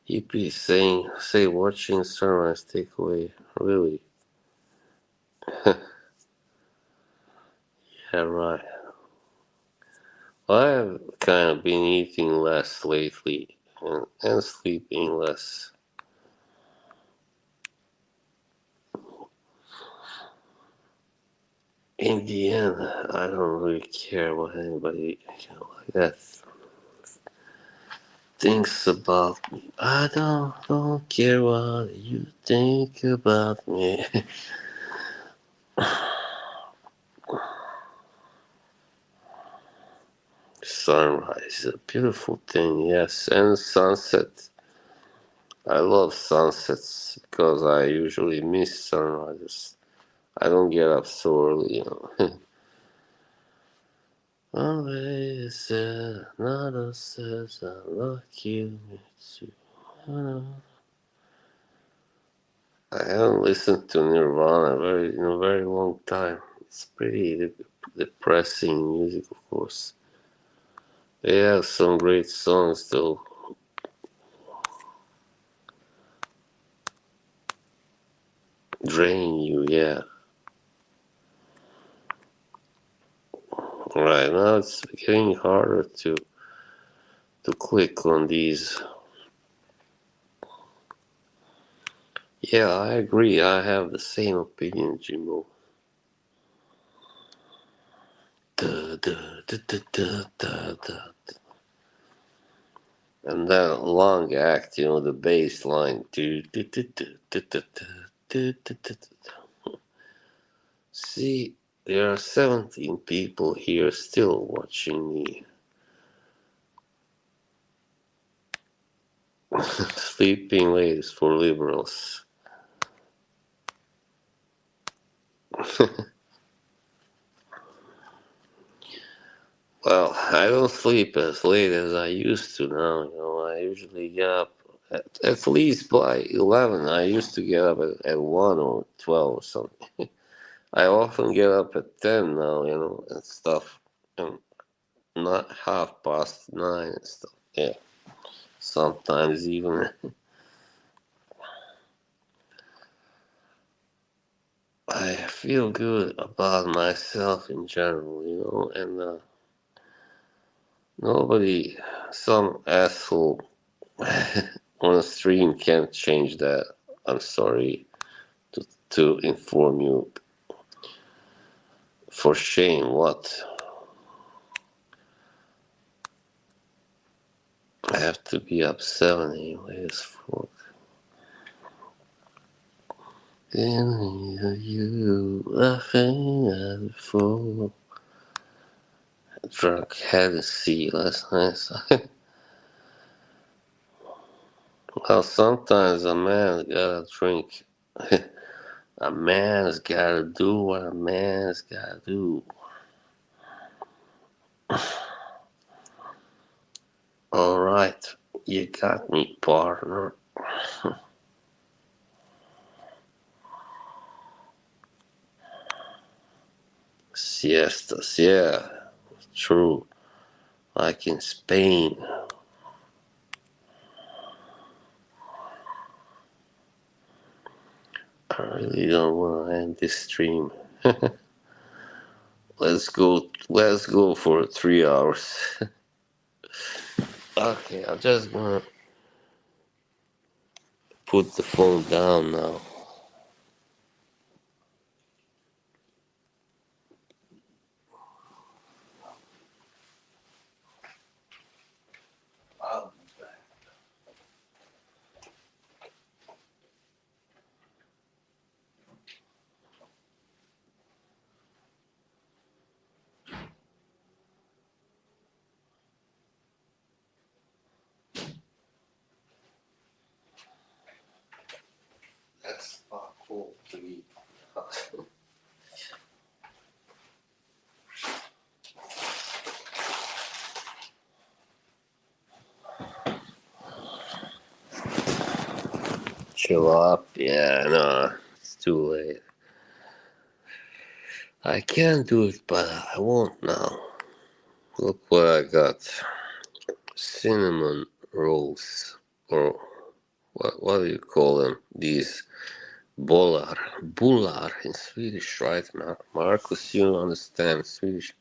EP say watching sunrise takeaway. Really? Yeah, right. Well, I have kind of been eating less lately and sleeping less. In the end, I don't really care what anybody like that thinks about me. I don't care what you think about me. Sunrise is a beautiful thing, yes, and sunset. I love sunsets because I usually miss sunrises. I don't get up so early. One day said, another says, I like you too. I haven't listened to Nirvana in a very long time. It's pretty depressing music, of course. They have some great songs, though. Drain You, yeah. Right now it's getting harder to click on these. Yeah, I agree. I have the same opinion, Jimbo. Da, da, da, da, da, da, da. And that long act, the bass line. See, there are 17 people here still watching me. Sleeping late is for liberals. Well, I don't sleep as late as I used to now. I usually get up at least by 11. I used to get up at 1 or 12 or something. I often get up at 10 now, and stuff. And not 9:30 and stuff. Yeah, sometimes even. I feel good about myself in general, and nobody, some asshole on a stream can't change that. I'm sorry to inform you. For shame, what? I have to be up 7 anyways. Fuck. You laughing at the fool. Drunk Hennessy last night. Well, sometimes a man gotta drink. A man's gotta do what a man's gotta do. Alright, you got me, partner. Siestas, yeah, true. Like in Spain. I really don't want to end this stream. Let's go for 3 hours. Okay, I'm just gonna put the phone down now. That's cool to eat. Chill up. Yeah, no, it's too late. I can do it, but I won't now. Look what I got. Cinnamon rolls. Or what do you call them? These bollar. Bullar in Swedish, right? Marcus, you understand Swedish.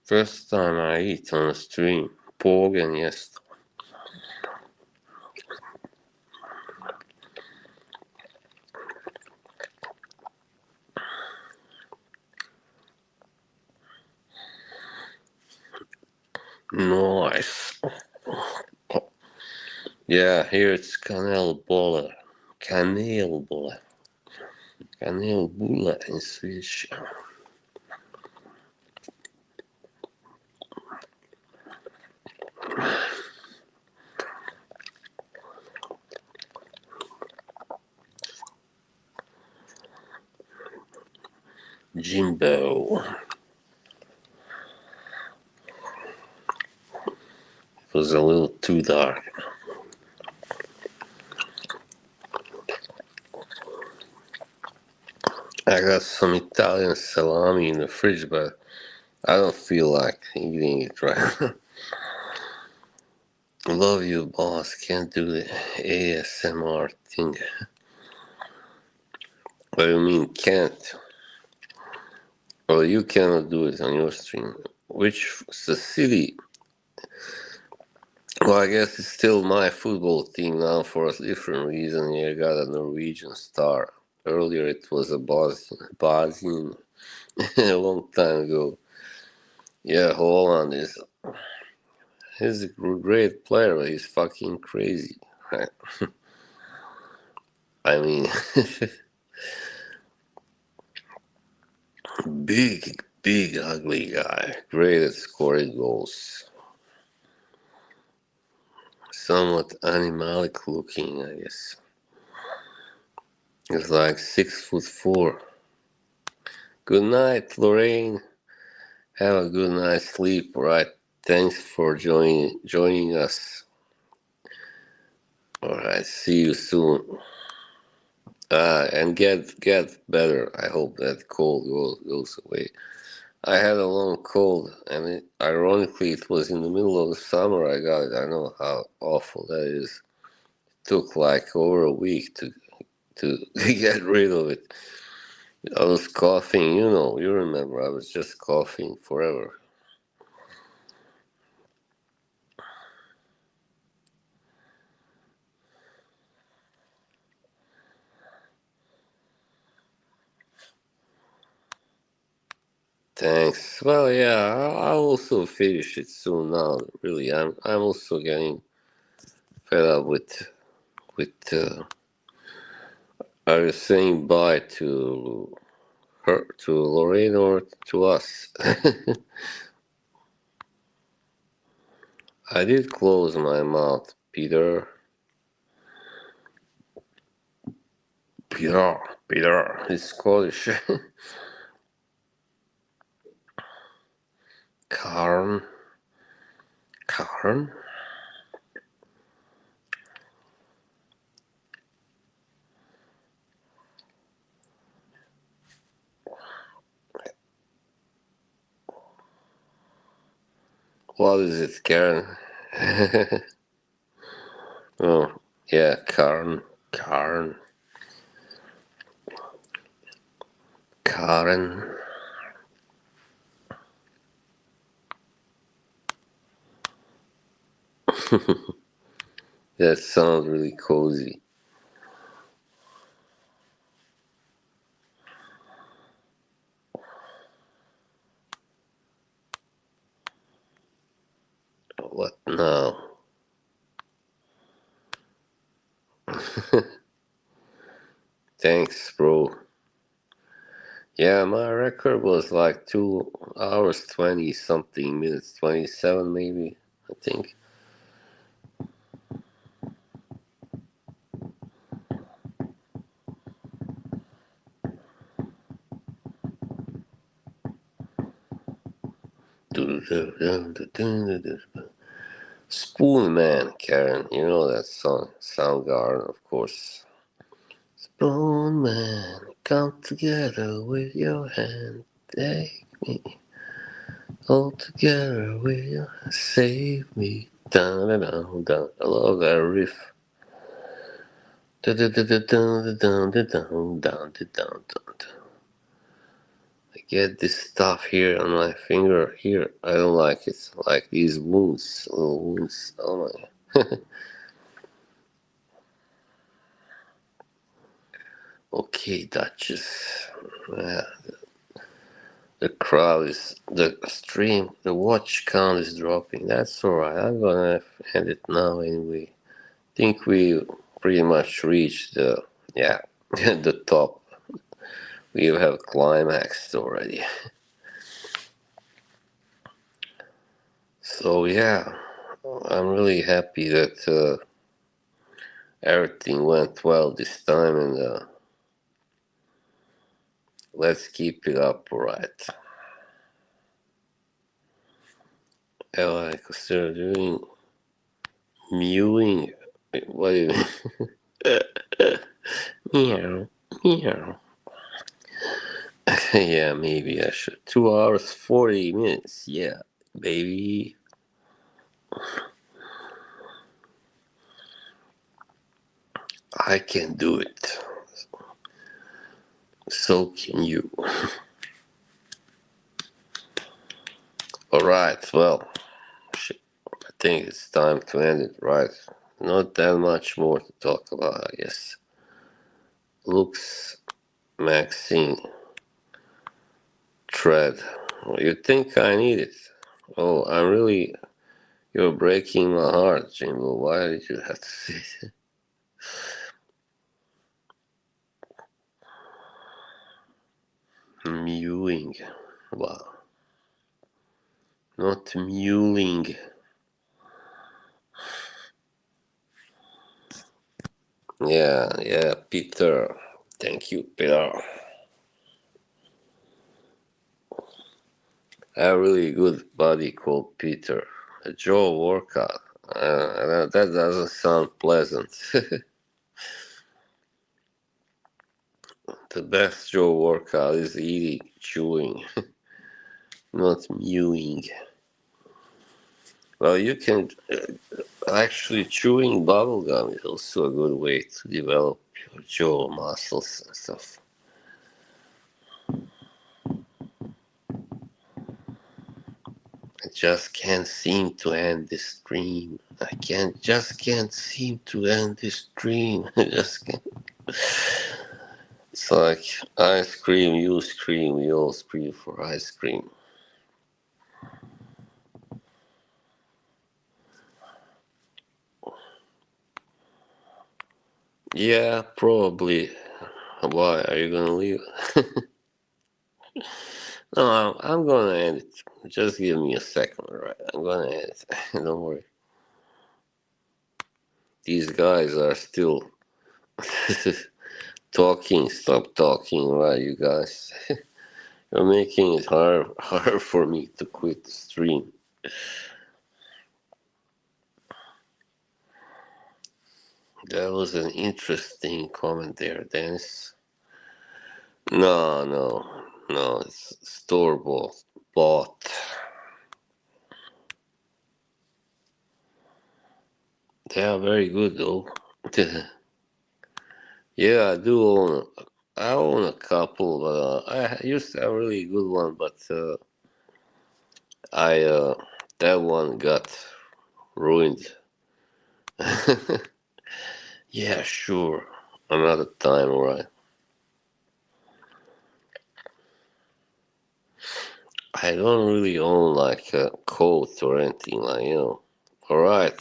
First time I eat on a stream. Pågen gäst. Nice. Yeah, here it's kanelbolle. Kanelbolle. Kanelbulle in Swedish. Jimbo. It was a little too dark. I got some Italian salami in the fridge, but I don't feel like eating it right now. Love you, boss. Can't do the ASMR thing. What do you mean, can't? Well, you cannot do it on your stream. Which the city? Well, I guess it's still my football team now for a different reason. You got a Norwegian star. Earlier it was a Bosnian a long time ago. Yeah, Holland he's a great player, but he's fucking crazy. Right? I mean, big Big ugly guy, great at scoring goals. Somewhat animalic looking, I guess. He's like 6'4". Good night, Lorraine. Have a good night's sleep, right? Thanks for joining us. Alright, see you soon. And get better. I hope that cold goes away. I had a long cold, and ironically, it was in the middle of the summer I got it. I know how awful that is. It took like over a week to get rid of it. I was coughing, you remember, I was just coughing forever. Thanks. Well, yeah, I'll also finish it soon now. Really, I'm also getting fed up with. Are you saying bye to her, to Lorraine, or to us? I did close my mouth, Peter. Peter, Peter. It's Scottish. Karen, Karen. What is it, Karen? Oh, yeah, Karen, Karen, Karen. That sounds really cozy. What now? Thanks, bro. Yeah, my record was like 2 hours 20 something minutes, 27 maybe, I think. Spoon Man, Karen, you know that song, Soundgarden, of course. Spoon Man, come together with your hand, take me all together with your hand, save me. Dun, dun, dun, dun. I love that riff. Dun, dun, dun, dun, dun, dun, dun, dun, dun, dun, dun, dun. I get this stuff here on my finger here. I don't like it. Like these wounds, little wounds. Oh my. Okay, Duchess. Yeah, the crowd is the stream. The watch count is dropping. That's alright. I'm gonna end it now anyway. Think we pretty much reached the yeah the top. We have climaxed already. So yeah, I'm really happy that everything went well this time, and let's keep it up, alright. I consider doing mewing. What do you mean? Meow, meow. Yeah, maybe I should. 2 hours, 40 minutes. Yeah, baby. I can do it. So can you. Alright, well, I think it's time to end it, right? Not that much more to talk about, I guess. Looks, Maxine, Tread. You think I need it? Oh, I'm really. You're breaking my heart, Jimbo. Why did you have to say that? Mewing. Wow. Not mewling. Yeah, yeah, Peter. Thank you, Peter. I have a really good buddy called Peter. A Joe workout. That doesn't sound pleasant. The best Joe workout is eating, chewing, not mewing. Well, you can actually chewing bubblegum is also a good way to develop your jaw muscles and stuff. I just can't seem to end this dream. I can't seem to end this dream. I just can't. It's like ice cream, you scream, we all scream for ice cream. Yeah, probably. Why are you gonna leave? No, I'm gonna end it. Just give me a second, alright? I'm gonna end it. Don't worry. These guys are still talking. Stop talking, right, you guys? You're making it hard for me to quit the stream. That was an interesting comment there, Dennis. No, no, no. It's store bought. They are very good though. Yeah, I do own. I own a couple, but I used to have a really good one, but I that one got ruined. Yeah, sure. Another time, right? I don't really own like a coat or anything like. All right.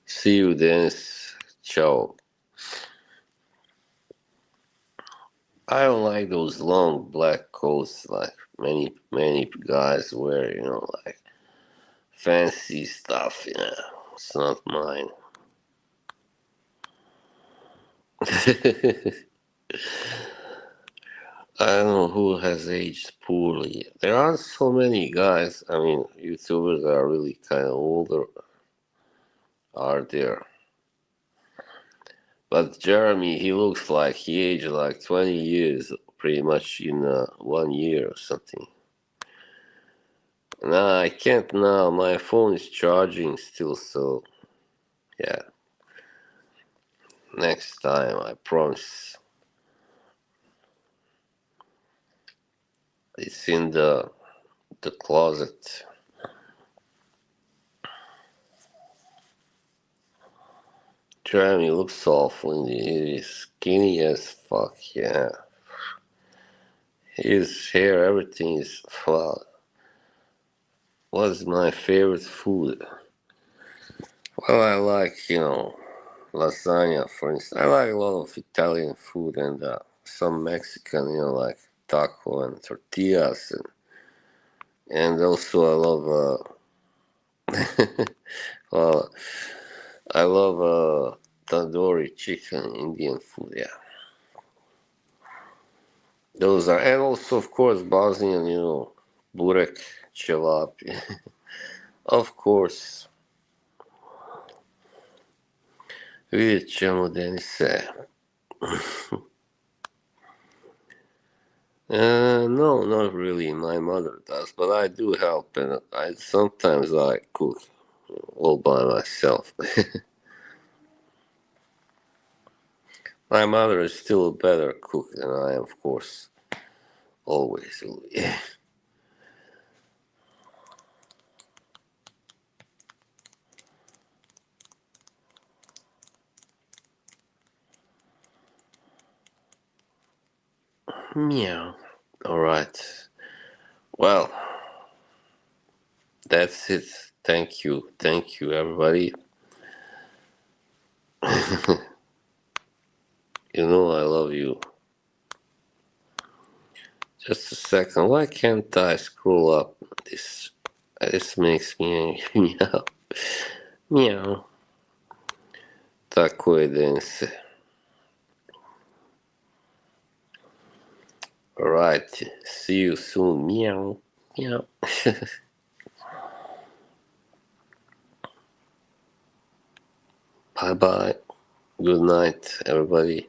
See you, Dennis. Ciao. I don't like those long black coats like many guys wear, like fancy stuff. It's not mine. I don't know who has aged poorly. There aren't so many guys. I mean, YouTubers that are really kind of older are there. But Jeremy, he looks like he aged like 20 years, pretty much in 1 year or something. Nah, I can't now. My phone is charging still, so yeah. Next time, I promise. It's in the closet. Jeremy looks awful. He is skinny as fuck. Yeah, his hair, everything is. Well, what's my favorite food? Well, I like lasagna, for instance. I like a lot of Italian food and some Mexican, like taco and tortillas, and also I love. Well, I love tandoori chicken, Indian food. Yeah, those are, and also of course Bosnian, burek, cevap. Of course, vidjet ćemo, Denise. No, not really. My mother does, but I do help, and I sometimes I cook all by myself. My mother is still a better cook than I am, of course. Always. Meow. All right. Well, that's it. Thank you, everybody. You know I love you. Just a second. Why can't I scroll up? This makes me meow. Meow. Такой dance. Alright. See you soon. Meow. Meow. Bye bye. Good night, everybody.